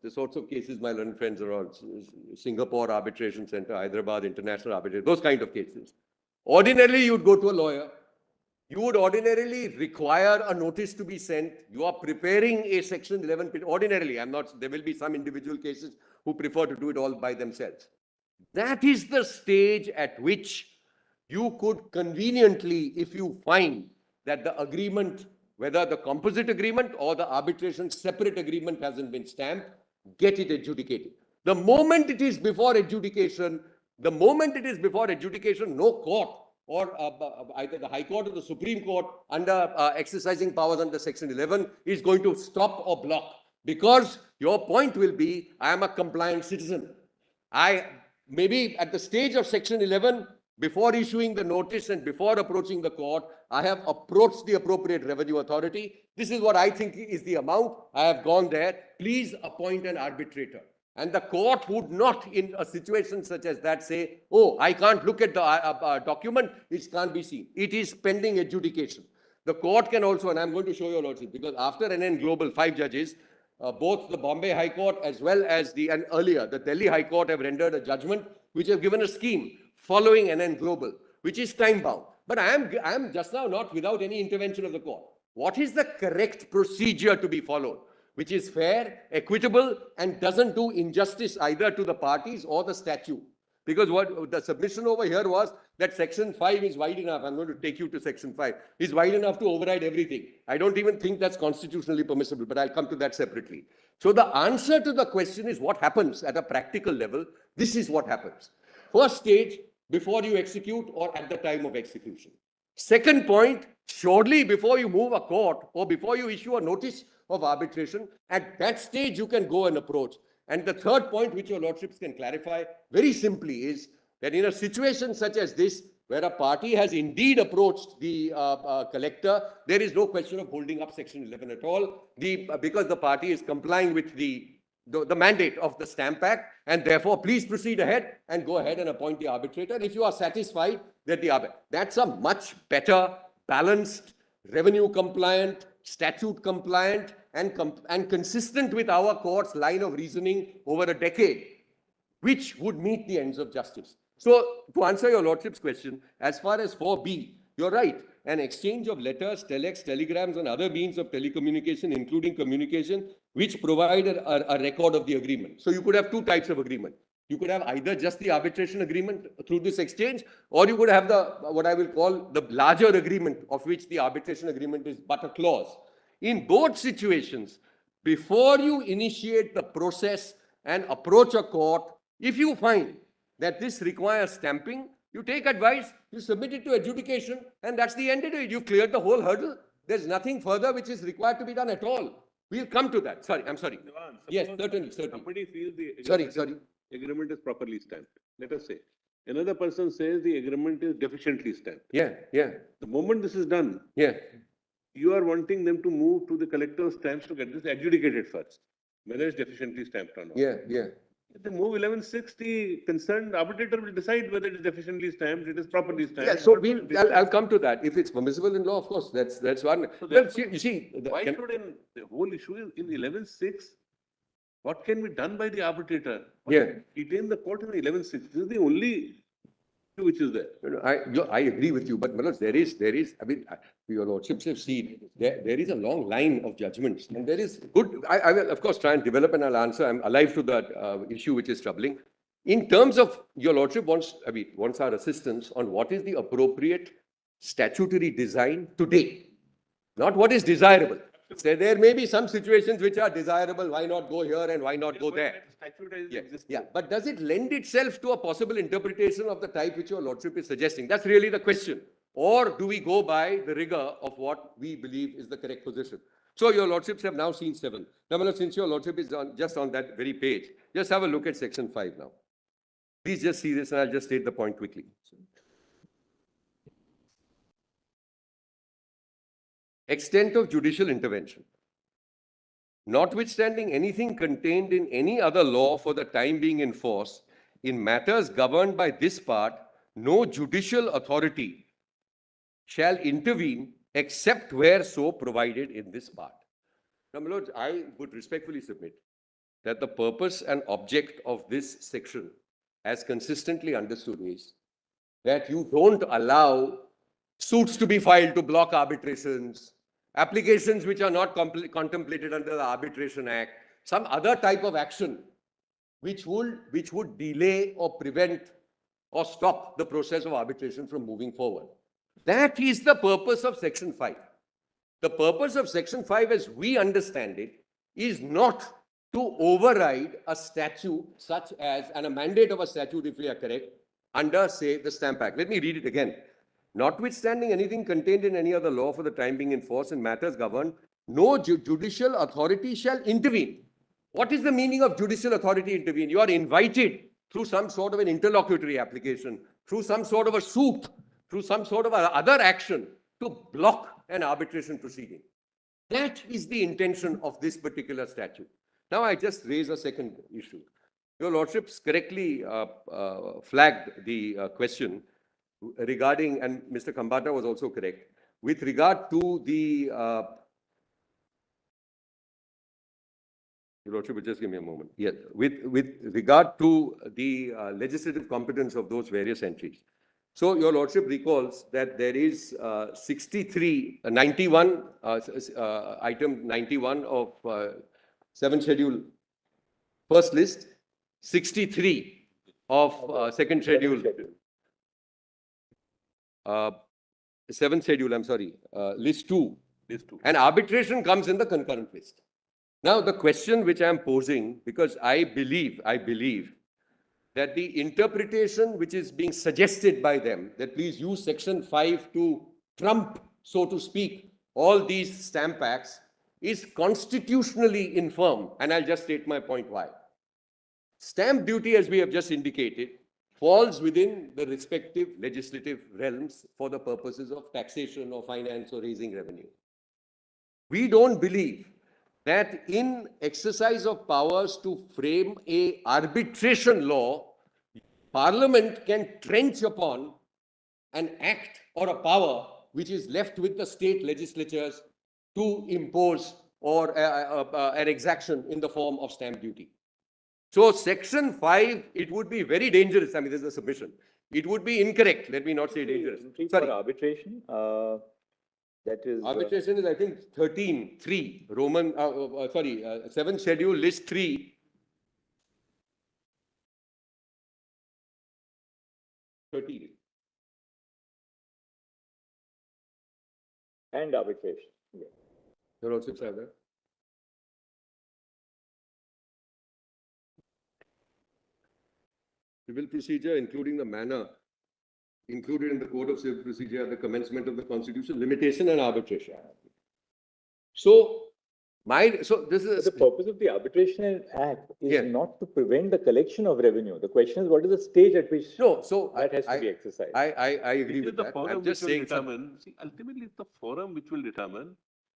the sorts of cases my learned friends are on, Singapore Arbitration Center, Hyderabad International Arbitration, those kind of cases. Ordinarily, you'd go to a lawyer. You would ordinarily require a notice to be sent. You are preparing a section 11. Ordinarily, there will be some individual cases who prefer to do it all by themselves. That is the stage at which you could conveniently, if you find that the agreement, whether the composite agreement or the arbitration separate agreement hasn't been stamped, get it adjudicated. The moment it is before adjudication, no court or either the High Court or the Supreme Court under exercising powers under Section 11 is going to stop or block, because your point will be, I am a compliant citizen. Maybe at the stage of Section 11, before issuing the notice and before approaching the court, I have approached the appropriate revenue authority. This is what I think is the amount. I have gone there. Please appoint an arbitrator. And the court would not, in a situation such as that, say, oh, I can't look at the document, it can't be seen. It is pending adjudication. The court can also, and I'm going to show you, Lordship, because after NN Global, 5 judges, both the Bombay High Court as well as and earlier, the Delhi High Court have rendered a judgment which have given a scheme following NN Global, which is time-bound. But I am just now not without any intervention of the court. What is the correct procedure to be followed, which is fair, equitable, and doesn't do injustice either to the parties or the statute? Because what the submission over here was that Section 5 is wide enough. I'm going to take you to Section 5. Is wide enough to override everything. I don't even think that's constitutionally permissible, but I'll come to that separately. So the answer to the question is what happens at a practical level. This is what happens. First stage, before you execute or at the time of execution. Second point, shortly before you move a court or before you issue a notice of arbitration, at that stage you can go and approach. And the third point, which your Lordships can clarify very simply, is that in a situation such as this, where a party has indeed approached the collector, there is no question of holding up Section 11 at all, because the party is complying with the mandate of the Stamp Act, and therefore please proceed ahead and go ahead and appoint the arbitrator if you are satisfied that that's a much better, balanced, revenue compliant, statute compliant, and consistent with our court's line of reasoning over a decade, which would meet the ends of justice. So to answer your Lordship's question, as far as 4B, you're right. and exchange of letters, telex, telegrams, and other means of telecommunication, including communication, which provide a record of the agreement. So you could have two types of agreement. You could have either just the arbitration agreement through this exchange, or you could have what I will call the larger agreement, of which the arbitration agreement is but a clause. In both situations, before you initiate the process and approach a court, if you find that this requires stamping, you take advice, you submit it to adjudication, and that's the end of it. You've cleared the whole hurdle. There's nothing further which is required to be done at all. We'll come to that. Sorry, I'm sorry. Yes, certainly. Somebody feels the Sorry. agreement is properly stamped. Let us say. Another person says the agreement is deficiently stamped. Yeah. The moment this is done, you are wanting them to move to the collector's stamps to get this adjudicated first, whether it's deficiently stamped or not. Yeah. If they move 11.6, the concerned arbitrator will decide whether it is deficiently stamped, it is properly stamped. Yeah, so I'll come to that. If it's permissible in law, of course, that's one. So Well, therefore, you see, why should the whole issue is in 11.6, what can be done by the arbitrator? Detain the court in 11.6. This is the only issue which is there. I agree with you, but Manoj, there is, I mean, your lordships have seen, there is a long line of judgments, and there is good, I will, of course, try and develop and I'll answer. I'm alive to that issue which is troubling. In terms of, your lordship wants our assistance on what is the appropriate statutory design today, not what is desirable. So there may be some situations which are desirable, why not go here and why not go there? But does it lend itself to a possible interpretation of the type which your lordship is suggesting? That's really the question. Or do we go by the rigor of what we believe is the correct position? So your lordships have now seen 7. Now, since your lordship is just on that very page, just have a look at section 5 now. Please just see this and I'll just state the point quickly. Extent of judicial intervention. Notwithstanding anything contained in any other law for the time being in force, in matters governed by this part, no judicial authority shall intervene except where so provided in this part. Now, my lords, I would respectfully submit that the purpose and object of this section, as consistently understood, is that you don't allow suits to be filed to block arbitrations, applications which are not contemplated under the Arbitration Act, some other type of action which would delay or prevent or stop the process of arbitration from moving forward. That is the purpose of Section 5. The purpose of Section 5, as we understand it, is not to override a statute such as, and a mandate of a statute, if we are correct, under, say, the Stamp Act. Let me read it again. Notwithstanding anything contained in any other law for the time being in force in matters governed, no judicial authority shall intervene. What is the meaning of judicial authority intervene? You are invited through some sort of an interlocutory application, through some sort of a suit, through some sort of other action to block an arbitration proceeding. That is the intention of this particular statute. Now, I just raise a second issue. Your lordships correctly flagged the question regarding, and Mr. Khambata was also correct, with regard to the, your lordship, just give me a moment. Yes, with regard to the legislative competence of those various entries. So your lordship recalls that there is 91, item 91 of 7th schedule, first list, 63 of 2nd schedule, 7th schedule, I'm sorry, list 2. And arbitration comes in the concurrent list. Now, the question which I am posing, because I believe that the interpretation which is being suggested by them, that please use Section 5 to trump, so to speak, all these Stamp Acts, is constitutionally infirm. And I'll just state my point why. Stamp duty, as we have just indicated, falls within the respective legislative realms for the purposes of taxation or finance or raising revenue. We don't believe that in exercise of powers to frame a arbitration law, Parliament can trench upon an act or a power which is left with the state legislatures to impose or an exaction in the form of stamp duty. So Section 5, it would be very dangerous. I mean, this is a submission. It would be incorrect. Let me not say dangerous. For arbitration, That is. Arbitration is, I think, 13(3), Roman, 7th schedule, list 3. 13. And arbitration. Yeah. You're also saying that? Civil procedure, including the manner included in the Code of Civil Procedure at the commencement of the Constitution, limitation and arbitration. So, this is the purpose of the Arbitration Act is not to prevent the collection of revenue. The question is, what is the stage at which that has to be exercised? I agree with The that. forum I'm which just will saying determine, see, ultimately it's the forum which will determine.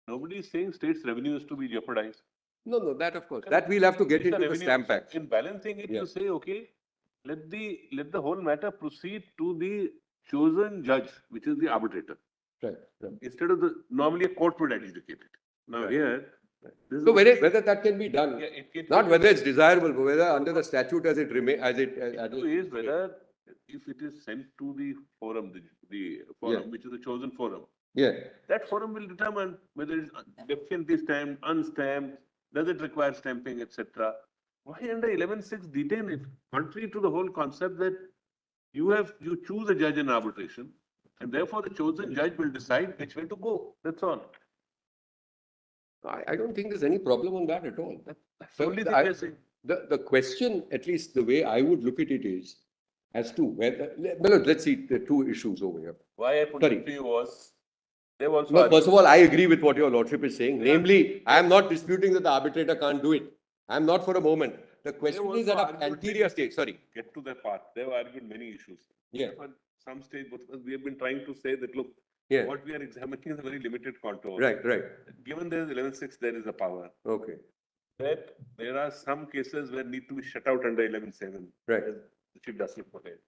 Nobody is saying states' revenue is to be jeopardized. No, that of course. That we'll have to get It's a into the revenue. Stamp Act. In balancing it, you say, okay, let the whole matter proceed to the chosen judge, which is the arbitrator. Right. Instead of normally a court would adjudicate it. Now here. So whether that can be done, not whether it's desirable, but whether under the statute as it remains, Is whether if it is sent to the forum, the forum, which is the chosen forum. Yeah. That forum will determine whether it's deficiently stamped, unstamped, does it require stamping, etc. Why under 11(6) detain it? Contrary to the whole concept that you choose a judge in arbitration, and therefore the chosen judge will decide which way to go. That's all. I don't think there's any problem on that at all. That's the only thing we're saying. The question, at least the way I would look at it is, as to whether, well, let's see the two issues over here. Why I put it to you was, they've also. No, first of all, I agree with what your lordship is saying. Namely, I am not disputing that the arbitrator can't do it. I am not for a moment. The question is at an anterior stage, sorry. Get to that part. They've argued many issues. Yeah. At some stage, we have been trying to say that, look, what we are examining is a very limited contour. Right. Given there is 11(6), there is a power. Okay. That there are some cases where need to be shut out under 11(7). Right. As the Chief Justice put it.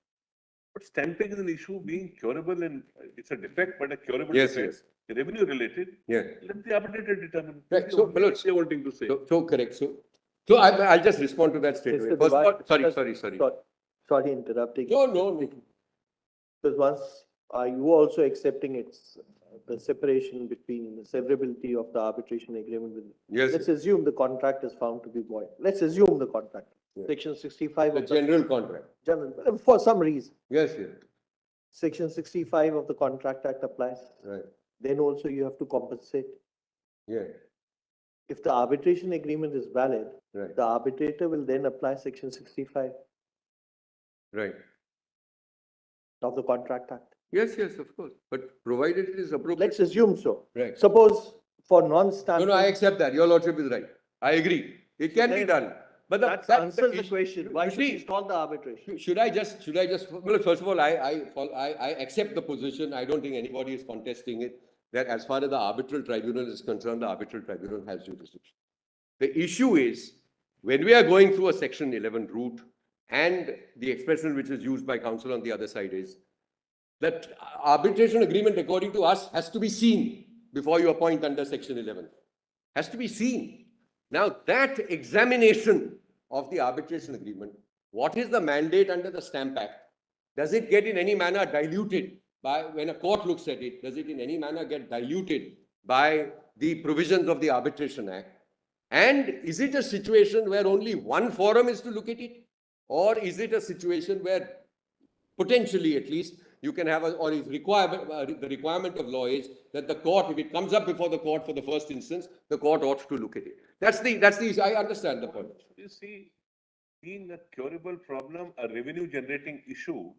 But stamping is an issue being curable, and it's a defect, but a curable defect. Revenue related. Yeah. Let the arbitrator determine. Right. So, what you're wanting to say. So correct. So I'll just respond to that straight away. Mr. First of all, Devas, sorry. Sorry interrupting. No. Because once, are you also accepting the separation between the severability of the arbitration agreement with? Yes. Let's assume the contract is found to be void. Let's assume the contract. Section 65 The of general contract. For some reason. Yes. Section 65 of the Contract Act applies. Right. Then also you have to compensate. Yeah. If the arbitration agreement is valid, Right. the arbitrator will then apply Section 65 Right. of the Contract Act. Yes, of course. But provided it is appropriate. Let's assume so. Right. Suppose for non-stamping. No, I accept that. Your lordship is right. I agree. It can be done. But That answers the question. Why should we stall the arbitration? Should I just, well, first of all, I accept the position. I don't think anybody is contesting it, that as far as the arbitral tribunal is concerned, the arbitral tribunal has jurisdiction. The issue is, when we are going through a Section 11 route, and the expression which is used by counsel on the other side is, that arbitration agreement, according to us, has to be seen before you appoint under Section 11. Has to be seen. Now, that examination of the arbitration agreement, what is the mandate under the Stamp Act? Does it get in any manner diluted by, when a court looks at it, does it in any manner get diluted by the provisions of the Arbitration Act? And is it a situation where only one forum is to look at it? Or is it a situation where potentially at least you can have, the requirement of law is that the court, if it comes up before the court for the first instance, the court ought to look at it. That's the issue. I understand the point. You see, being a curable problem, a revenue generating issue,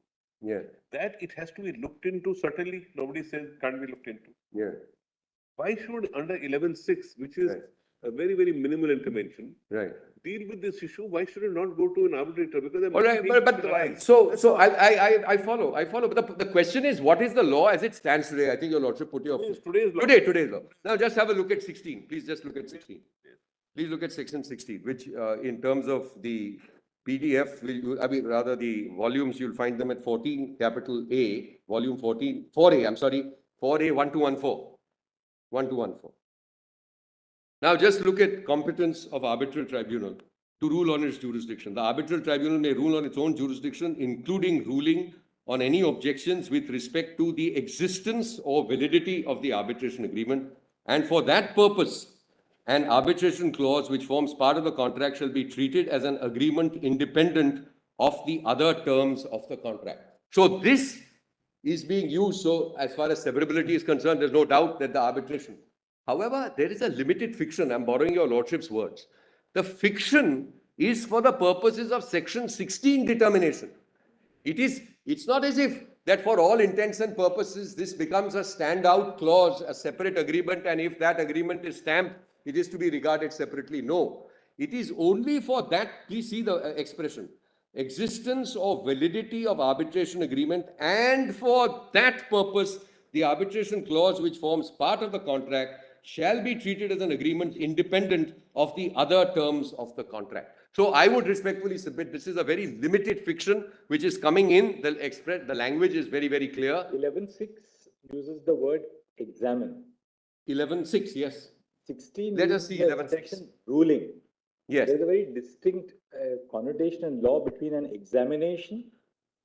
that it has to be looked into, certainly nobody says can't be looked into. Why should under 11(6), which is a very, very minimal intervention, deal with this issue? Why should it not go to an arbitrator? Because All right, but so I follow. But the question is, what is the law as it stands today? I think your lordship put your today's law. Today's law. Now just have a look at 16. Please just look at 16. Please look at Section 16, which in terms of the PDF, rather the volumes, you'll find them at 14, capital A, volume 14, 4A, 1214. 1214. Now just look at competence of arbitral tribunal to rule on its jurisdiction. The arbitral tribunal may rule on its own jurisdiction, including ruling on any objections with respect to the existence or validity of the arbitration agreement, and for that purpose, an arbitration clause which forms part of the contract shall be treated as an agreement independent of the other terms of the contract. So this is being used. So as far as severability is concerned, there's no doubt that the arbitration. However, there is a limited fiction. I'm borrowing your lordship's words. The fiction is for the purposes of section 16 determination. It's not as if that for all intents and purposes, this becomes a standout clause, a separate agreement, and if that agreement is stamped, it is to be regarded separately. No, it is only for that, please see the expression, existence or validity of arbitration agreement, and for that purpose, the arbitration clause which forms part of the contract shall be treated as an agreement independent of the other terms of the contract. So I would respectfully submit this is a very limited fiction which is coming in. The language is very, very clear. 11.6 uses the word examine. 11.6, yes. 16. Let us see 11.6. Ruling. Yes. There's a very distinct connotation in law between an examination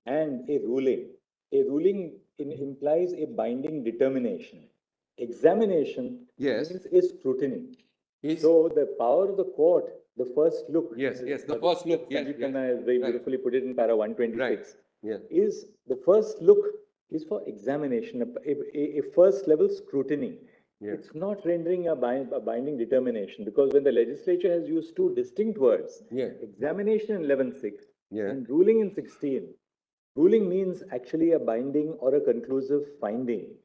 and a ruling. A ruling implies a binding determination. Examination is scrutiny. So the power of the court, the first look. Yes, the first look. Yes, Sanjeev very beautifully put it in para 126. Right. Yeah. Is the first look is for examination, a first level scrutiny. Yeah. It's not rendering a binding determination, because when the legislature has used two distinct words, examination in 11.6 and ruling in 16, ruling means actually a binding or a conclusive finding.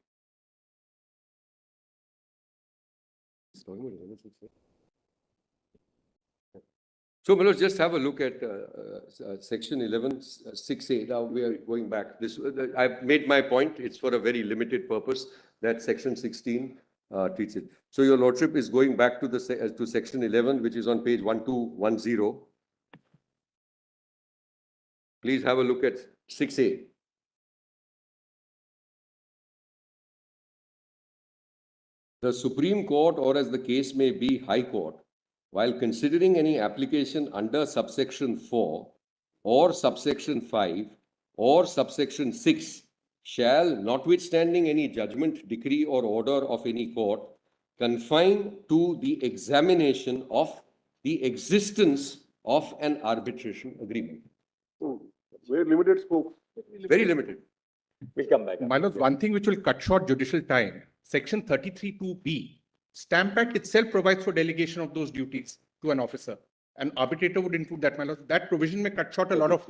So, let's just have a look at section 11.6a. Now we are going back. I've made my point. It's for a very limited purpose that section 16 treats it. So, your lordship is going back to section 11, which is on page 1210. Please have a look at 6a. The Supreme Court, or as the case may be, High Court, while considering any application under subsection 4 or subsection 5 or subsection 6, shall, notwithstanding any judgment, decree or order of any court, confine to the examination of the existence of an arbitration agreement. Very limited scope. Very limited. We'll come back. My lord, one thing which will cut short judicial time, section 33(2)(b, Stamp Act itself provides for delegation of those duties to an officer. An arbitrator would include that, my lord. That provision may cut short a lot of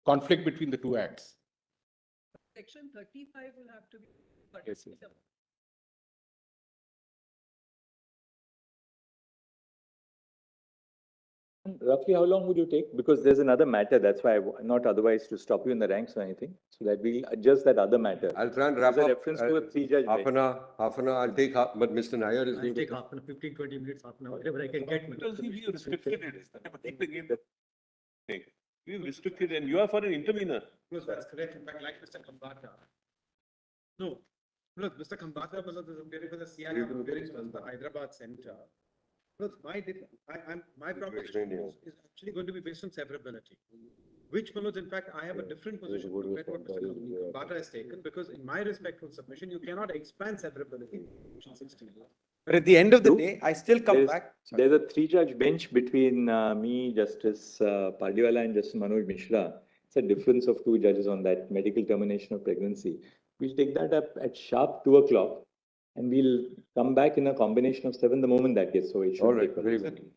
conflict between the two acts. Section 35 will have to be. Yes, Roughly how long would you take? Because there's another matter. That's why not otherwise to stop you in the ranks or anything. So that we'll adjust that other matter. I'll try and wrap There's up. a reference to a three-judge half an hour. I'll take half, but Mr. Nair is I'll take half an hour, 15, 20 minutes, half an hour, whatever I can get. We restricted it. We restricted, and you are for an intervener. No, that's correct. In fact, like Mr. Khambata. No, look, Mr. Khambata was the CRM, the Hyderabad Center. Look, my proposition is actually going to be based on severability. Which, Manoj, in fact, I have a different position compared to what Mr. Khambata has taken, because in my respectful submission, you cannot expand severability. But at the end of the day, I still come back. There's a three-judge bench between me, Justice Pardiwala, and Justice Manoj Mishra. It's a difference of two judges on that medical termination of pregnancy. We'll take that up at sharp 2 o'clock, and we'll come back in a combination of 7 the moment that gets so it should. All right, very good.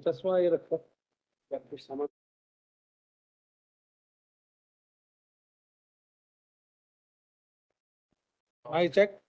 चश्मा ये रखो या कुछ सामान I check.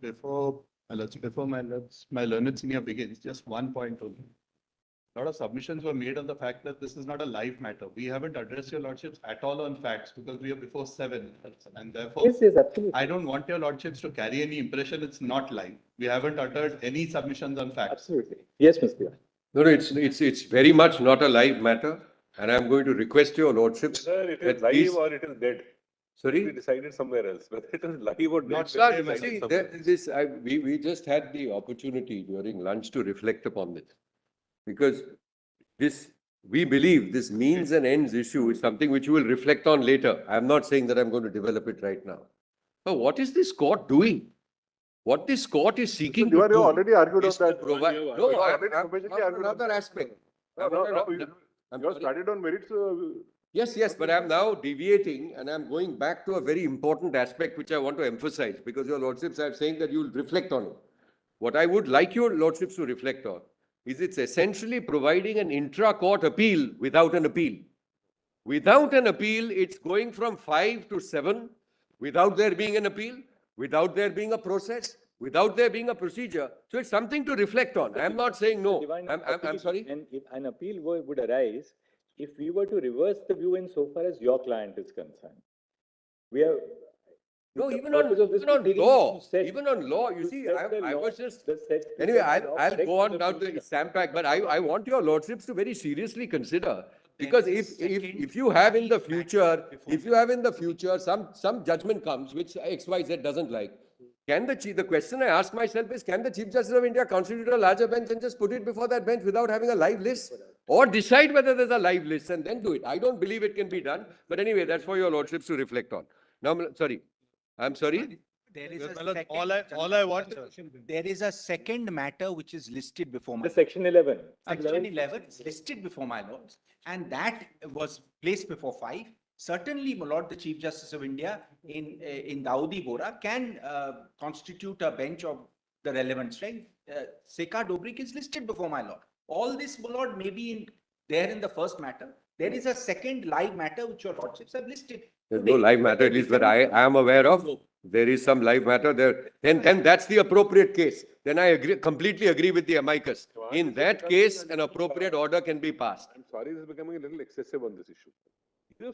Before my learned senior begins, just one point only. A lot of submissions were made on the fact that this is not a live matter. We haven't addressed your lordships at all on facts because we are before 7. And therefore, Yes, yes, absolutely. I don't want your lordships to carry any impression it's not live. We haven't uttered any submissions on facts. Absolutely. Yes, Mr. No, it's very much not a live matter, and I'm going to request your lordships. Whether it that is live these- or it is dead. Sorry? We decided somewhere else, whether it is live or dead. Not we decided see, somewhere else. we just had the opportunity during lunch to reflect upon this. Because we believe this means and ends issue is something which we will reflect on later. I'm not saying that I'm going to develop it right now. But what is this court doing? What this court is seeking You to do already argued on is to that. provide. You No, already I'm sufficiently on argued on another that. aspect. You have started on merits. Yes, but I'm now deviating and I'm going back to a very important aspect which I want to emphasize because your lordships are saying that you will reflect on it. What I would like your lordships to reflect on is it's essentially providing an intra-court appeal without an appeal. Without an appeal, it's going from 5 to 7 without there being an appeal, without there being a process, without there being a procedure. So it's something to reflect on. I'm not saying no. I'm sorry. And if an appeal would arise, if we were to reverse the view insofar as your client is concerned, we have. No, even on law, you see, I was just, anyway, I'll go on now to the stamp act, but I want your lordships to very seriously consider. Because if you have in the future, some judgment comes which XYZ doesn't like, the question I ask myself is, can the Chief Justice of India constitute a larger bench and just put it before that bench without having a live list? Or decide whether there's a live list and then do it? I don't believe it can be done. But anyway, that's for your lordships to reflect on. Now, sorry. I'm sorry. There is a second, there is a second matter which is listed before my. The section 11. Section 11 is listed before my lords, and that was placed before 5. Certainly, my lord, the Chief Justice of India in Dawoodi Bora can constitute a bench of the relevant strength. Seka Dobrik is listed before my lord. All this, my lord, may be there in the first matter. There is a second live matter which your lordships have listed. There's no live matter, at least that I am aware of. There is some live matter there. Then that's the appropriate case. Then I completely agree with the amicus. In that case, an appropriate order can be passed. I'm sorry, this is becoming a little excessive on this issue.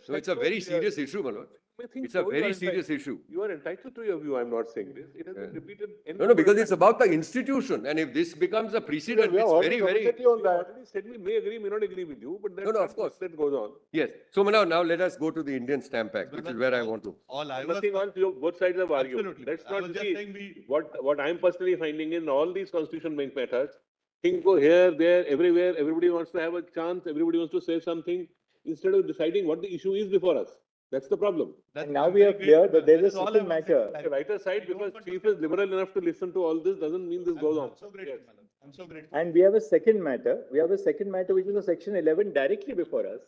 So it's a very serious issue, my lord. It's a very serious issue. You are entitled to your view. I'm not saying this. It has been repeated. No, because it's about the institution. And if this becomes a precedent, it's very, very. On that. Said we may agree, may not agree with you, but No, of course. that goes on. Yes. So now let us go to the Indian Stamp Act, which is where I want to. Nothing on both sides have argued. Absolutely. Let's I not was just see saying we- what I'm personally finding in all these constitution bench matters. Things go here, there, everywhere. Everybody wants to have a chance. Everybody wants to say something instead of deciding what the issue is before us. That's the problem. And now we are clear that there is a second matter. The writer side, because chief is liberal enough to listen to all this, doesn't mean this goes on. I'm so grateful. And we have a second matter. We have a second matter which is a section 11 directly before us.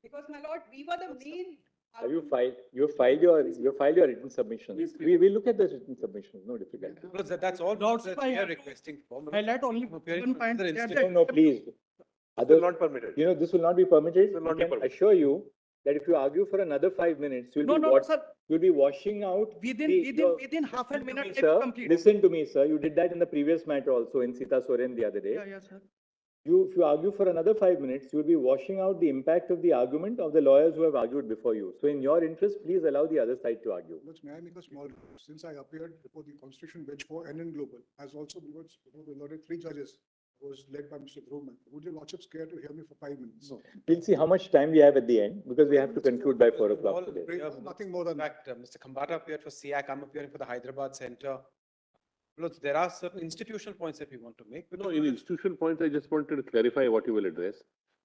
Because my lord, we were the main. Have you filed your written submissions? We will look at the written submissions, no difficulty. That's all that we are requesting. Highlight only one point. No, please. Will not permitted. You know, this will not be permitted. Will not I be can permitted. assure you that if you argue for another 5 minutes, you'll be washing out. Within half a minute, it's Sir, complete. listen to me, sir. You did that in the previous matter also in Sita Soren the other day. Yeah, sir. If you argue for another 5 minutes, you'll be washing out the impact of the argument of the lawyers who have argued before you. So in your interest, please allow the other side to argue. May I make a small, since I appeared before the Constitution bench for NN Global, as also before the learned 3 judges, was led by Mr. Dhruv. Would your lordships care to hear me for 5 minutes? No. We'll see how much time we have at the end because we have to conclude by 4 o'clock today. Nothing more than that. Mr. Khambata appeared for SIAC, I'm appearing for the Hyderabad Center. Look, there are certain institutional points that we want to make. No, in institutional points, I just wanted to clarify what you will address.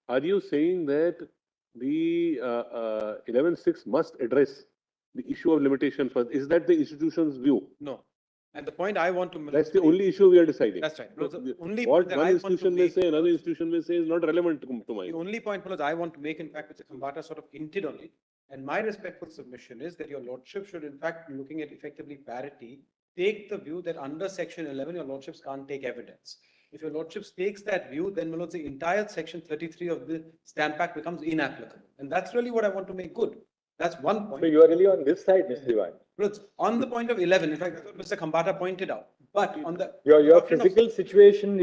Are you saying that the 11.6 must address the issue of limitation first? Is that the institution's view? No. And the point I want to. That's the only issue we are deciding. That's right. No, the only what point that one I want to institution may make- say, another institution may say is not relevant to mine. The only point I want to make, in fact, Mr. Khambata sort of hinted on it. And my respectful submission is that your lordship should, in fact, looking at effectively parity, take the view that under section 11, your lordships can't take evidence. If your lordships takes that view, then my lords, the entire section 33 of the Stamp Act becomes inapplicable. And that's really what I want to make good. That's one point. So you are really on this side, Mr. Diwan. Lords, on the point of 11, in fact, that's what Mr. Khambata pointed out. But on the Your doctrine of physical situation,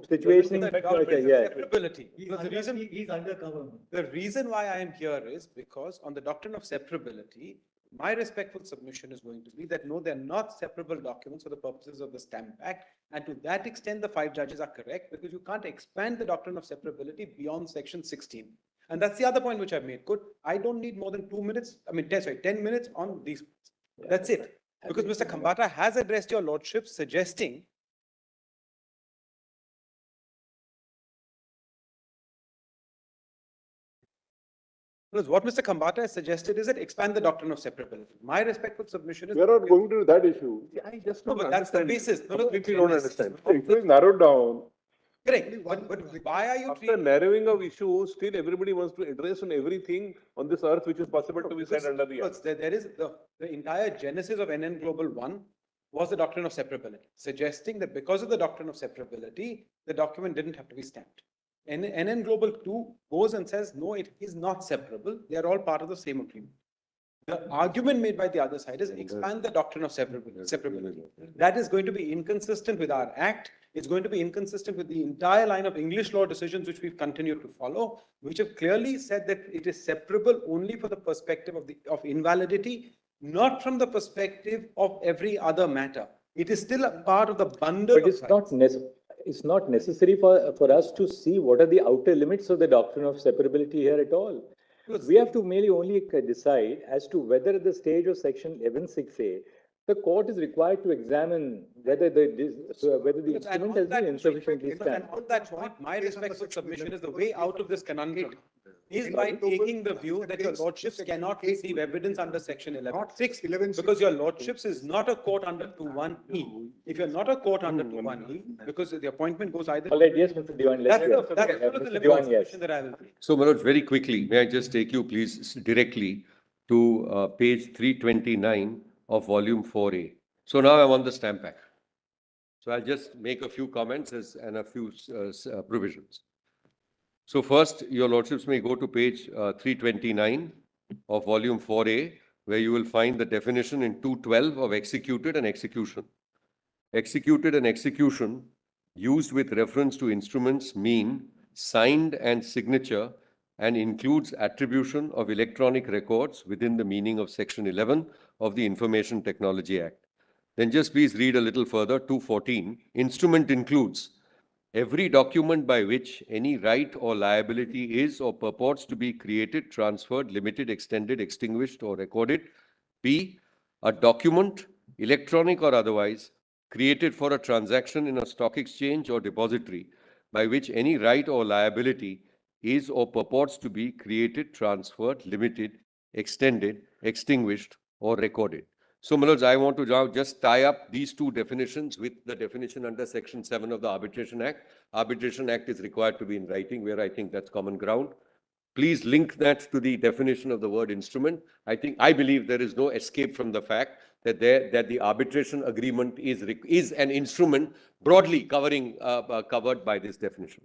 situation. separability. Look, He's undercover. The reason why I am here is because on the doctrine of separability, my respectful submission is going to be that no, they're not separable documents for the purposes of the Stamp Act. And to that extent, the 5 judges are correct because you can't expand the doctrine of separability beyond section 16. And that's the other point which I've made good. I don't need more than 2 minutes, 10 minutes on these. That's it. Because Mr. Khambata has addressed your lordship suggesting because what Mr. Khambata has suggested is that expand the doctrine of separability. My respectful submission is We are not going to that issue. I just No, don't but that's the understand. basis. No, no, We don't understand. The issue is narrowed down. correct. But why are you After narrowing of issues, still everybody wants to address on everything on this earth which is possible to be said under the earth. There is the entire genesis of NN Global 1 was the doctrine of separability, suggesting that because of the doctrine of separability, the document didn't have to be stamped. And NN Global 2 goes and says, no, it is not separable. They are all part of the same agreement. The argument made by the other side is expand the doctrine of separability. That is going to be inconsistent with our act. It's going to be inconsistent with the entire line of English law decisions which we've continued to follow, which have clearly said that it is separable only for the perspective of invalidity, not from the perspective of every other matter. It is still a part of the bundle. But it's not necessary for us to see what are the outer limits of the doctrine of separability here at all. We have to only decide as to whether at the stage of section 11(6)(a), The court is required to examine whether whether the instrument has been insufficiently And stamped. on that point, my respectful submission is the way out of this conundrum is by taking the view that your lordships cannot receive evidence under section 11. Because your lordships is not a court under 21E. If you're not a court under 21E, because the appointment goes either. All right, yes, Mr. Diwan, let's hear. That's Yeah, the Mr. limit Diwan, of yes. submission that I will make. So Manoj, very quickly, may I just take you please directly to page 329 of volume 4A. So now I'm on the Stamp Act. So I'll just make a few comments and a few provisions. So first, your lordships may go to page 329 of volume 4A, where you will find the definition in 212 of executed and execution. Executed and execution used with reference to instruments mean signed and signature and includes attribution of electronic records within the meaning of section 11 of the Information Technology Act. Then just please read a little further, 214. Instrument includes every document by which any right or liability is or purports to be created, transferred, limited, extended, extinguished, or recorded. B, a document, electronic or otherwise, created for a transaction in a stock exchange or depository by which any right or liability is or purports to be created, transferred, limited, extended, extinguished, or recorded. So, Manoj, I want to now just tie up these two definitions with the definition under Section 7 of the Arbitration Act. Arbitration Act is required to be in writing, where I think that's common ground. Please link that to the definition of the word instrument. I believe there is no escape from the fact that the arbitration agreement is an instrument broadly covered by this definition.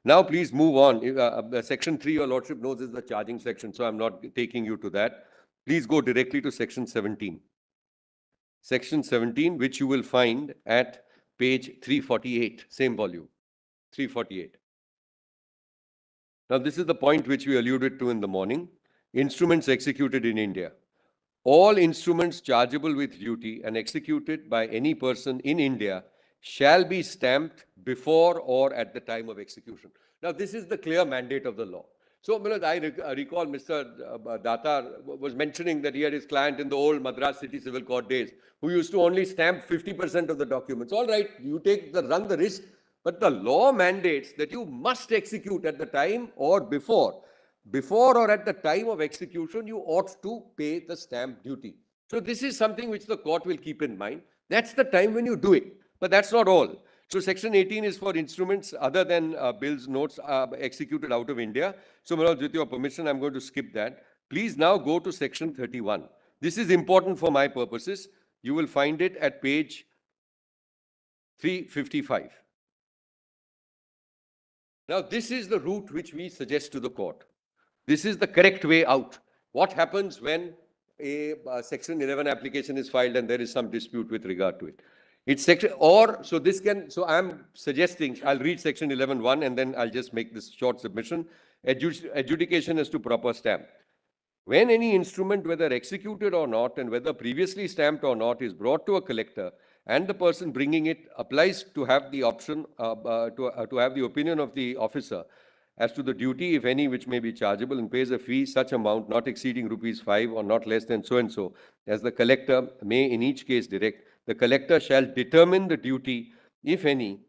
Now, please move on. Section 3, your lordship knows, is the charging section, so I'm not taking you to that. Please go directly to Section 17. Section 17, which you will find at page 348, same volume, 348. Now, this is the point which we alluded to in the morning. Instruments executed in India. All instruments chargeable with duty and executed by any person in India shall be stamped before or at the time of execution. Now, this is the clear mandate of the law. So, Manoj, I recall Mr. Datar was mentioning that he had his client in the old Madras City Civil Court days who used to only stamp 50% of the documents. All right, you run the risk, but the law mandates that you must execute at the time or before. Before or at the time of execution, you ought to pay the stamp duty. So this is something which the court will keep in mind. That's the time when you do it, but that's not all. So Section 18 is for instruments other than bills, notes executed out of India. So Manoj, with your permission, I'm going to skip that. Please now go to Section 31. This is important for my purposes. You will find it at page 355. Now, this is the route which we suggest to the court. This is the correct way out. What happens when a Section 11 application is filed and there is some dispute with regard to it? It's section, so I'm suggesting, I'll read Section 11(1) and then I'll just make this short submission. Adjudication as to proper stamp. When any instrument, whether executed or not, and whether previously stamped or not, is brought to a collector, and the person bringing it applies to have the option, to have the opinion of the officer as to the duty, if any, which may be chargeable, and pays a fee, such amount not exceeding ₹5 or not less than so and so, as the collector may in each case direct, the collector shall determine the duty, if any,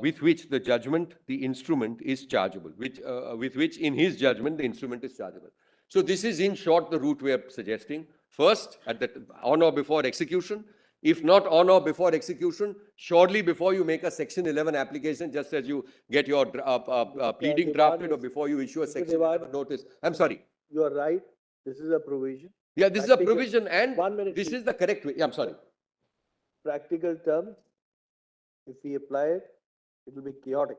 with which the judgment, the instrument is chargeable, with which in his judgment the instrument is chargeable. So this is in short the route we are suggesting. First, on or before execution. If not on or before execution, shortly before you make a Section 11 application, just as you get your pleading drafted or before you issue a Section 11 notice. I'm sorry. You are right. This is a provision. Yeah, this is a provision and this is the correct way. I'm sorry. Practical terms, if we apply it, it will be chaotic.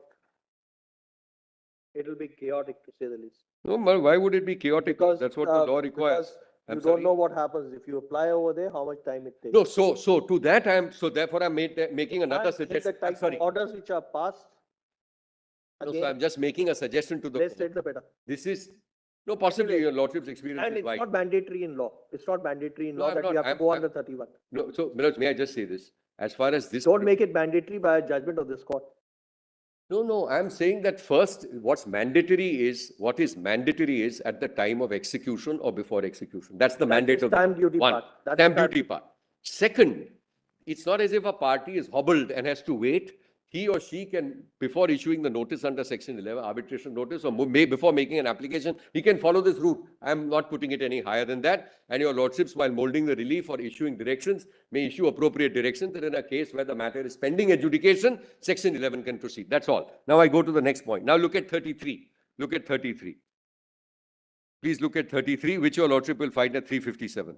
It will be chaotic, to say the least. No, but why would it be chaotic? Because that's what the law requires. You don't know what happens if you apply over there, how much time it takes. No, so to that therefore I'm making another suggestion. The type of orders which are passed. No, so I'm just making a suggestion to the. Less said, the better. This is no possibly your lordship's experience. And is it's right. not mandatory in law. It's not mandatory in No, law I'm that not. we have to go under 31. No, so Manoj, may I just say this? As far as this. Don't make it mandatory by a judgment of this court. No, I'm saying that first, what is mandatory is at the time of execution or before execution. That's the mandate of stamp duty part. Stamp duty part. Second, it's not as if a party is hobbled and has to wait. He or she can, before issuing the notice under Section 11, arbitration notice, or before making an application, he can follow this route. I'm not putting it any higher than that. And your lordships, while molding the relief or issuing directions, may issue appropriate directions that in a case where the matter is pending adjudication, Section 11 can proceed. That's all. Now I go to the next point. Now look at 33. Look at 33. Please look at 33, which your lordship will find at 357.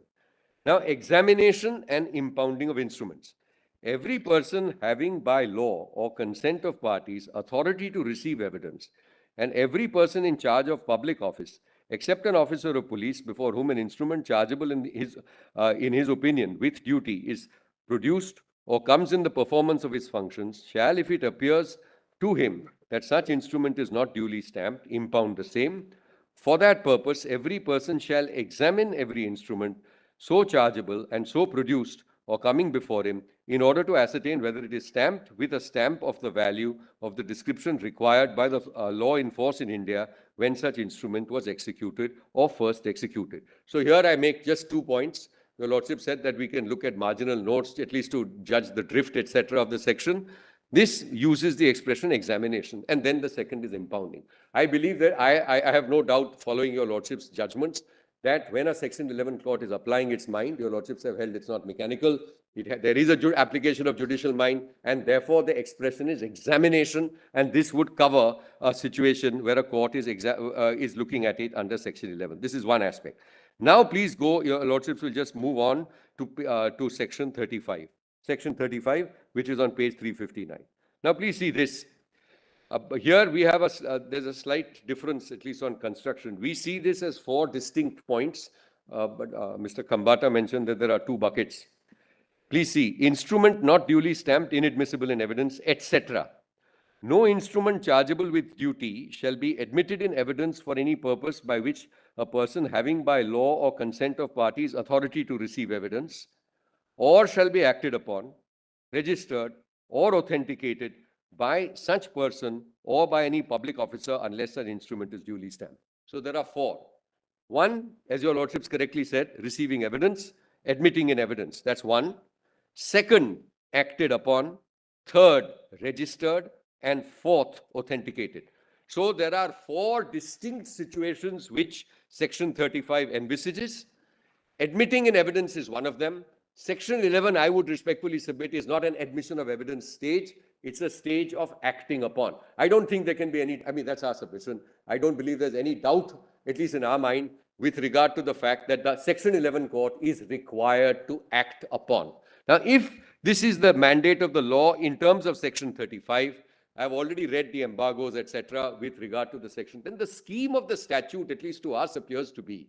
Now, examination and impounding of instruments. Every person having by law or consent of parties authority to receive evidence, and every person in charge of public office, except an officer of police before whom an instrument chargeable in his opinion with duty is produced or comes in the performance of his functions, shall, if it appears to him that such instrument is not duly stamped, impound the same. For that purpose, every person shall examine every instrument so chargeable and so produced or coming before him in order to ascertain whether it is stamped with a stamp of the value of the description required by the law in force in India when such instrument was executed or first executed. So here I make just 2 points. Your lordship said that we can look at marginal notes, at least to judge the drift, etc. of the section. This uses the expression examination, and then the second is impounding. I believe that I have no doubt, following your lordship's judgments, that when a Section 11 court is applying its mind, your lordships have held it's not mechanical. There is a application of judicial mind, and therefore the expression is examination, and this would cover a situation where a court is looking at it under Section 11. This is one aspect. Now, please go. Your lordships will just move on to Section 35. Section 35, which is on page 359. Now, please see this. Here we have there's a slight difference, at least on construction. We see this as 4 distinct points, but Mr. Khambata mentioned that there are 2 buckets. Please see, instrument not duly stamped, inadmissible in evidence, etc. No instrument chargeable with duty shall be admitted in evidence for any purpose by which a person having by law or consent of parties authority to receive evidence, or shall be acted upon, registered, or authenticated by such person or by any public officer unless an instrument is duly stamped. So there are 4. 1, as your lordships correctly said, receiving evidence, admitting in evidence. That's 1. 2nd, acted upon. 3rd, registered. And 4th, authenticated. So there are 4 distinct situations which Section 35 envisages. Admitting in evidence is one of them. Section 11, I would respectfully submit, is not an admission of evidence stage. It's a stage of acting upon. I don't think there can be any, that's our submission. I don't believe there's any doubt, at least in our mind, with regard to the fact that the Section 11 court is required to act upon. Now, if this is the mandate of the law in terms of Section 35, I've already read the embargoes, etc., with regard to the section. Then the scheme of the statute, at least to us, appears to be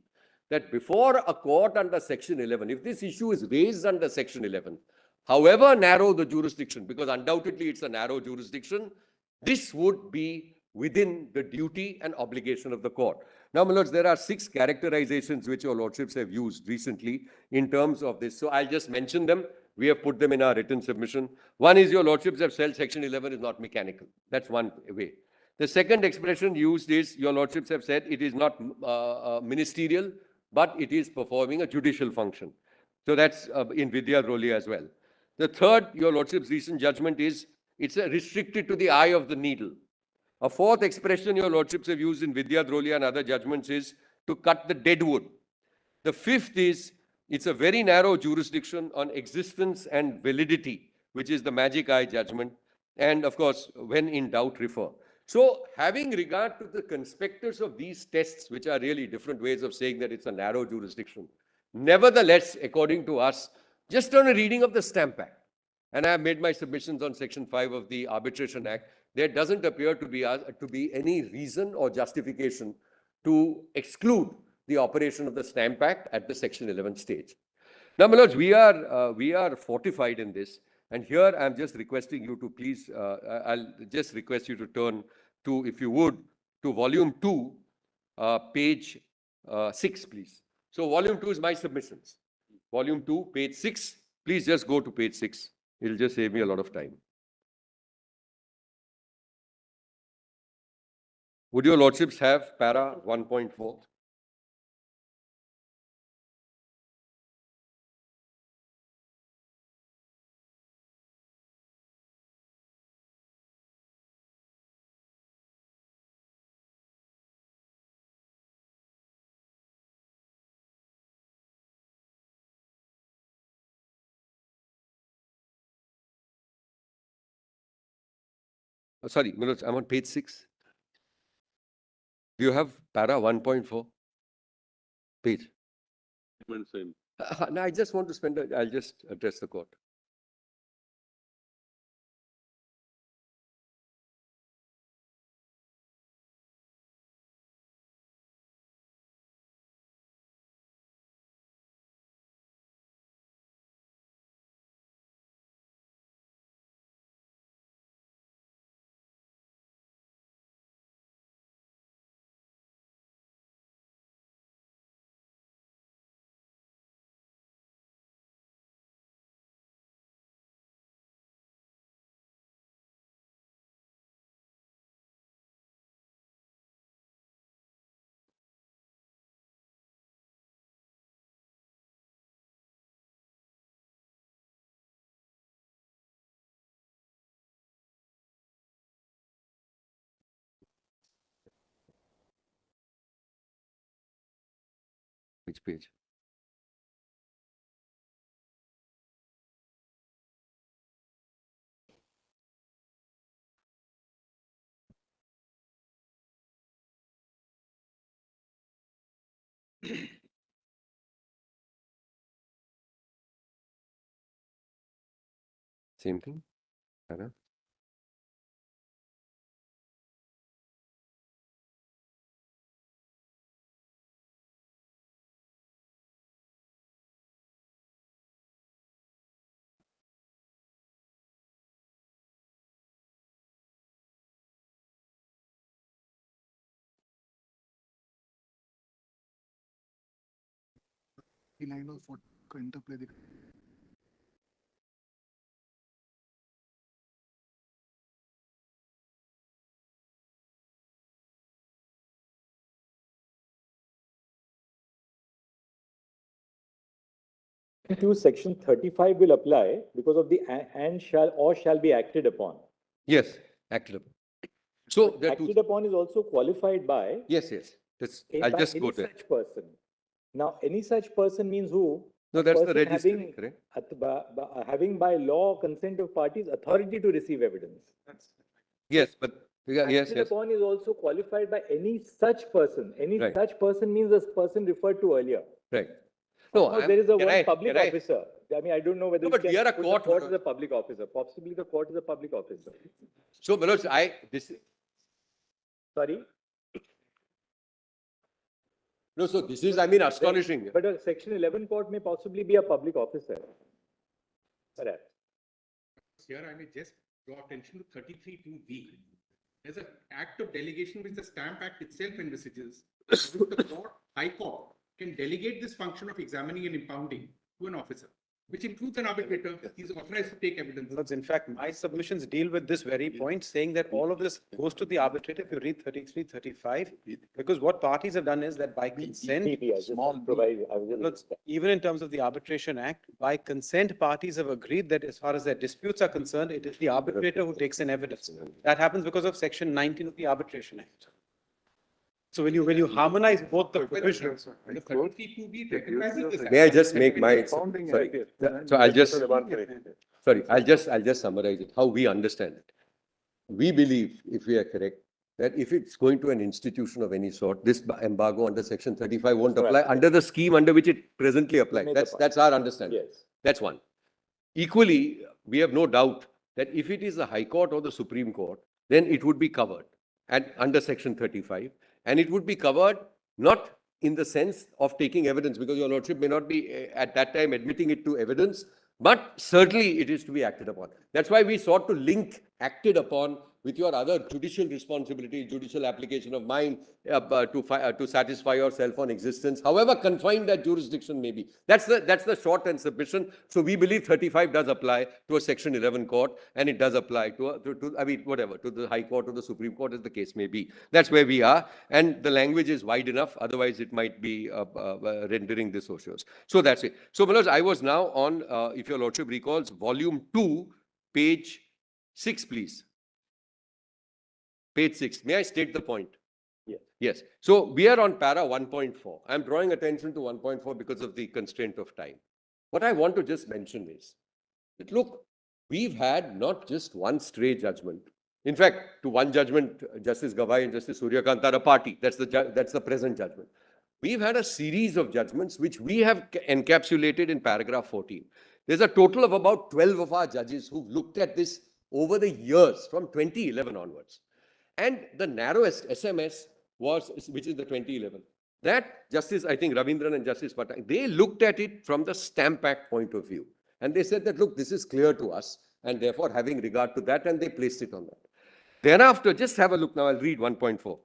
that before a court under Section 11, if this issue is raised under Section 11, however narrow the jurisdiction, because undoubtedly it's a narrow jurisdiction, this would be within the duty and obligation of the court. Now, my lords, there are 6 characterizations which your lordships have used recently in terms of this. So I'll just mention them. We have put them in our written submission. One is your lordships have said Section 11 is not mechanical. That's one way. The second expression used is your lordships have said it is not ministerial, but it is performing a judicial function. So that's in Vidya Droli as well. The third, your lordship's recent judgment is it's restricted to the eye of the needle. A 4th expression your lordships have used in Vidya Droli and other judgments is to cut the dead wood. The 5th is it's a very narrow jurisdiction on existence and validity, which is the magic eye judgment. And of course, when in doubt, refer. So having regard to the conspectors of these tests, which are really different ways of saying that it's a narrow jurisdiction, nevertheless, according to us, just on a reading of the Stamp Act, and I have made my submissions on Section 5 of the Arbitration Act, there doesn't appear to be any reason or justification to exclude the operation of the Stamp Act at the Section 11 stage. Now, my lords, we are fortified in this, and here I'm just requesting you to please, I'll just request you to turn to, if you would, to Volume 2, page 6, please. So Volume 2 is my submissions. Volume 2, page 6. Please just go to page 6. It'll just save me a lot of time. Would your lordships have para 1.4? Sorry, my lords, I'm on page 6. Do you have para 1.4 page? No, I just want to spend, I'll just address the court. Which page? Same thing, para. line of what interplay the To section 35 will apply because of the and shall or shall be acted upon. Yes, acted upon. So there are Acted upon is also qualified by. Yes, yes. I'll by just any go there. such person. Now, any such person means who? No, A that's the person registry, correct? having by law consent of parties authority to receive evidence. Yes, but yes, Acted yes. upon is also qualified by any such person. Any Right. such person means the person referred to earlier. Right. No, Of course, there is a can word I- public can I- officer. I mean, I don't know whether No, you but can we are a put court, the court my is a public officer. Possibly the court is a public officer. So, my lords, Sorry? No, so this is, I mean, astonishing. But a section 11 court may possibly be a public officer. Perhaps. Here I may just draw attention to 33(2)(b). There's an act of delegation which the Stamp Act itself envisages. which the court, High Court can delegate this function of examining and impounding to an officer, which includes an arbitrator. He's authorized to take evidence. Because in fact, my submissions deal with this very point, saying that all of this goes to the arbitrator if you read 33, 35, because what parties have done is that by consent, even in terms of the Arbitration Act, by consent, parties have agreed that as far as their disputes are concerned, it is the arbitrator who takes in evidence. That happens because of section 19 of the Arbitration Act. So when you harmonize both the provisions. The 33(2)(b recognizes this. May I just make my, sorry. So I'll just, sorry, I'll just summarize it, how we understand it. We believe, if we are correct, that if it's going to an institution of any sort, this embargo under section 35 won't apply under the scheme under which it presently applies. That's our understanding. Yes. That's one. Equally, we have no doubt that if it is the High Court or the Supreme Court, then it would be covered and under section 35. And it would be covered not in the sense of taking evidence, because your lordship may not be at that time admitting it to evidence, but certainly it is to be acted upon. That's why we sought to link acted upon with your other judicial responsibility, judicial application of mind to satisfy yourself on existence, however confined that jurisdiction may be. That's the short and submission. So we believe 35 does apply to a section 11 court, and it does apply to I mean, whatever, to the High Court or the Supreme Court, as the case may be. That's where we are. And the language is wide enough. Otherwise, it might be rendering this ocious. So that's it. So, my lords, I was now on, if your lordship recalls, volume 2, page 6, please. Page 6. May I state the point? Yes. Yes. So we are on para 1.4. I'm drawing attention to 1.4 because of the constraint of time. What I want to just mention is that, look, we've had not just one stray judgment. In fact, to one judgment, Justice Gavai and Justice Suryakant are a party. That's the present judgment. We've had a series of judgments which we have encapsulated in paragraph 14. There's a total of about 12 of our judges who've looked at this over the years from 2011 onwards. And the narrowest SMS was, which is the 2011. That Justice, I think Ravindran and Justice Patak, they looked at it from the Stamp Act point of view. And they said that, look, this is clear to us. And therefore, having regard to that, and they placed it on that. Thereafter, just have a look now, I'll read 1.4.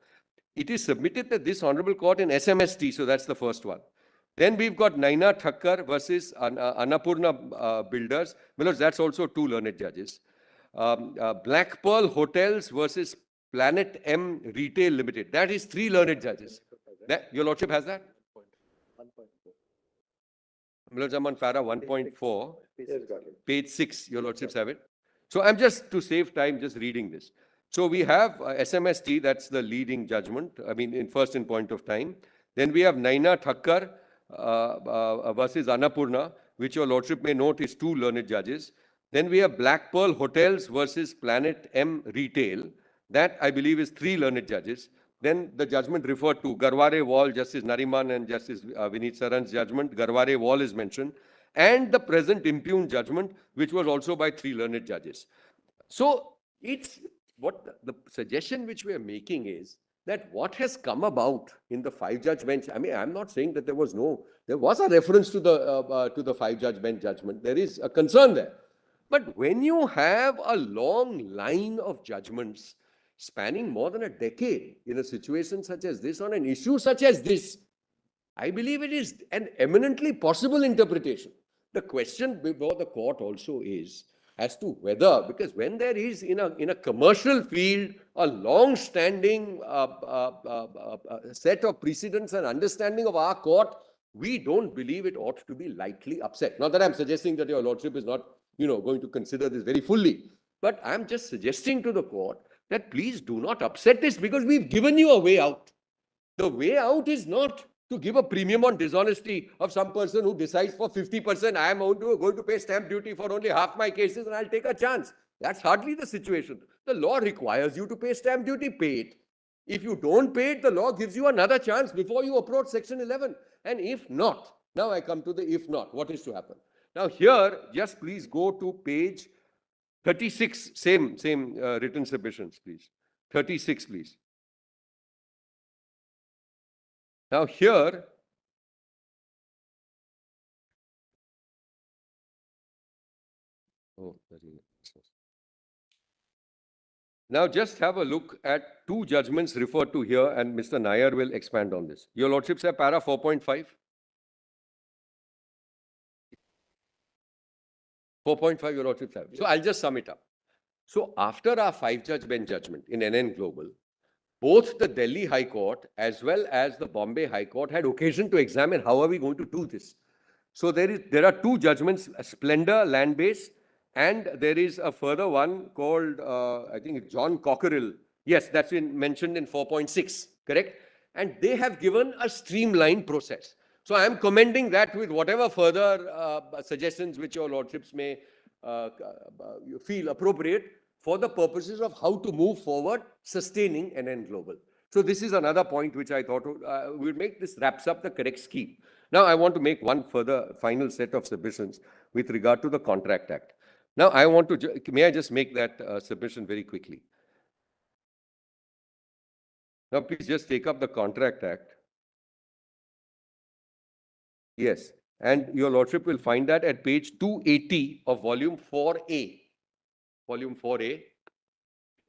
It is submitted that this Honorable Court in SMST, so that's the first one. Then we've got Naina Thakkar versus Annapurna Builders. Well, that's also two learned judges. Black Pearl Hotels versus Planet M Retail Limited. That is three learned judges. Your Lordship has that? 1.4. I'm on para 1.4. Page 6, Your Lordships have it. So I'm just, to save time, just reading this. So we have SMST, that's the leading judgment, I mean, in point of time. Then we have Naina Thakkar versus Annapurna, which Your Lordship may note is two learned judges. Then we have Black Pearl Hotels versus Planet M Retail. That, I believe, is three learned judges. Then the judgment referred to Garware Wall, Justice Nariman and Justice Vineet Saran's judgment. Garware Wall is mentioned. And the present impugned judgment, which was also by three learned judges. So it's what the suggestion which we are making is that what has come about in the five-judge bench. I mean, I'm not saying that there was a reference to the five-judge bench judgment. There is a concern there. But when you have a long line of judgments spanning more than a decade in a situation such as this, on an issue such as this, I believe it is an eminently possible interpretation. The question before the court also is as to whether, because when there is in a commercial field a long-standing set of precedents and understanding of our court, we don't believe it ought to be lightly upset. Not that I'm suggesting that Your Lordship is not, going to consider this very fully, but I'm just suggesting to the court that please do not upset this, because we've given you a way out. The way out is not to give a premium on dishonesty of some person who decides for 50%, I am going to pay stamp duty for only half my cases and I'll take a chance. That's hardly the situation. The law requires you to pay stamp duty, pay it. If you don't pay it, the law gives you another chance before you approach section 11. And if not, now I come to the if not, what is to happen? Now here, just please go to page 36, same written submissions, please. 36, please. Now here, now just have a look at two judgments referred to here, and Mr. Nair will expand on this. Your Lordships have para 4.5. 4.5, Your Lordships have. So I'll just sum it up. So after our five-judge bench judgment in NN Global, both the Delhi High Court as well as the Bombay High Court had occasion to examine how are we going to do this. So there are two judgments, Splendor land base, and there is a further one called, I think it's John Cockerill. Yes, that's mentioned in 4.6, correct? And they have given a streamlined process. So I am commending that with whatever further suggestions which Your Lordships may feel appropriate for the purposes of how to move forward, sustaining NN Global. So this is another point which I thought we'll make. This wraps up the correct scheme. Now I want to make one further final set of submissions with regard to the Contract Act. Now I want to, may I just make that submission very quickly? Now please just take up the Contract Act. Yes, and Your Lordship will find that at page 280 of volume 4A. Volume 4A.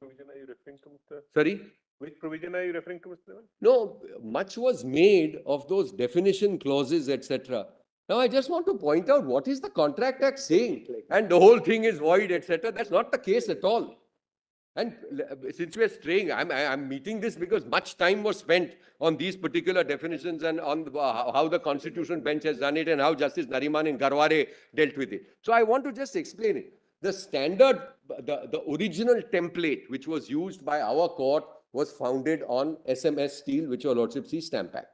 Which provision are you referring to, Mr.? Sorry? Which provision are you referring to, Mr. Devan? No, much was made of those definition clauses, etc. Now, I just want to point out what is the Contract Act saying, and the whole thing is void, etc. That's not the case at all. And since we're straying, I'm meeting this because much time was spent on these particular definitions and on how the Constitution bench has done it and how Justice Nariman in Garware dealt with it. So I want to just explain it. The standard, the original template which was used by our court was founded on SMS Steel, which Your Lordship sees Stamp Act.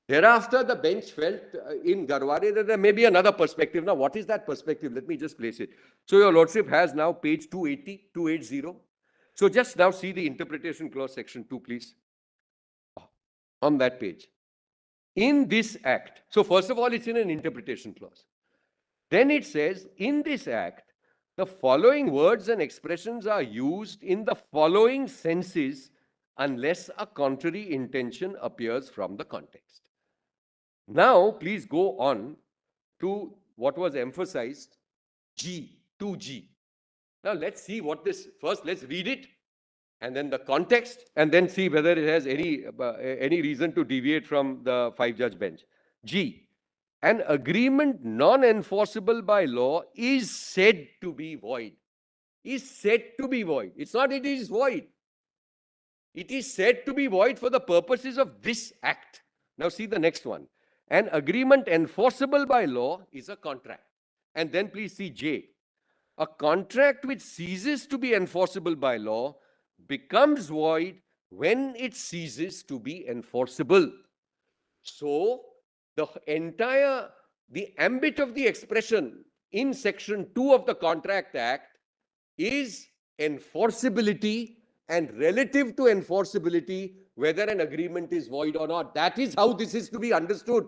Thereafter, the bench felt in Garware that there may be another perspective. Now, what is that perspective? Let me just place it. So Your Lordship has now page 280. So just now see the interpretation clause, section 2, please. On that page. In this act, so first of all, it's in an interpretation clause. Then it says, in this act, the following words and expressions are used in the following senses unless a contrary intention appears from the context. Now, please go on to what was emphasized, G, 2G. Now, let's see what this, first let's read it, and then the context, and then see whether it has any reason to deviate from the 5-judge bench. G, an agreement non-enforceable by law is said to be void. Is said to be void. It's not it is void. It is said to be void for the purposes of this act. Now see the next one. An agreement enforceable by law is a contract. And then please see J. A contract which ceases to be enforceable by law becomes void when it ceases to be enforceable. So, the ambit of the expression in section 2 of the Contract Act is enforceability and relative to enforceability, whether an agreement is void or not. That is how this is to be understood.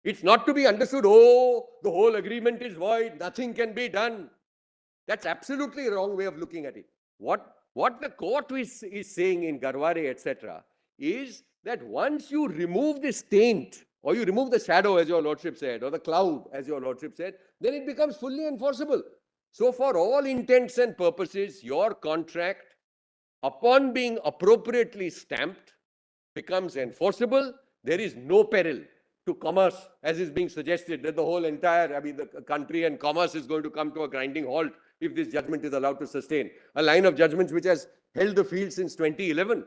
It's not to be understood, oh, the whole agreement is void, nothing can be done. That's absolutely a wrong way of looking at it. What the court is saying in Garware, etc., is that once you remove this taint, or you remove the shadow, as your lordship said, or the cloud, as your lordship said, then it becomes fully enforceable. So for all intents and purposes, your contract, upon being appropriately stamped, becomes enforceable. There is no peril to commerce, as is being suggested, that the whole entire, the country and commerce is going to come to a grinding halt if this judgment is allowed to sustain. A line of judgments which has held the field since 2011.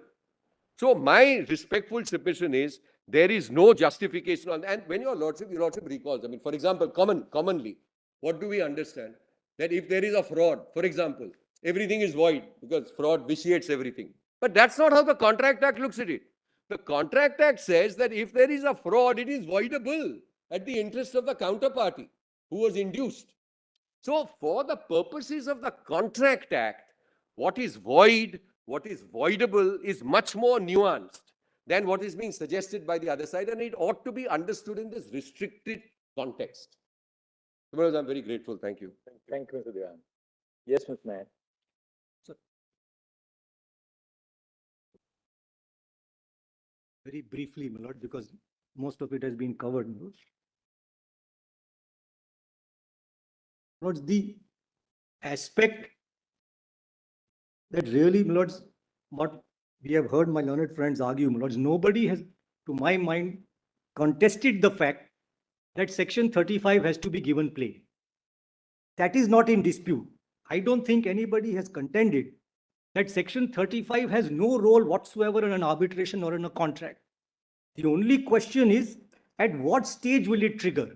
So my respectful submission is, there is no justification on that. And when your lordship recalls, for example, commonly, what do we understand? That if there is a fraud, for example, everything is void because fraud vitiates everything. But that's not how the Contract Act looks at it. The Contract Act says that if there is a fraud, it is voidable at the interest of the counterparty who was induced. So for the purposes of the Contract Act, what is void, what is voidable is much more nuanced than what is being suggested by the other side, and it ought to be understood in this restricted context. I'm very grateful. Thank you. Thank you, Mr. Devan. Yes, Ms. Nair. Very briefly, my lord, because most of it has been covered. My lords, the aspect that really, my lords, what we have heard my learned friends argue, my lords, nobody has, to my mind, contested the fact that section 35 has to be given play. That is not in dispute. I don't think anybody has contended that section 35 has no role whatsoever in an arbitration or in a contract. The only question is, at what stage will it trigger?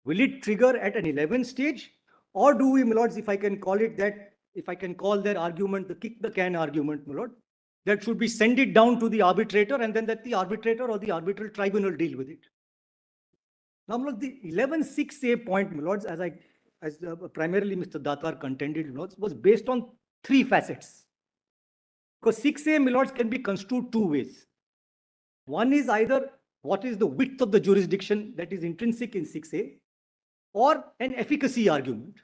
Will it trigger at an 11th stage? Or do we, my lords, if I can call it that, if I can call their argument the kick the can argument, my lord, that should be send it down to the arbitrator and then that the arbitrator or the arbitral tribunal deal with it. Now, my lord, the 11.6a point, my lords, as primarily Mr. Datar contended, my lords, was based on 3 facets. Because 6a, my lords, can be construed 2 ways. One is either what is the width of the jurisdiction that is intrinsic in 6a, or an efficacy argument,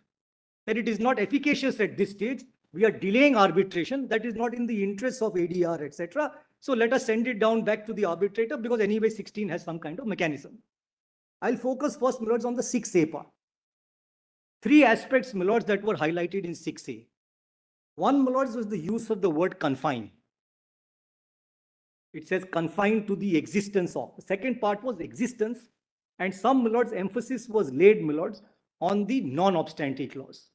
that it is not efficacious at this stage, we are delaying arbitration, that is not in the interest of ADR, etc. So let us send it down back to the arbitrator because anyway 16 has some kind of mechanism. I'll focus first, my lords, on the 6a part. 3 aspects, my lords, that were highlighted in 6a. One, my lords, was the use of the word confine. It says confined to the existence of. The second part was existence, and some, my lords, emphasis was laid, my lords, on the non-obstante clause,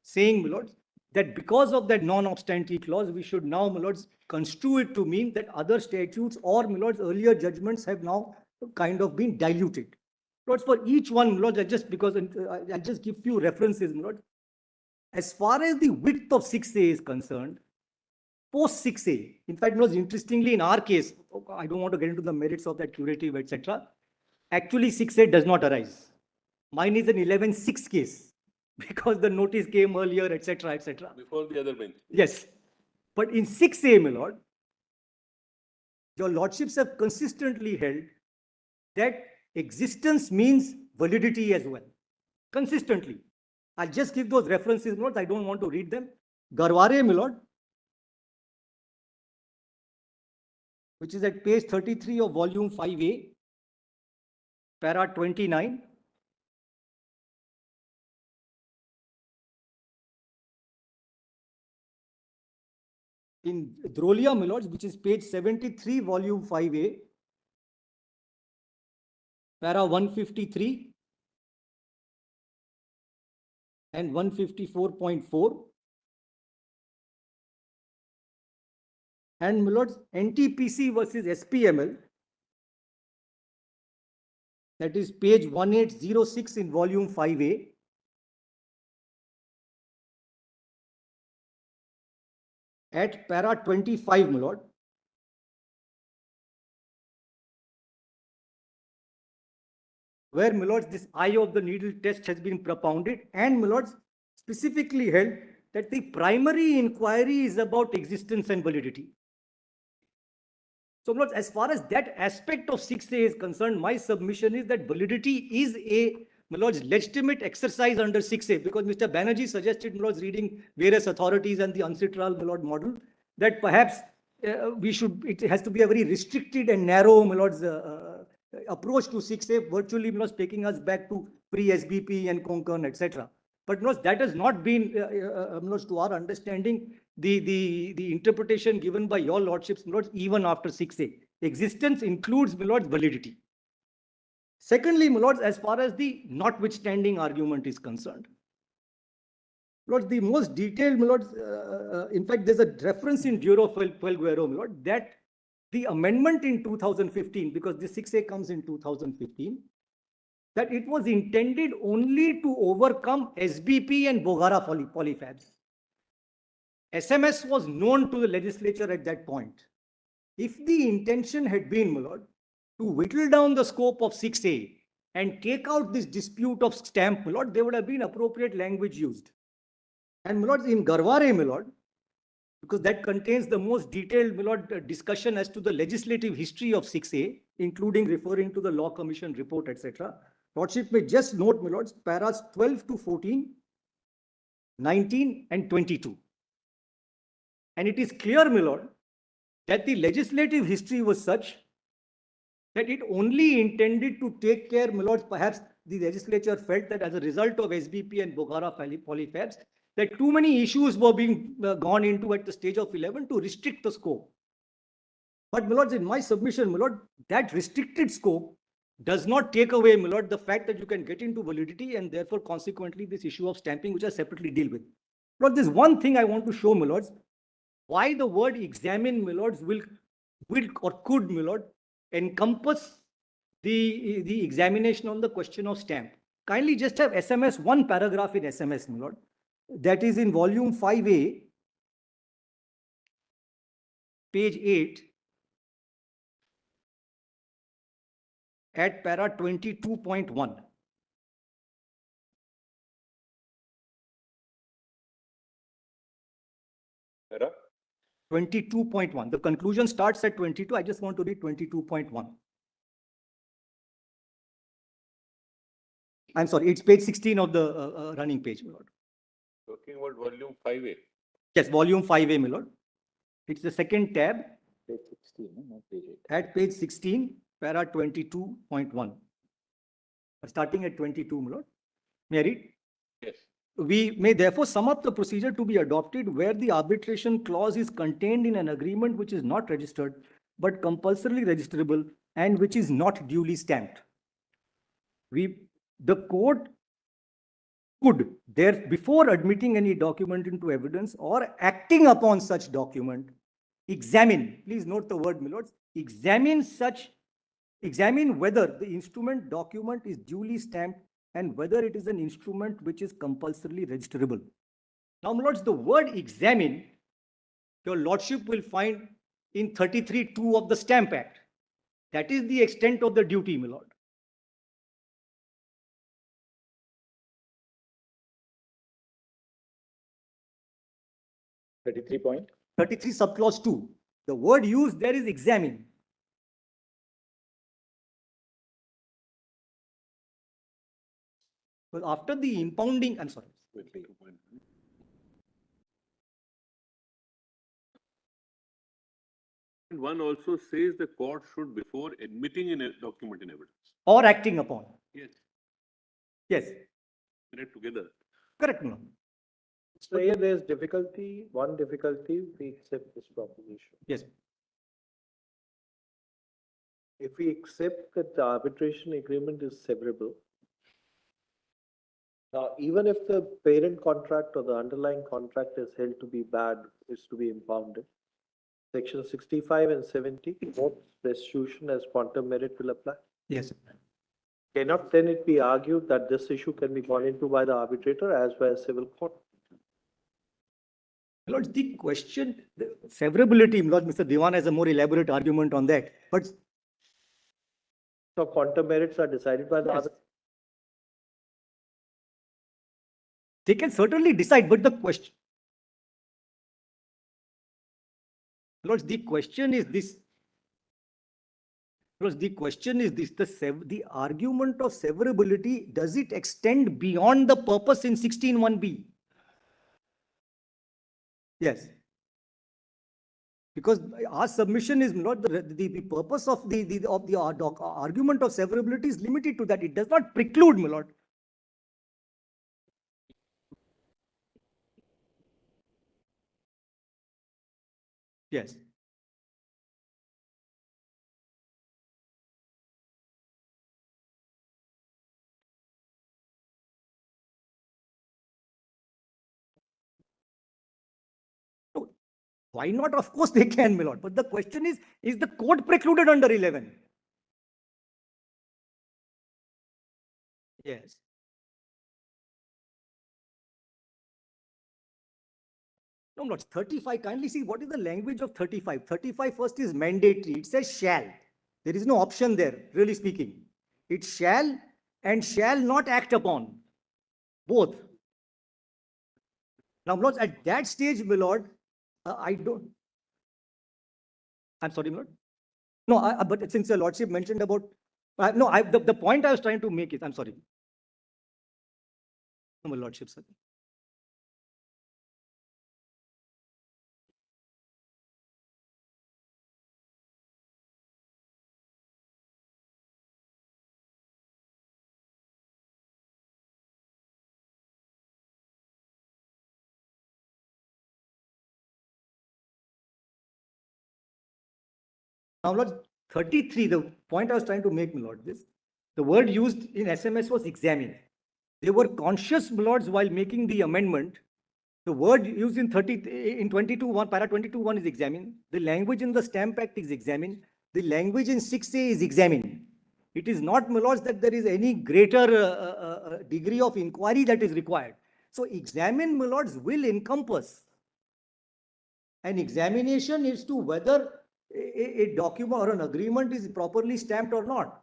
saying, my lords, that because of that non-obstante clause, we should now, my lords, construe it to mean that other statutes or, my lords, earlier judgments have now kind of been diluted. Lords, for each one, my lords, I'll just give few references, my lords. As far as the width of 6a is concerned, post 6a, in fact, most interestingly, in our case, I don't want to get into the merits of that curative, etc. Actually, 6a does not arise. Mine is an 11.6 case. because the notice came earlier, etc., etc. Before the other bench. Yes. But in 6A, my lord, your lordships have consistently held that existence means validity as well. Consistently. I'll just give those references, my lord. I don't want to read them. Garware, my lord, which is at page 33 of volume 5A, para 29. In Drolia, my lords, which is page 73, volume 5A, para 153 and 154.4. And my lords, NTPC versus SPML, that is page 1806 in volume 5A, at para 25, my lord, where, my lords, this eye of the needle test has been propounded, and, my lords, specifically held that the primary inquiry is about existence and validity. So, my lords, as far as that aspect of 6A is concerned, my submission is that validity is a, my lords, legitimate exercise under 6A, because Mr. Banerjee suggested, my lords, reading various authorities and the UNCITRAL, my lord, model, that perhaps it has to be a very restricted and narrow, my lords, approach to 6A, virtually, my lords, taking us back to pre-SBP and Konkan, etc. But, my lords, that has not been, my lords, to our understanding, the interpretation given by your lordships, my lords, even after 6A. Existence includes, my lords, validity. Secondly, my lords, as far as the notwithstanding argument is concerned, lords, the most detailed, my lords, in fact, there's a reference in Bureau Felguero, my lord, that the amendment in 2015, because the 6A comes in 2015, that it was intended only to overcome SBP and Bogara polyfabs. SMS was known to the legislature at that point. If the intention had been, my lord, to whittle down the scope of 6A and take out this dispute of stamp, my lord, there would have been appropriate language used. And, my lords, in Garware, my lord, because that contains the most detailed, my lord, discussion as to the legislative history of 6A, including referring to the Law Commission report, etc. Lordship may just note, my lords, paras 12 to 14, 19 and 22. And it is clear, my lord, that the legislative history was such that it only intended to take care, my lords, perhaps the legislature felt that as a result of SBP and Bogara polyfabs, that too many issues were being gone into at the stage of 11 to restrict the scope. But, my lords, in my submission, my lord, that restricted scope does not take away, my lord, the fact that you can get into validity and therefore consequently this issue of stamping, which I separately deal with. Lord, there's one thing I want to show, my lords, why the word examine, my lords, will or could, my lord, encompass the examination on the question of stamp. Kindly just have SMS, one paragraph in SMS, my lord. That is in volume 5A, page 8, at para 22.1. Para? 22.1. The conclusion starts at 22. I just want to read 22.1. I'm sorry, it's page 16 of the running page, my lord. Talking about volume 5A. Yes, volume 5A, my lord. It's the second tab. Page 16, not page 8. At page 16, para 22.1. Starting at 22, my lord. May I read? Yes. We may therefore sum up the procedure to be adopted where the arbitration clause is contained in an agreement which is not registered, but compulsorily registerable and which is not duly stamped. The court could, before admitting any document into evidence or acting upon such document, examine, please note the word, my lords, examine whether the instrument document is duly stamped and whether it is an instrument which is compulsorily registerable. Now, my lords, the word examine, your lordship will find in 33(2) of the Stamp Act. That is the extent of the duty, my lord. 33 point? 33 subclause 2. The word used there is examine. Well, after the impounding, I'm sorry. And one also says the court should, before admitting in a document in evidence. Or acting upon. Yes. Yes, Read together. correct. No. So here there's difficulty, one difficulty, we accept this proposition. Yes. If we accept that the arbitration agreement is severable, now even if the parent contract or the underlying contract is held to be bad, is to be impounded, section 65 and 70, both restitution as quantum merit will apply. Yes. Cannot then it be argued that this issue can be gone into by the arbitrator as by a civil court? Lord, the question, the severability, Lord, Mr. Diwan has a more elaborate argument on that. But so quantum merits are decided by the arbitrator. They can certainly decide, but the question, Lord, the question is this. Lord, the question is this: the argument of severability, does it extend beyond the purpose in 16(1)(b)? Yes. Because our submission is not the purpose of the argument of severability is limited to that. It does not preclude, my lord. Yes. Why not? Of course they can, my lord. But the question is the court precluded under 11? Yes. No, not 35. Kindly see what is the language of 35. 35 first is mandatory. It says shall. There is no option there, really speaking. It shall and shall not act upon. Both. Now, lords, at that stage, my lord, I don't. I'm sorry, my lord. No, but since your lordship mentioned about, the point I was trying to make is, I'm sorry. No, my lordship, sir. Now, Lord, 33, the point I was trying to make, my lord, the word used in SMS was examine. They were conscious, my lords, while making the amendment. The word used in 22(1), para 22(1) is examine. The language in the Stamp Act is examine. The language in 6A is examine. It is not, my lords, that there is any greater degree of inquiry that is required. So examine, my lords, will encompass an examination as to whether a document or an agreement is properly stamped or not.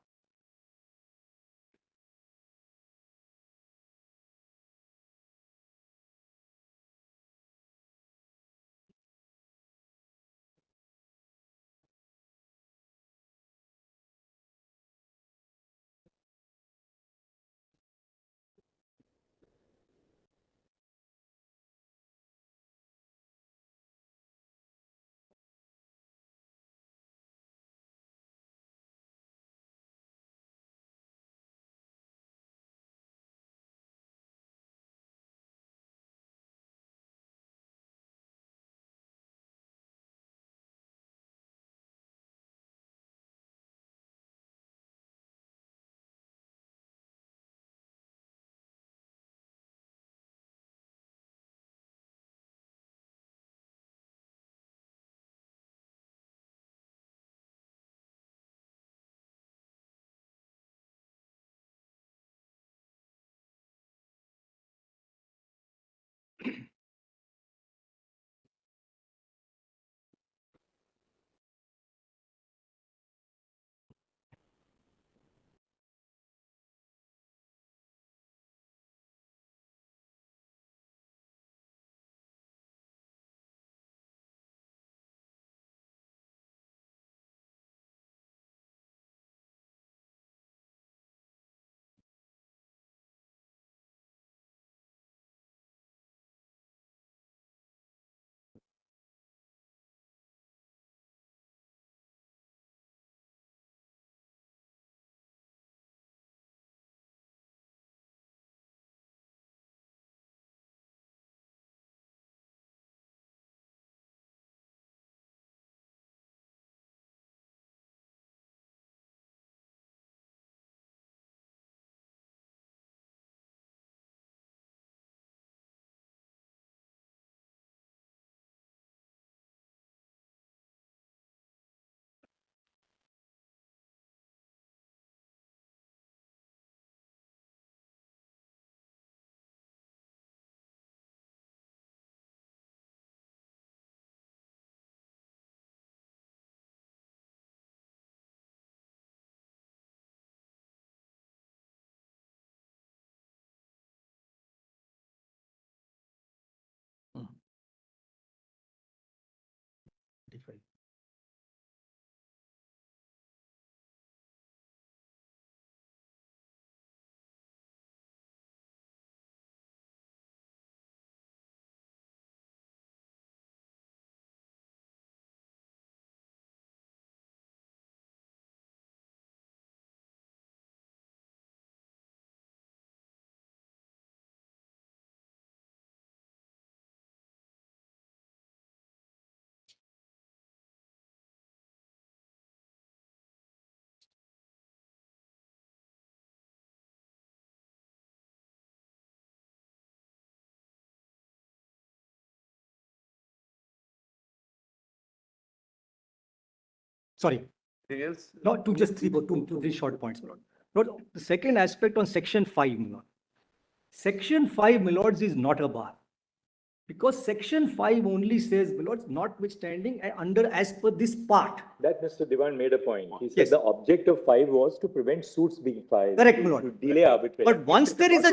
right. Sorry. Yes. No, just three short points, my lord. Lord, the second aspect on section 5, my lord. Section 5, my lords, is not a bar. Because section 5 only says, my lords, notwithstanding under as per this part. That Mr. Diwan made a point. He said Yes. the object of 5 was to prevent suits being filed. Correct, my to lord. delay arbitration. But once there is a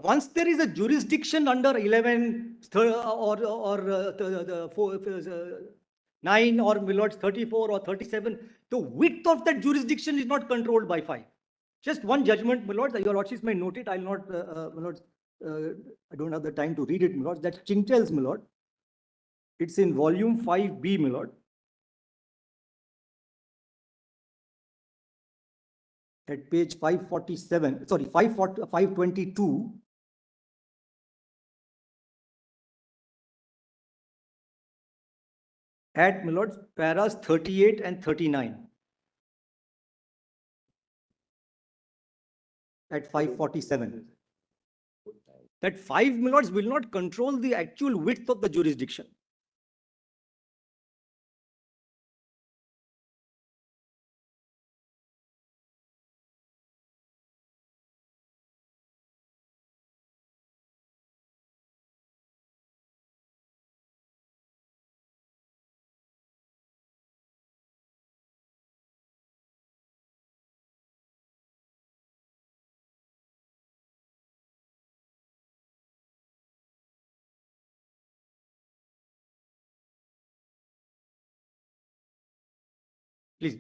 once there is a jurisdiction under 11 or 9 or my lords 34 or 37, the width of that jurisdiction is not controlled by 5. Just one judgment, my lords, your lordships may note it. I'll not, my lords, I don't have the time to read it, my lords. That's Chingtel's, my lord. It's in volume 5B, my lord. At page 547, sorry, 522. At, my lords, paras 38 and 39. At 547. That 5, my lords, will not control the actual width of the jurisdiction. Please.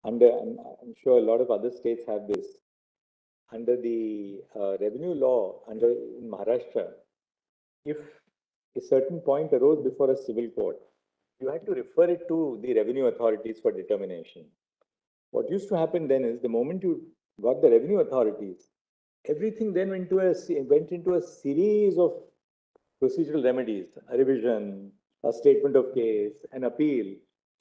Under, I'm sure a lot of other states have this. Under the revenue law, under in Maharashtra, if a certain point arose before a civil court, you had to refer it to the revenue authorities for determination. What used to happen then is the moment you got the revenue authorities, everything then went into a series of procedural remedies, a revision, a statement of case, an appeal.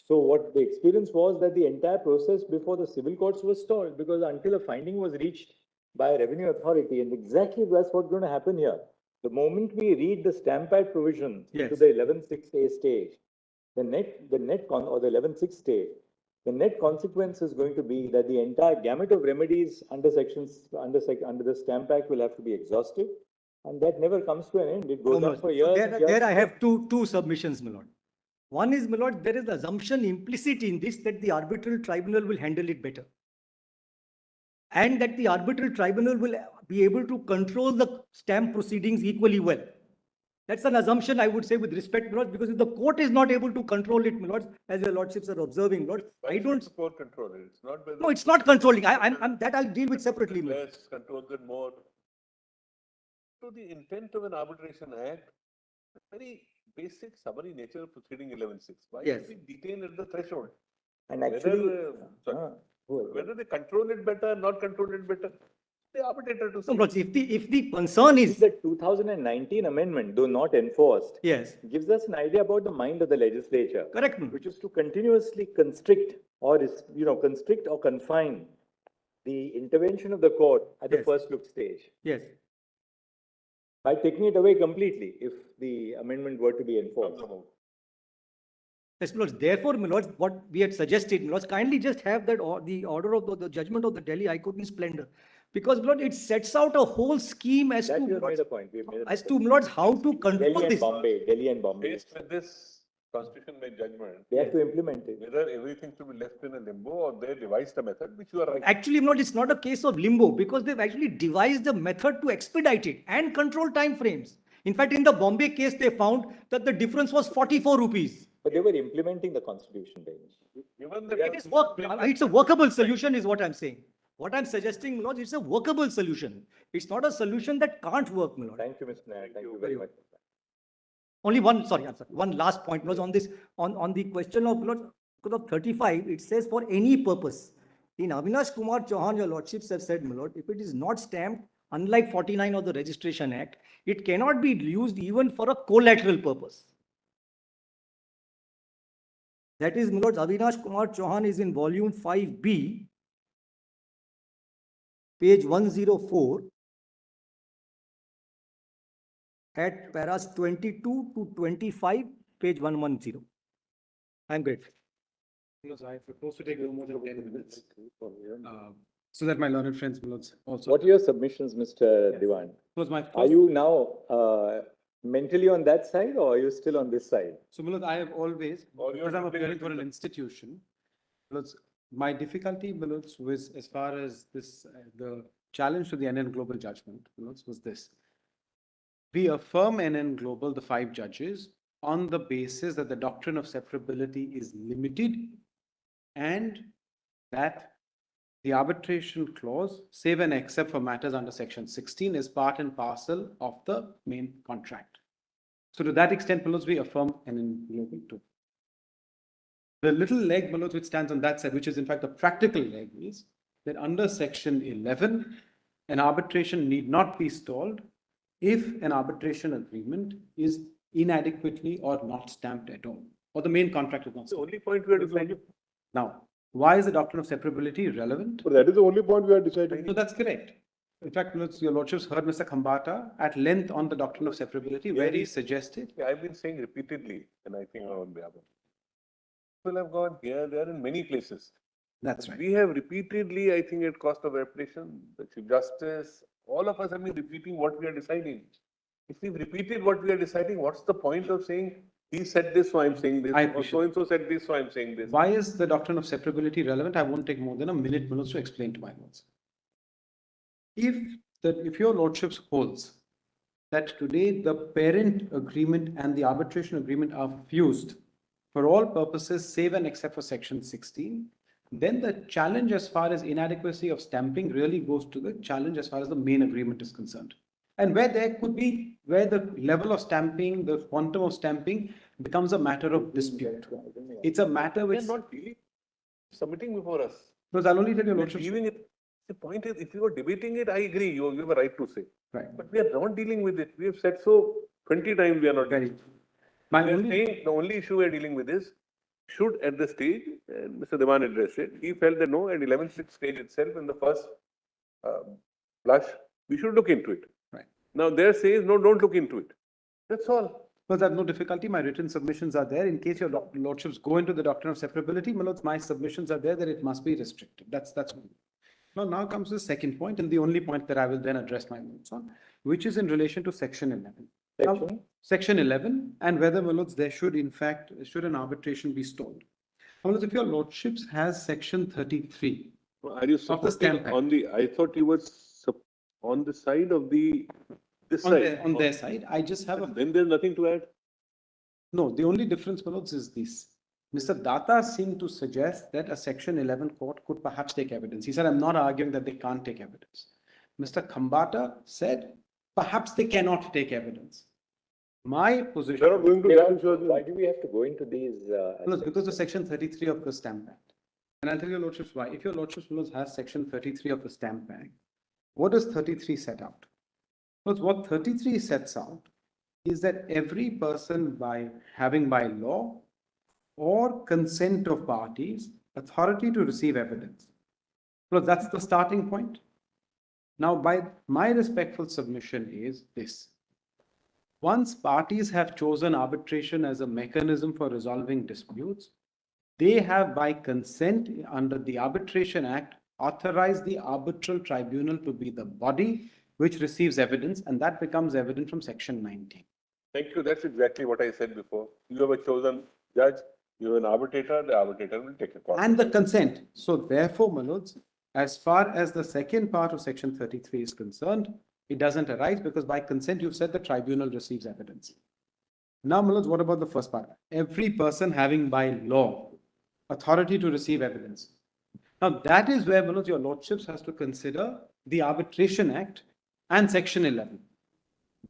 So what the experience was that the entire process before the civil courts was stalled because until a finding was reached by a revenue authority, and exactly that's what's going to happen here. The moment we read the Stamp Act provisions to the 11.6A stage, the 11.6 stage, the net consequence is going to be that the entire gamut of remedies under the Stamp Act will have to be exhausted, and that never comes to an end. It goes on for years. There I have two submissions, my lord. One is, my lord, there is an assumption implicit in this that the arbitral tribunal will handle it better. And that the arbitral tribunal will be able to control the stamp proceedings equally well. That's an assumption, I would say, with respect, my lord, because if the court is not able to control it, my lord, as your lordships are observing, lord, I don't. Court control it. It's not. No, it's not controlling. That I'll deal with separately, my lord. Less controls it more. So the intent of an arbitration act, very basic summary nature of proceeding 11.6. Why Yes. should we detain at the threshold? And actually, Whether they control it better, not control it better, the arbitrator to say. No, but if the concern is the 2019 amendment, though not enforced, yes, gives us an idea about the mind of the legislature. Correct. Which is to continuously constrict or confine the intervention of the court at the first look stage. Yes. By taking it away completely if the amendment were to be enforced. Yes, my lords. Therefore, my lords, what we had suggested, my lords, kindly just have that the order of the judgment of the Delhi High Court in splendor, because my lord, it sets out a whole scheme as That to you have made a point. We have made a as to my lords how to control Delhi this. Delhi and Bombay. Based with this constitution-made judgment. They have to implement it. Whether everything should be left in a limbo or they devised a method which you are right. Actually, my lord, it's not a case of limbo because they've actually devised a method to expedite it and control time frames. In fact, in the Bombay case, they found that the difference was 44 rupees. But they were implementing the constitution bench. It's a workable solution is what I'm saying. What I'm suggesting, my lord, it's a workable solution. It's not a solution that can't work, my lord. Thank you, Mr. Nair. Thank you very much. Only one, sorry, I'm sorry, one last point was on this, on the question of, my lord, of 35, it says for any purpose. In Avinash Kumar Chauhan, your lordships have said, my lord, if it is not stamped, unlike 49 of the Registration Act, it cannot be used even for a collateral purpose. That is, my lord, Avinash Kumar Chauhan is in volume 5B, page 104, at paras 22 to 25, page 110. I'm grateful. I propose to take no more than 10 minutes. So that my learned friends will also. What are your submissions, Mr. Diwan? Was my Are you now mentally on that side or are you still on this side? So, Milot, I have always, because I'm appearing for an institution, Milot, my difficulty, Milot, was as far as this, the challenge to the NN Global judgment, Milot, was this. We affirm NN Global, the 5 judges, on the basis that the doctrine of separability is limited and that the arbitration clause, save and except for matters under section 16, is part and parcel of the main contract. So to that extent, Milot, we affirm NN Global too. The little leg, Milot, which stands on that side, which is in fact the practical leg, is that under section 11, an arbitration need not be stalled if an arbitration agreement is inadequately or not stamped at all, or the main contract is not stamped. The only point we are deciding. Now, why is the doctrine of separability relevant? But that is the only point we are deciding. So that's correct. In fact, your lordships heard Mr. Khambata at length on the doctrine of separability, where he suggested. Yeah, I've been saying repeatedly, and I think on behalf of people have gone here, there, in many places. That's right. We have repeatedly, I think, at cost of repetition, the Chief Justice, all of us have been repeating what we are deciding. If we've repeated what we are deciding, what's the point of saying, he said this, so I'm saying this, or so-and-so said this, so I'm saying this. Why is the doctrine of separability relevant? I won't take more than a minute, Milot, to explain to my lords. If your lordships holds that today the parent agreement and the arbitration agreement are fused for all purposes, save and except for section 16, then the challenge as far as inadequacy of stamping really goes to the challenge as far as the main agreement is concerned. And where there could be, where the level of stamping, the quantum of stamping becomes a matter of dispute. It's a matter which. We are not really submitting before us. Because I'll only tell you, lordships. The point is, if you are debating it, I agree, you have a right to say. Right. But we are not dealing with it. We have said so 20 times we are not dealing. We are saying the only issue we are dealing with is, should at the stage, and Mr. Diwan addressed it, he felt that no, at 11th stage itself, in the first blush, we should look into it. Right. Now there says, no, don't look into it. That's all. Well, I have no difficulty. My written submissions are there. In case your lordships go into the doctrine of separability, my submissions are there that it must be restricted. That's one. Now comes the second point, and the only point that I will then address my notes on, which is in relation to section 11. Section 11, and whether, there should in fact, should an arbitration be stalled. If your lordships has section 33. Are you supporting on the, I thought you were on the side of the, this side. On their side, I just have a. Then there's nothing to add? No, the only difference, is this. Mr. Datta seemed to suggest that a section 11 court could perhaps take evidence. He said, I'm not arguing that they can't take evidence. Mr. Khambata said, perhaps they cannot take evidence. My position. Why do we have to go into these? Because of section 33 of the Stamp Act. And I'll tell your lordships why. If your lordships has section 33 of the Stamp Act, what does 33 set out? What 33 sets out is that every person by law or consent of parties, authority to receive evidence. That's the starting point. Now, by my respectful submission is this. Once parties have chosen arbitration as a mechanism for resolving disputes, they have by consent under the Arbitration Act authorized the arbitral tribunal to be the body which receives evidence, and that becomes evident from section 19. Thank you. That's exactly what I said before. You have a chosen judge, you have an arbitrator, the arbitrator will take a call. And the consent. So therefore, my lords, as far as the second part of section 33 is concerned, It doesn't arise because by consent, you've said the tribunal receives evidence. Now, my lords, what about the first part? Every person having by law authority to receive evidence. Now, that is where, my lords, your lordships has to consider the Arbitration Act and Section 11.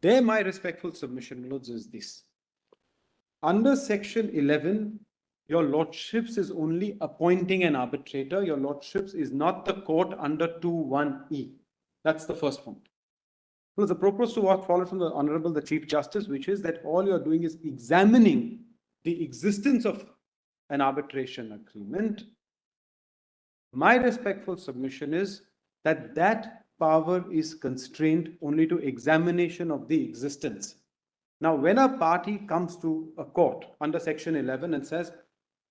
There, my respectful submission, my lords, is this. Under Section 11, your lordships is only appointing an arbitrator. Your lordships is not the court under 2(1)(e). That's the first point. Well, the purpose to what followed from the Honorable the Chief Justice, which is that all you're doing is examining the existence of an arbitration agreement. My respectful submission is that that power is constrained only to examination of the existence. Now, when a party comes to a court under Section 11 and says,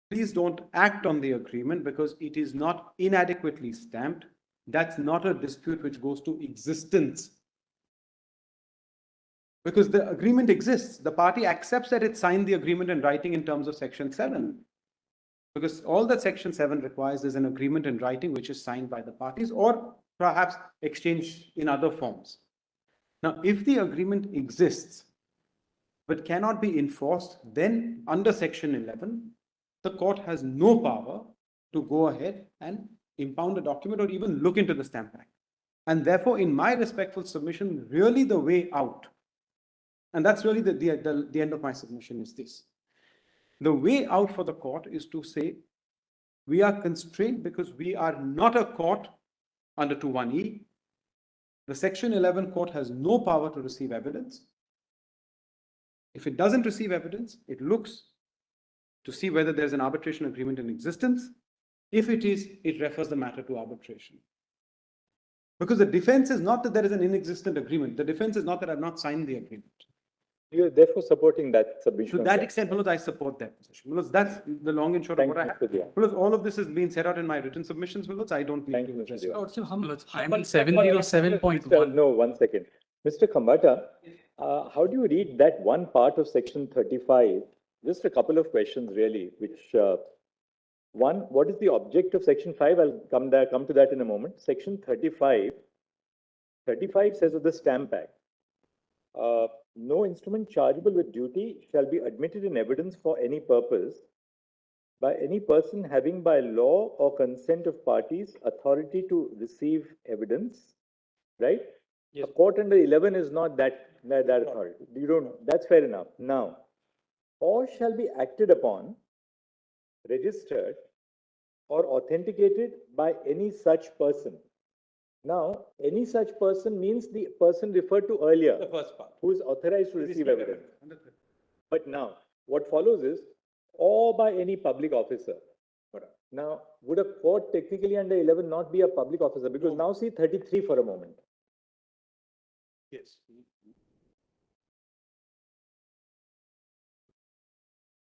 please don't act on the agreement because it is not inadequately stamped, that's not a dispute which goes to existence. Because the agreement exists. The party accepts that it signed the agreement in writing in terms of Section 7. Because all that Section 7 requires is an agreement in writing which is signed by the parties or perhaps exchanged in other forms. Now, if the agreement exists but cannot be enforced, then under Section 11, the court has no power to go ahead and impound a document or even look into the Stamp Act. And therefore, in my respectful submission, really the way out, and that's really the end of my submission is this. The way out for the court is to say, we are constrained because we are not a court under 2(1)(e). The Section 11 court has no power to receive evidence. If it doesn't receive evidence, it looks to see whether there's an arbitration agreement in existence. If it is, it refers the matter to arbitration. Because the defense is not that there is an inexistent agreement. The defense is not that I've not signed the agreement. You are therefore supporting that submission. To that extent, Manoj, I support that position. Manoj, that's the long and short of what I have. Manoj, all of this has been set out in my written submissions, Manoj. I don't need to address it. I'm on 707.1. No, 1 second. Mr. Khambata, how do you read that one part of Section 35? Just a couple of questions really, which one, what is the object of Section 5? I'll come to that in a moment. Section 35 says of the Stamp Act, no instrument chargeable with duty shall be admitted in evidence for any purpose by any person having by law or consent of parties authority to receive evidence, right? Yes. A court under 11 is not that authority. That's fair enough. Now, or shall be acted upon, registered, or authenticated by any such person. Now, any such person means the person referred to earlier, the first part, who is authorized to receive evidence. But now, what follows is, or by any public officer. Now, would a court technically under 11 not be a public officer? Because now see 33 for a moment. Yes.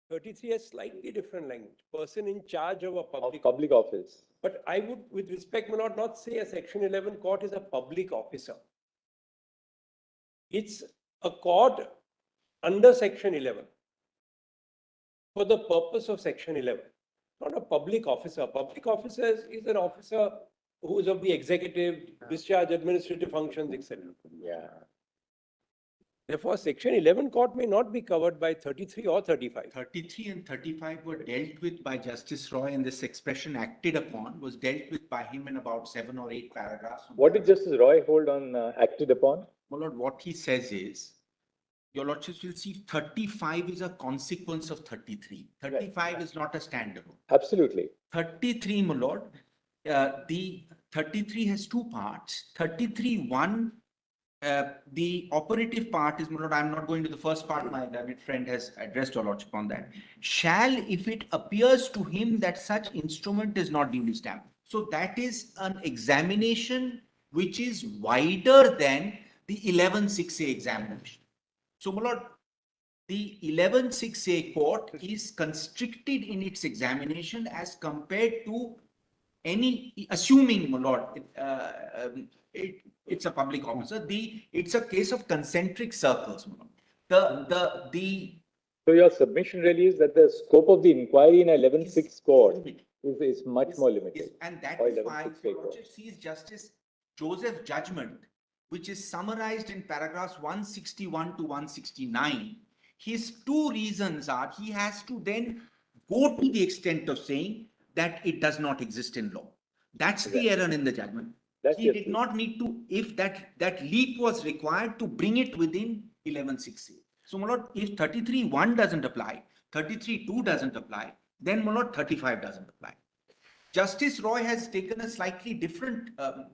33 has slightly different language. Person in charge of a public office. But I would, with respect, not say a Section 11 court is a public officer. It's a court under Section 11 for the purpose of Section 11, not a public officer. Public officer is an officer who is of the executive, discharge administrative functions, etc. Yeah. Therefore, Section 11 court may not be covered by 33 or 35. 33 and 35 were dealt with by Justice Roy, and this expression acted upon was dealt with by him in about 7 or 8 paragraphs. What did Justice Roy hold on acted upon? My lord, what he says is, your lordships will see 35 is a consequence of 33. 35 is not a standalone. Absolutely. 33, my lord, the 33 has two parts. 33(1), the operative part is, my lord, I'm not going to the first part, my learned friend has addressed your lordship on that. Shall, if it appears to him that such instrument is not duly stamped. So that is an examination which is wider than the 11(6)(a) examination. So, my lord, the 11(6)(a) court is constricted in its examination as compared to any, assuming, my lord, it's a public officer, it's a case of concentric circles. So your submission really is that the scope of the inquiry in 11(6) court is much more limited. And that is why your lordship sees Justice Joseph's judgment which is summarized in paragraphs 161 to 169, his two reasons are he has to then go to the extent of saying that it does not exist in law. That's the error in the judgment. He did not need to, if that leap was required to bring it within 11.6a. So, my lord, if 33.1 doesn't apply, 33.2 doesn't apply, then, my lord, 35 doesn't apply. Justice Roy has taken a slightly different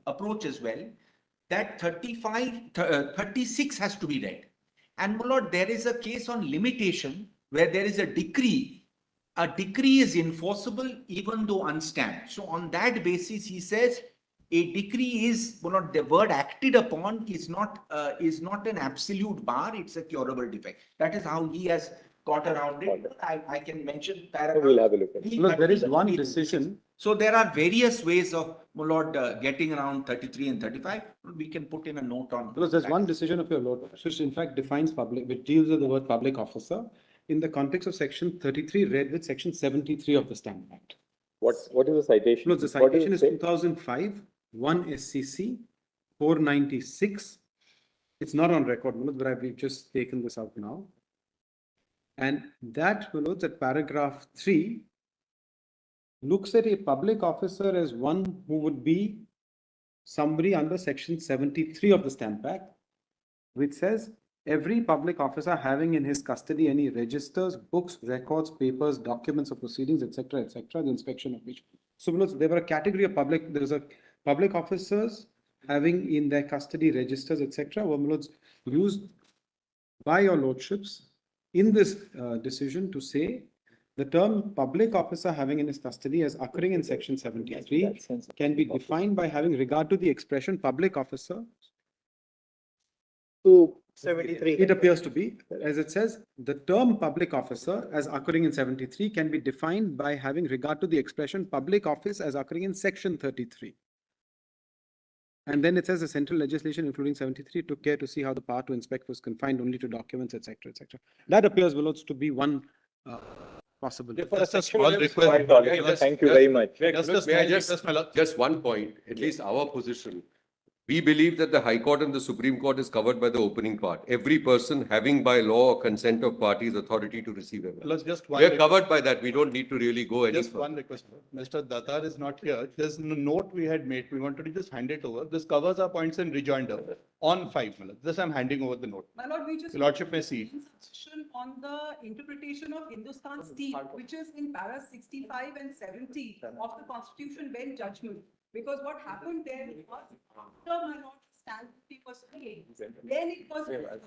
approach as well, that 36 has to be read. And, my lord, there is a case on limitation where there is a decree. A decree is enforceable even though unstamped. So, on that basis, he says, a decree is, well, not the word acted upon is not an absolute bar, it's a curable defect. That is how he has got around it. I can mention paragraph. We'll have a look at it. Look, there is one decision. So there are various ways of, my lord, getting around 33 and 35. We can put in a note on. Because there's one decision of your lord, which in fact defines public, which deals with the word public officer in the context of section 33 read with section 73 of the Stamp Act. What is the citation? No, the citation is 2005, 1 SCC 496. It's not on record, but we've just taken this out now. And that, that paragraph 3 looks at a public officer as one who would be somebody under section 73 of the Stamp Act, which says every public officer having in his custody any registers, books, records, papers, documents of proceedings, etc., the inspection of which. So, there were a category of public, there's a public officers having in their custody registers, etc., were used by your lordships in this decision to say the term public officer having in his custody as occurring in section 73 can be defined by having regard to the expression public officer. To 73. It appears to be, as it says, the term public officer as occurring in 73 can be defined by having regard to the expression public office as occurring in section 33. And then it says the central legislation, including 73, took care to see how the power to inspect was confined only to documents, etc., etc. That appears, Willows, to be one possibility. Just a small request. Thank you very much. Just one point, at least our position. We believe that the High Court and the Supreme Court is covered by the opening part. Every person having by law or consent of parties authority to receive a Let's just one. We are covered by that. We don't need to really go any Just further. one request. Mr. Datar is not here. There's a note we had made. We wanted to just hand it over. This covers our points in rejoinder on 5. This I'm handing over the note. My lord, we just. The Lordship may see. On the interpretation of Hindustan Steel, which is in para 65 and 70 of the Constitution Bench judgment. Because what happened there was, after my lord Stamp duty was paid, then it was that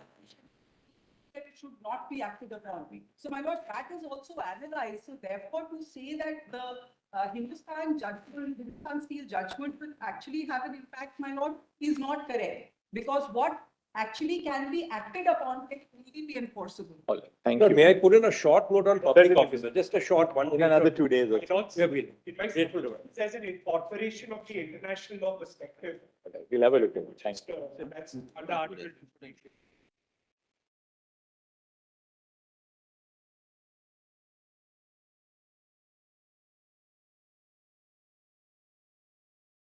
it should not be acted upon. So my lord, that is also analyzed. So therefore, to say that the Hindustan judgment, Hindustan Steel judgment will actually have an impact, my lord, is not correct. Because what actually can be acted upon can really be enforceable. Thank you. May I put in a short note on public officer? Just a short one. In another 2 days. It says an incorporation of the international law perspective. We'll have a look at it. Thank you. That's under Article